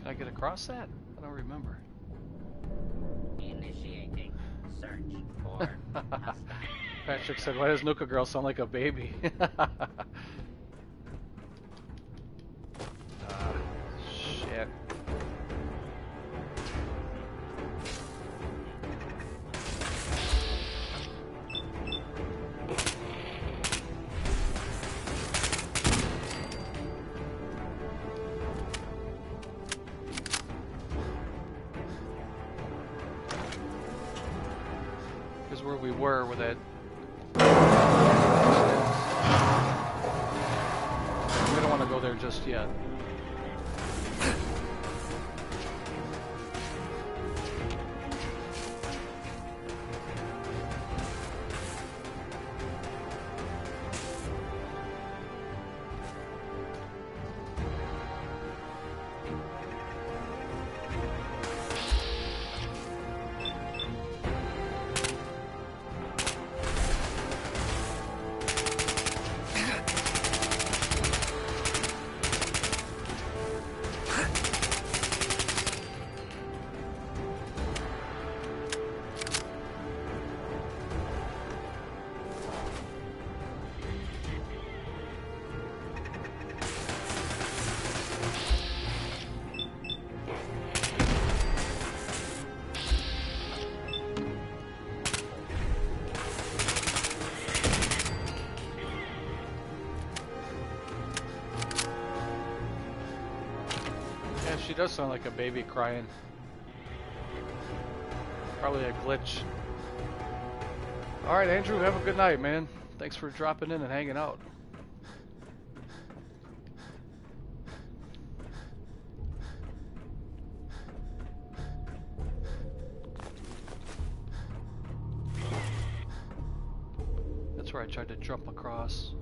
Can I get across that? I don't remember. Initiate Search for Patrick said, why does Nuka Girl sound like a baby? Shit. Here's where we were with it. We don't want to go there just yet. She does sound like a baby crying. Probably a glitch. Alright, Andrew, have a good night, man. Thanks for dropping in and hanging out. That's where I tried to jump across.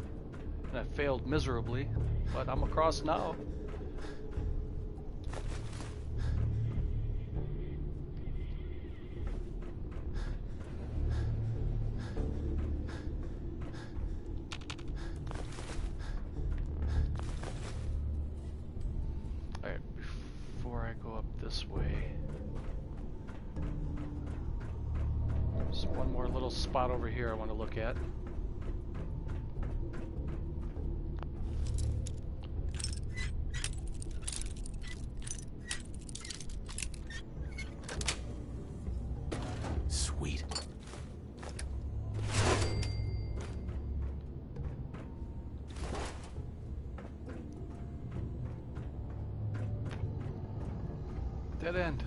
And I failed miserably, but I'm across now. This way. There's one more little spot over here I want to look at. Sweet. Dead end.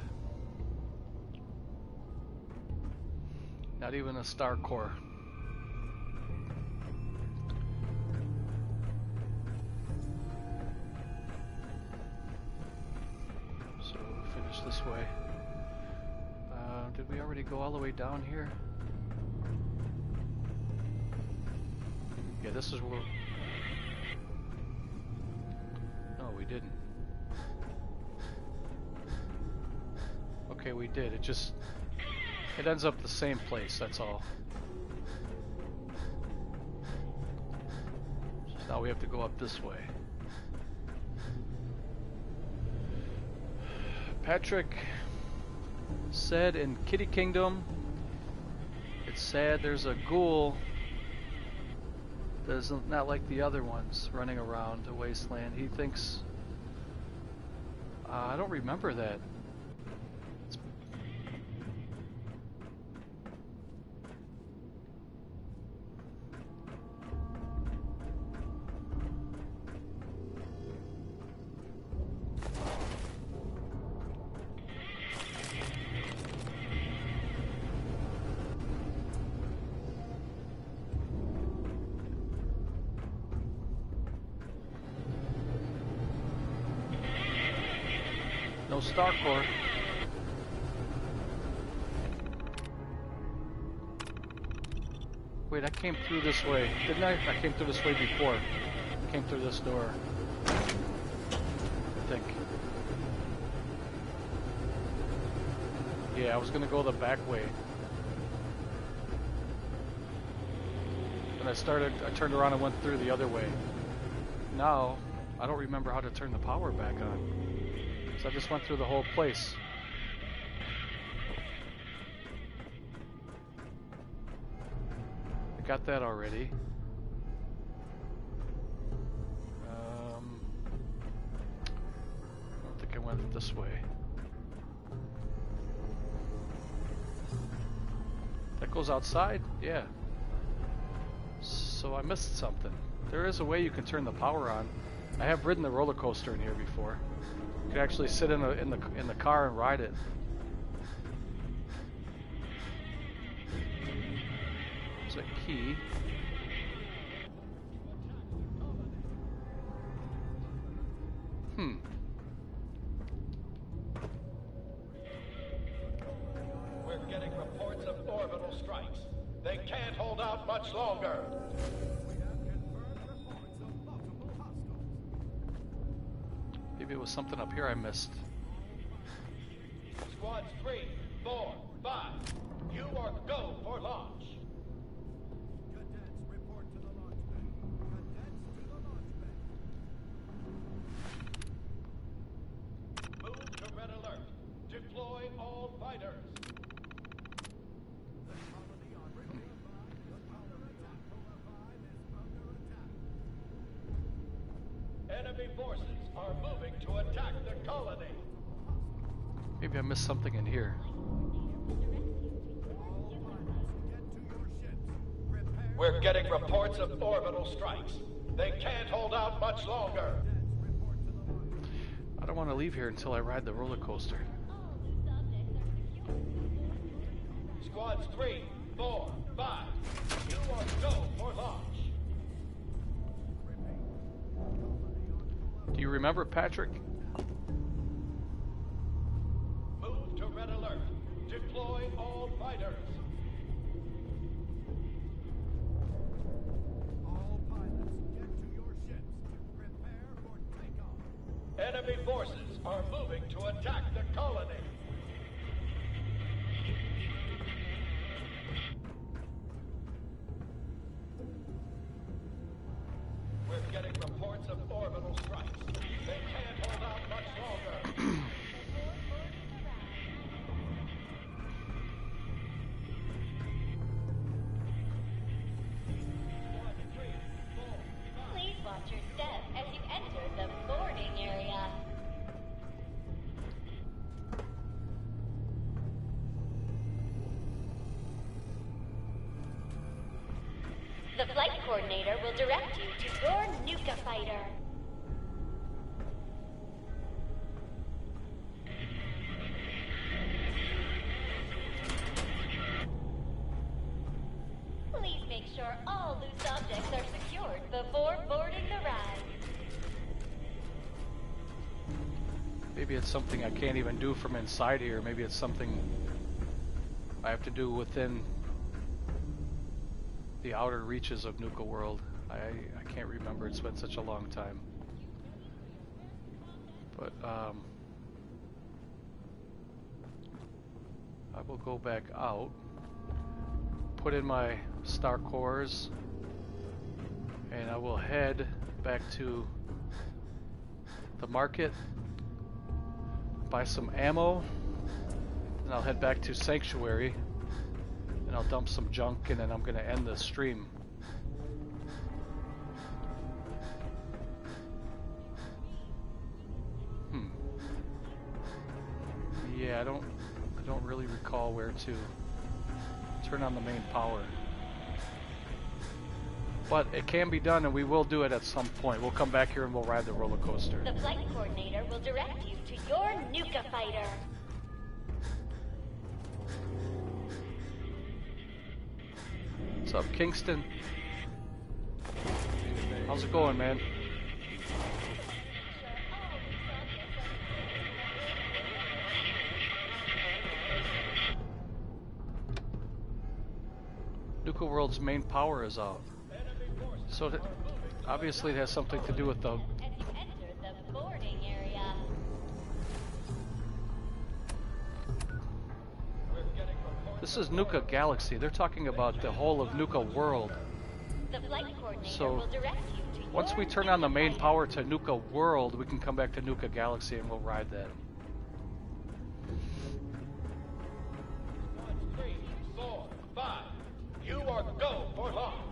Not even a star core. So finish this way. Did we already go all the way down here? Yeah, this is where... No, we didn't. Okay, we did. It ends up the same place, that's all. So now we have to go up this way. Patrick said in Kitty Kingdom, it's sad there's a ghoul that's not like the other ones running around the wasteland. He thinks... I don't remember that. No star core. Wait, I came through this way, didn't I? I came through this way before. I came through this door. I think. Yeah, I was gonna go the back way. And I turned around and went through the other way. Now, I don't remember how to turn the power back on. So I just went through the whole place. got that already. I don't think I went this way. That goes outside? Yeah. So I missed something. There is a way you can turn the power on. I have ridden the roller coaster in here before. You can actually sit in the car and ride it. There's a key. We're getting reports of orbital strikes. They can't hold out much longer. Maybe it was something up here I missed. Squads 3, 4, 5. You are go for launch. Cadets report to the launch bay. Cadets to the launch bay. Move to red alert. Deploy all fighters. The colony on River 5. The power attack Polar 5 is under attack. Enemy forces are moving to attack the colony. Maybe I missed something in here. We're getting reports of orbital strikes. They can't hold out much longer. I don't want to leave here until I ride the roller coaster. Squads 3, 4, 5. You are go for launch. Do you remember, Patrick? Move to red alert. Deploy all fighters. All pilots, get to your ships. Prepare for takeoff. Enemy forces are moving to attack the colony. We're getting reports of orbital strikes. They can't hold out much longer. Please watch your step as you enter the boarding area. The flight coordinator will direct you to your Nuka fighter. Please make sure all loose objects are secured before boarding the ride. Maybe it's something I can't even do from inside here. Maybe it's something I have to do within the outer reaches of Nuka World. I can't remember. It's been such a long time. But I will go back out, put in my star cores, and I will head back to the market, buy some ammo, and I'll head back to Sanctuary, and I'll dump some junk, and then I'm going to end the stream. Yeah, I don't really recall where to turn on the main power. But it can be done, and we will do it at some point. We'll come back here and we'll ride the roller coaster. The flight coordinator will direct you to your Nuka fighter. What's up, Kingston? How's it going, man? Nuka World's main power is out. So obviously it has something to do with the... As you enter the boarding area. This is Nuka Galaxy. They're talking about the whole of Nuka World. The flight coordinator So will direct you to once we turn on the main power to Nuka World, we can come back to Nuka Galaxy and we'll ride that. 3, 4, 5. You are go for launch.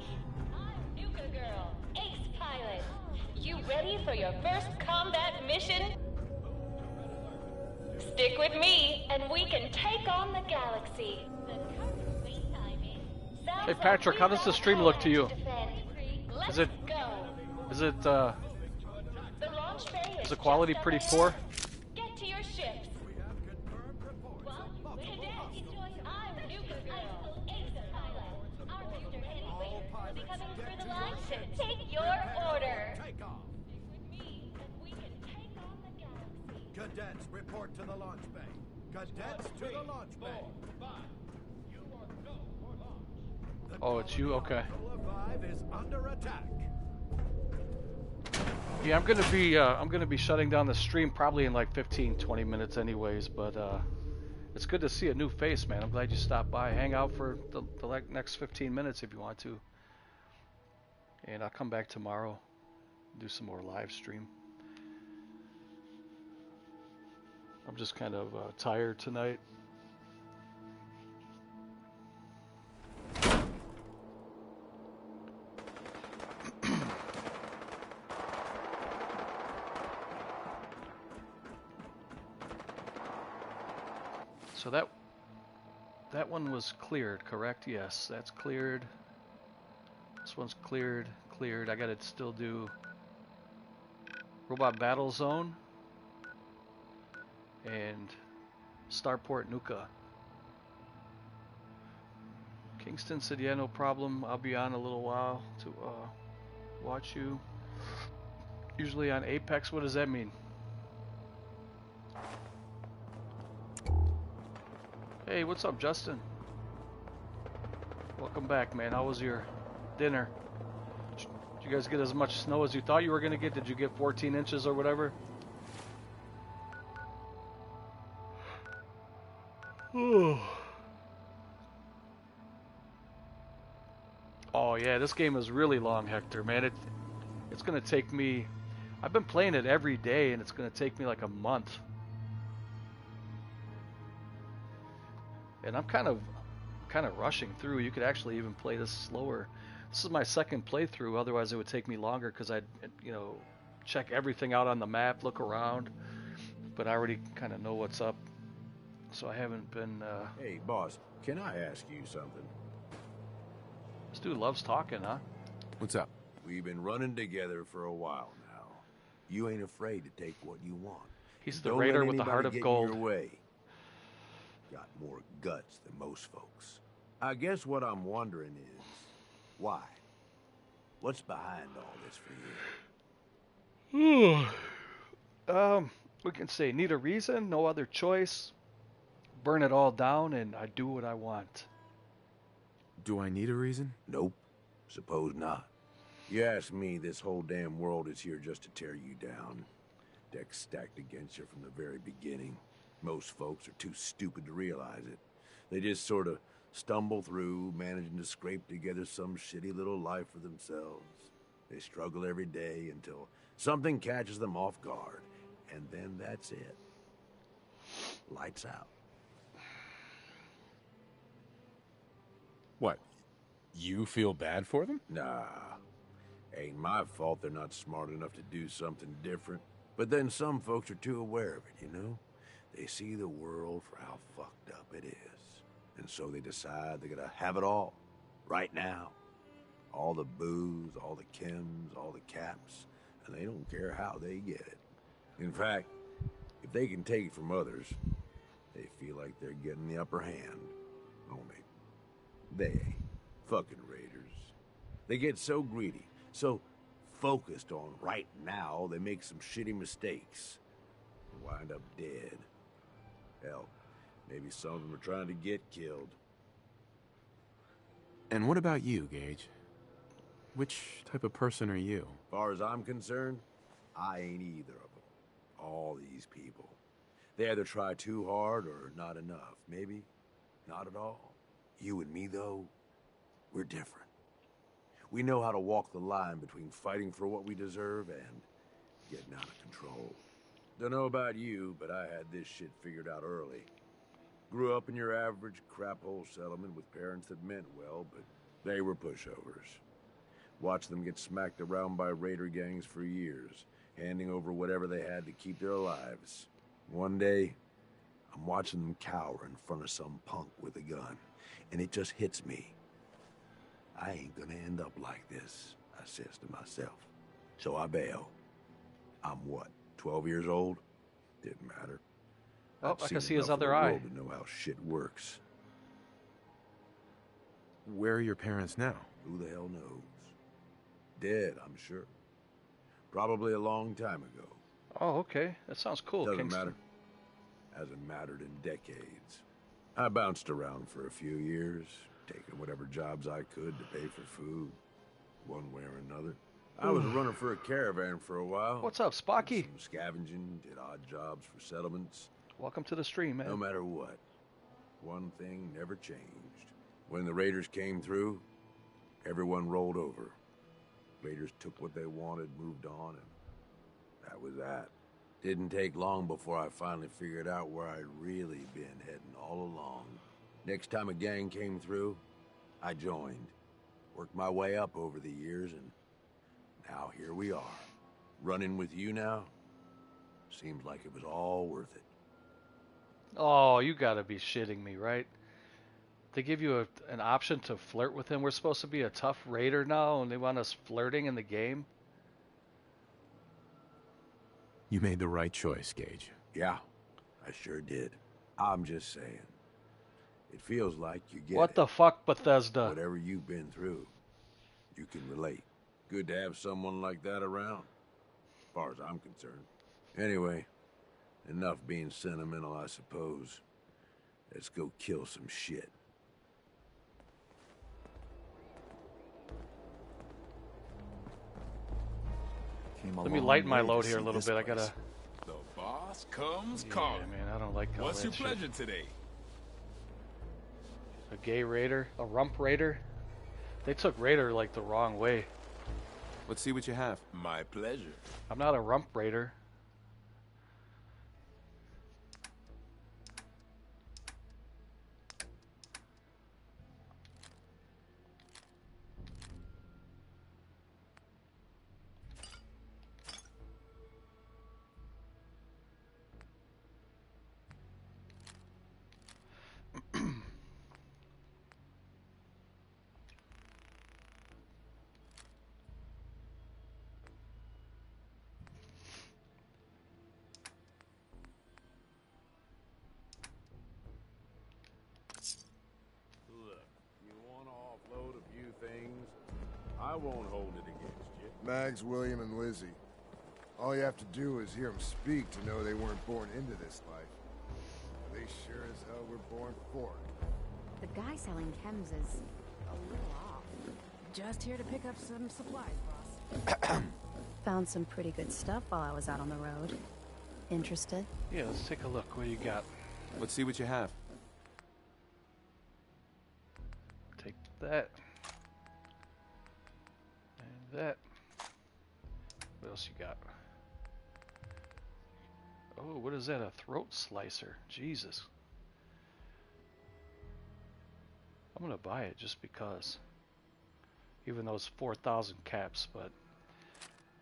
ready for your first combat mission? Stick with me, and we can take on the galaxy. Hey Patrick, how does the stream look to you? Is it quality pretty poor? Get to your ships. I'm Nuka Girl, Ace Pilot. Our future heavyweight will be coming through the line to take your order. Take off. Stick with me, and we can take on the galaxy. Cadets, report to the launch bay. Cadets to the launch bay. Oh, it's you? Okay. Is under attack. Yeah, I'm gonna be shutting down the stream probably in like 15-20 minutes anyways, but it's good to see a new face, man. I'm glad you stopped by. Hang out for the next 15 minutes if you want to. And I'll come back tomorrow, do some more live stream. I'm just kind of tired tonight. So that one was cleared, correct? Yes, that's cleared. This one's cleared. I gotta still do Robot Battle Zone and Starport Nuka. Kingston said, yeah, no problem. I'll be on a little while to watch you. Usually on Apex. What does that mean? Hey, what's up, Justin? Welcome back, man. How was your dinner? Did you guys get as much snow as you thought you were going to get? Did you get 14 inches or whatever? Oh, yeah, this game is really long, Hector, man. It's going to take me... I've been playing it every day, and it's going to take me like a month. And I'm kind of rushing through. You could actually even play this slower. This is my second playthrough. Otherwise, it would take me longer because I'd, check everything out on the map, look around. But I already kind of know what's up, so I haven't been. Hey, boss, can I ask you something? This dude loves talking, huh? What's up? We've been running together for a while now. You ain't afraid to take what you want. He's the raider with the heart of gold. Your way. Got more guts than most folks. I guess what I'm wondering is, why? What's behind all this for you? We can say, need a reason, no other choice. Burn it all down, and I do what I want. Do I need a reason? Nope. Suppose not. You ask me, this whole damn world is here just to tear you down. Decks stacked against you from the very beginning. Most folks are too stupid to realize it. They just sort of stumble through, managing to scrape together some shitty little life for themselves. They struggle every day until something catches them off guard, and then that's it. Lights out. What? You feel bad for them? Nah. Ain't my fault they're not smart enough to do something different. But then some folks are too aware of it, you know? They see the world for how fucked up it is. And so they decide they're gonna have it all. Right now. All the booze, all the chems, all the caps. And they don't care how they get it. In fact, if they can take it from others, they feel like they're getting the upper hand. Only they ain't. Fucking raiders. They get so greedy, so focused on right now, they make some shitty mistakes. Wind up dead. Hell, maybe some of them are trying to get killed. And what about you, Gage? Which type of person are you? As far as I'm concerned, I ain't either of them. All these people. They either try too hard or not enough. Maybe not at all. You and me, though, we're different. We know how to walk the line between fighting for what we deserve and getting out of control. Don't know about you, but I had this shit figured out early. Grew up in your average crap hole settlement with parents that meant well, but they were pushovers. Watched them get smacked around by raider gangs for years, handing over whatever they had to keep their lives. One day, I'm watching them cower in front of some punk with a gun, and it just hits me. I ain't gonna end up like this, I says to myself. So I bail. I'm what, 12 years old? Didn't matter. Oh, I can see his enough of other the eye. world to know how shit works. Where are your parents now? Who the hell knows? Dead, I'm sure. Probably a long time ago. Oh, okay. That sounds cool, Doesn't Kingston. matter. Hasn't mattered in decades. I bounced around for a few years, taking whatever jobs I could to pay for food, one way or another. I was a runner for a caravan for a while. What's up, Spocky? Did some scavenging, did odd jobs for settlements. Welcome to the stream, man. No matter what, one thing never changed. When the raiders came through, everyone rolled over. Raiders took what they wanted, moved on, and that was that. Didn't take long before I finally figured out where I'd really been heading all along. Next time a gang came through, I joined. Worked my way up over the years, and now here we are. Running with you now? Seems like it was all worth it. Oh, you gotta be shitting me, right? They give you an option to flirt with him. We're supposed to be a tough raider now, and they want us flirting in the game? You made the right choice, Gage. Yeah, I sure did. I'm just saying. It feels like you get What the fuck, Bethesda? Whatever you've been through, you can relate. Good to have someone like that around, as far as I'm concerned. Anyway, enough being sentimental, I suppose. Let's go kill some shit. Let me lighten my load here a little bit. I gotta... The boss comes Yeah, calling. man, I don't like all What's that your shit. pleasure today? A gay raider? A rump raider? They took raider like the wrong way. Let's see what you have. My pleasure. I'm not a rump raider. Look, you want to offload a few things? I won't hold it against you. Mags, William, and Lizzie. All you have to do is hear them speak to know they weren't born into this life. They sure as hell were born for it. The guy selling chems is a little off. Just here to pick up some supplies, boss. Found some pretty good stuff while I was out on the road. Interested? Yeah, let's take a look. What do you got? Let's see what you have. Take that. And that. What else you got? Oh, what is that? A throat slicer. Jesus. I'm gonna buy it just because. Even though it's 4,000 caps, but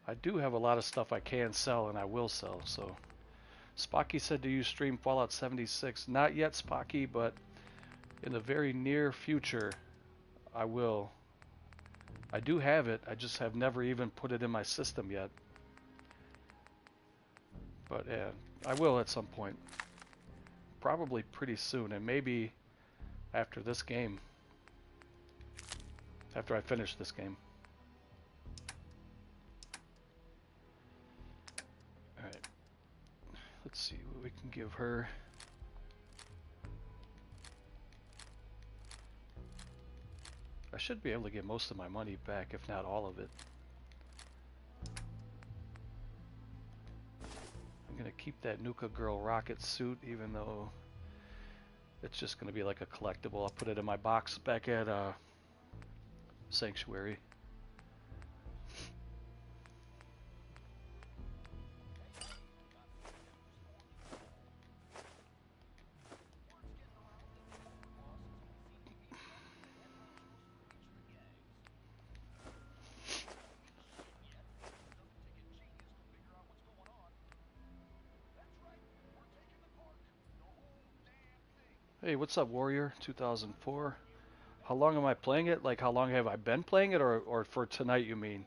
I do have a lot of stuff I can sell and I will sell, so. Spocky said, do you stream Fallout 76? Not yet, Spocky, but in the very near future, I will. I do have it, I just have never even put it in my system yet. But yeah, I will at some point. Probably pretty soon, and maybe after this game. After I finish this game. Alright. Let's see what we can give her. I should be able to get most of my money back, if not all of it. I'm gonna keep that Nuka Girl rocket suit, even though it's just gonna be like a collectible. I'll put it in my box back at Sanctuary. Hey, what's up, Warrior 2004? How long am I playing it? Like, how long have I been playing it, or for tonight, you mean?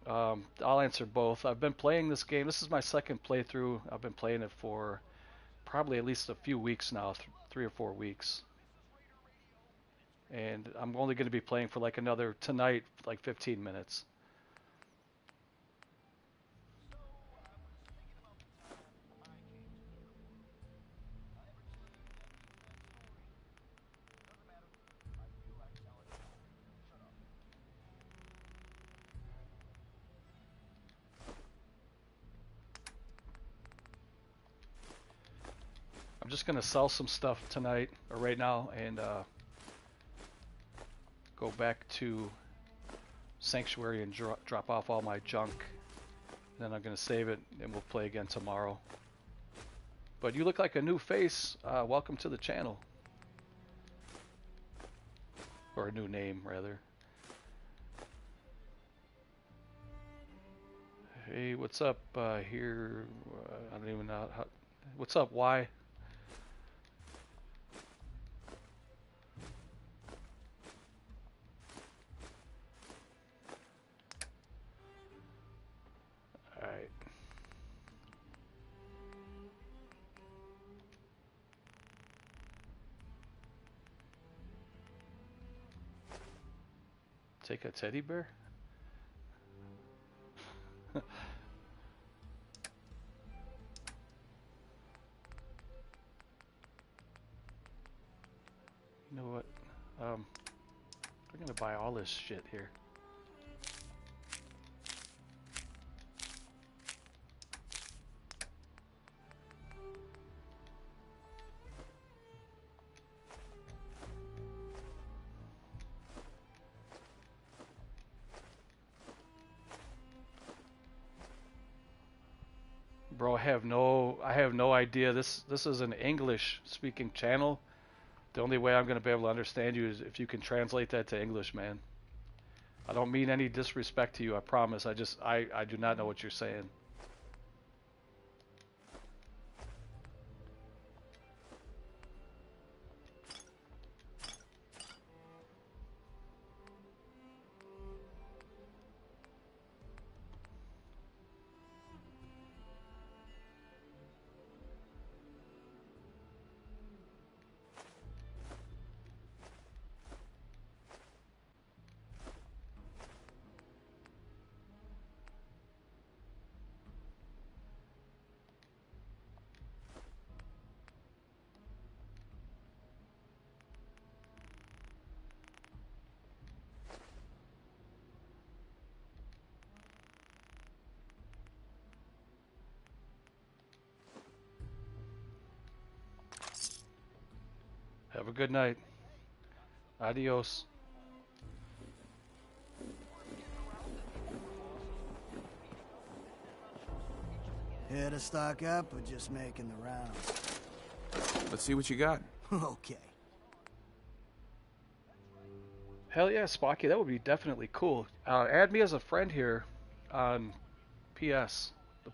I'll answer both. I've been playing this game. This is my second playthrough. I've been playing it for probably at least a few weeks now, 3 or 4 weeks. And I'm only going to be playing for like another, tonight, like 15 minutes. I'm just going to sell some stuff tonight, or right now, and go back to Sanctuary and drop off all my junk. Then I'm going to save it, and we'll play again tomorrow. But you look like a new face. Welcome to the channel. Or a new name, rather. Hey, what's up here? I don't even know how... What's up, Y? Alright. Take a teddy bear? You know what? We're gonna buy all this shit here. Bro, I have no idea. This is an English speaking channel. The only way I'm going to be able to understand you is if you can translate that to English, man. I don't mean any disrespect to you, I promise. I do not know what you're saying. Have a good night. Adios. Here to stock up or just making the rounds? Let's see what you got. Okay. Hell yeah, Spocky, that would be definitely cool. Add me as a friend here on the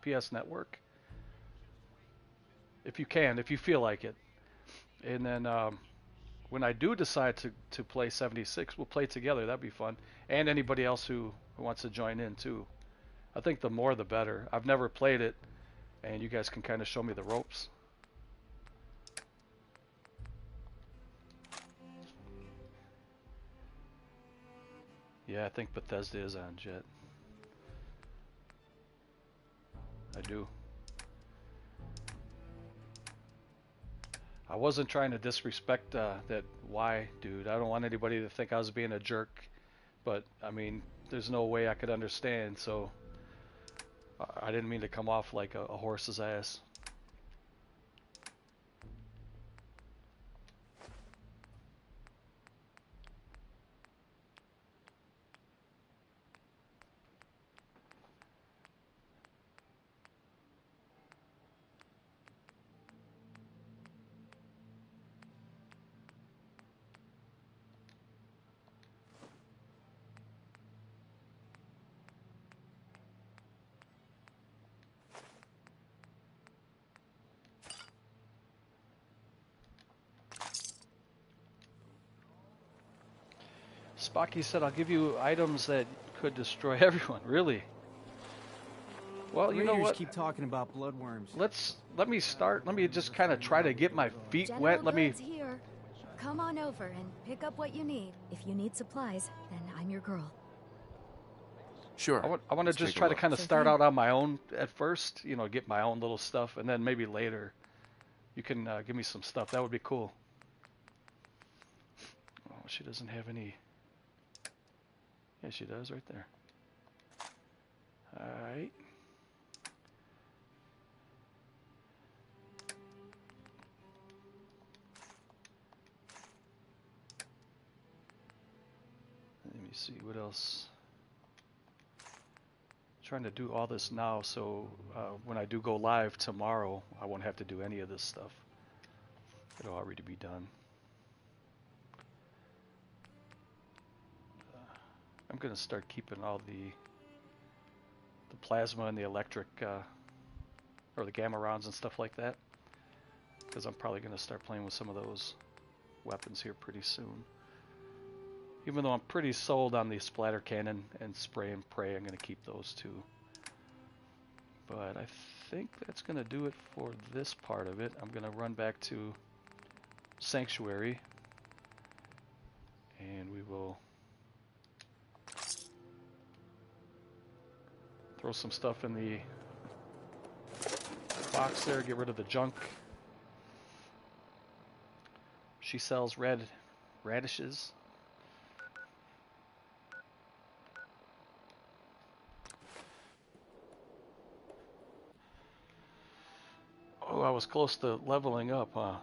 PS network. If you can, if you feel like it. And then when I do decide to play 76, we'll play together. That'd be fun. And anybody else who wants to join in too. I think the more the better. I've never played it, and you guys can kind of show me the ropes. Yeah, I think Bethesda is on Jet. I do. I wasn't trying to disrespect that Y dude. I don't want anybody to think I was being a jerk. But, I mean, there's no way I could understand, so I didn't mean to come off like a horse's ass. Spocky said, I'll give you items that could destroy everyone. Really? Well, you know what? Keep talking about bloodworms. Let me start. Let me just kind of try to get my feet wet. Let me. Here. Come on over and pick up what you need. If you need supplies, then I'm your girl. Sure. I want to just try to kind of start out on my own at first. You know, get my own little stuff, and then maybe later you can give me some stuff. That would be cool. Oh, she doesn't have any. Yeah, she does right there. All right. Let me see what else. Trying to do all this now, so when I do go live tomorrow, I won't have to do any of this stuff. It'll already be done. I'm gonna start keeping all the plasma and the electric or the gamma rounds and stuff like that, because I'm probably gonna start playing with some of those weapons here pretty soon. Even though I'm pretty sold on the splatter cannon and spray and pray, I'm gonna keep those too. But I think that's gonna do it for this part of it. I'm gonna run back to Sanctuary, and we will throw some stuff in the box there, get rid of the junk. She sells radishes. Oh, I was close to leveling up, huh?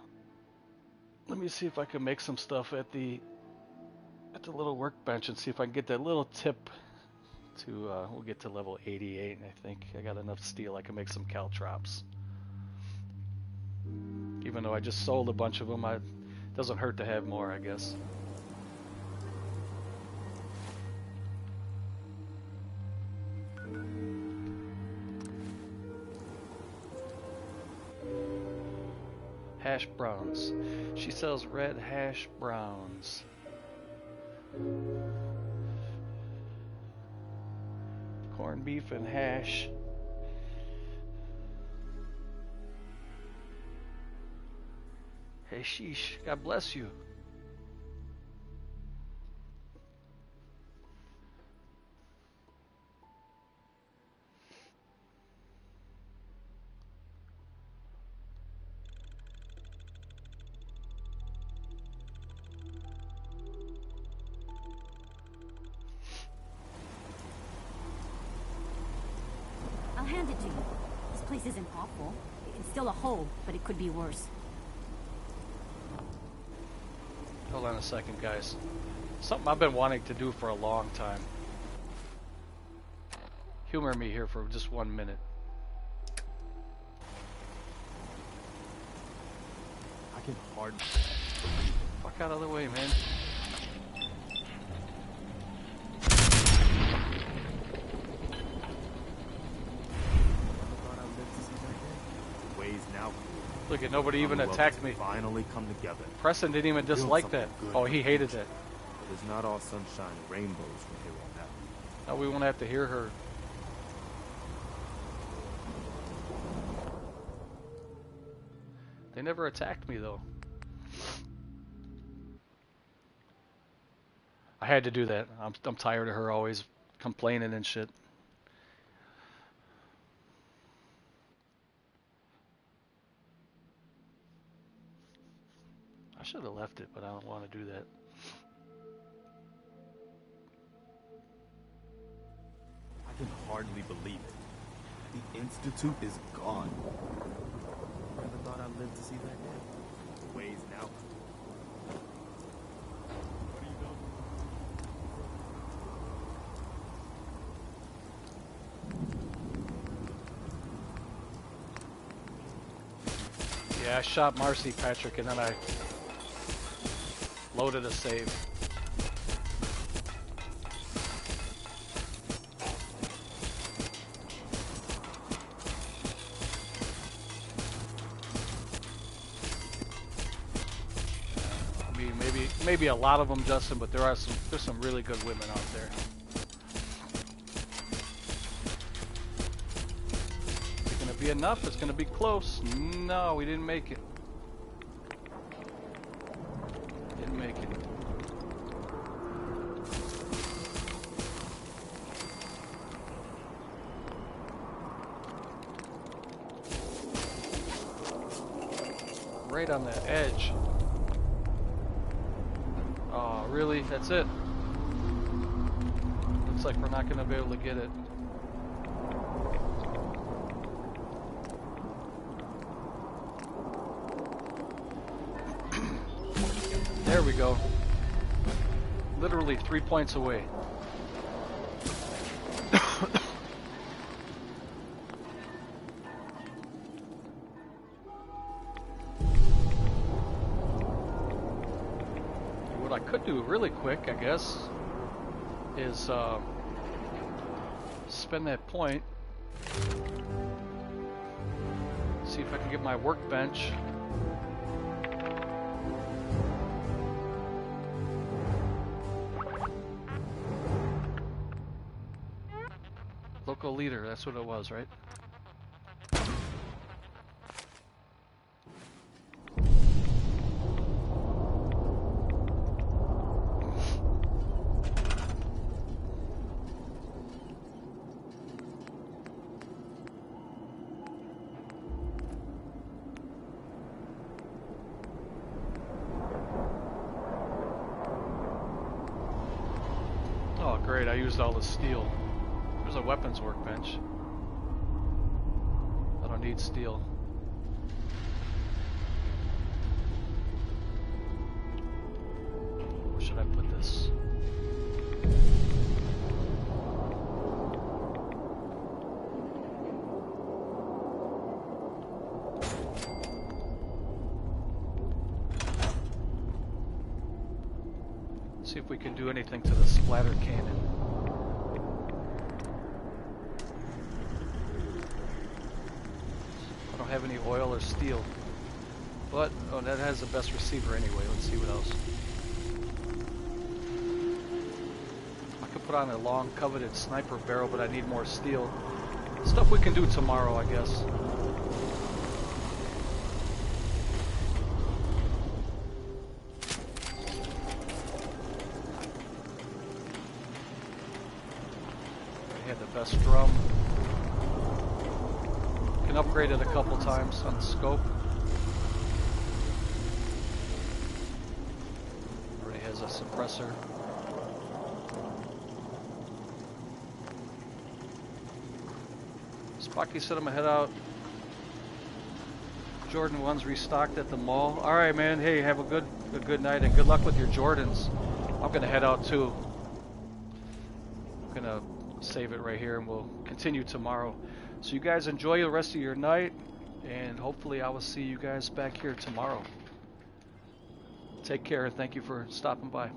Let me see if I can make some stuff at the little workbench and see if I can get that little tip to, we'll get to level 88, and I think I got enough steel I can make some caltrops. Even though I just sold a bunch of them, it doesn't hurt to have more, I guess. Hash browns. She sells red hash browns. Corned beef and hash. Hey, sheesh. God bless you. I'll hand it to you. This place isn't awful. It's still a hole, but it could be worse. Hold on a second, guys. Something I've been wanting to do for a long time. Humor me here for just 1 minute. I can hardly... Fuck out of the way, man. Look at nobody even attacked me. Finally come together. Preston didn't even dislike that. Oh, he hated that. It is not all sunshine and rainbows from here on out. Now we won't have to hear her. They never attacked me though. I had to do that. I'm tired of her always complaining and shit. I should have left it, but I don't want to do that. I can hardly believe it. The Institute is gone. Never thought I'd live to see that day. The ways now. Yeah, I shot Marcy, Patrick, and then I loaded a save. maybe a lot of them, Justin, but there's some really good women out there. Is it gonna be enough? It's gonna be close. No, we didn't make it. Didn't make it. Right on the edge. Oh, really? That's it? Looks like we're not going to be able to get it. There we go. Literally 3 points away. Could do really quick, I guess, is spend that point, see if I can get my workbench. Local leader, that's what it was, right? Great, I used all the steel. There's a weapons workbench. I don't need steel. Where should I put this? See if we can do anything to the splatter cannon. I don't have any oil or steel. But, oh, that has the best receiver anyway. Let's see what else. I could put on a long coveted sniper barrel, but I need more steel. Stuff we can do tomorrow, I guess. Best drum. Can upgrade it a couple times on the scope. Already has a suppressor. Spocky said I'm gonna head out. Jordan 1's restocked at the mall. Alright, man. Hey, have a good night and good luck with your Jordans. I'm gonna head out too. I'm gonna save it right here and we'll continue tomorrow. So you guys enjoy the rest of your night and hopefully I will see you guys back here tomorrow. Take care and thank you for stopping by.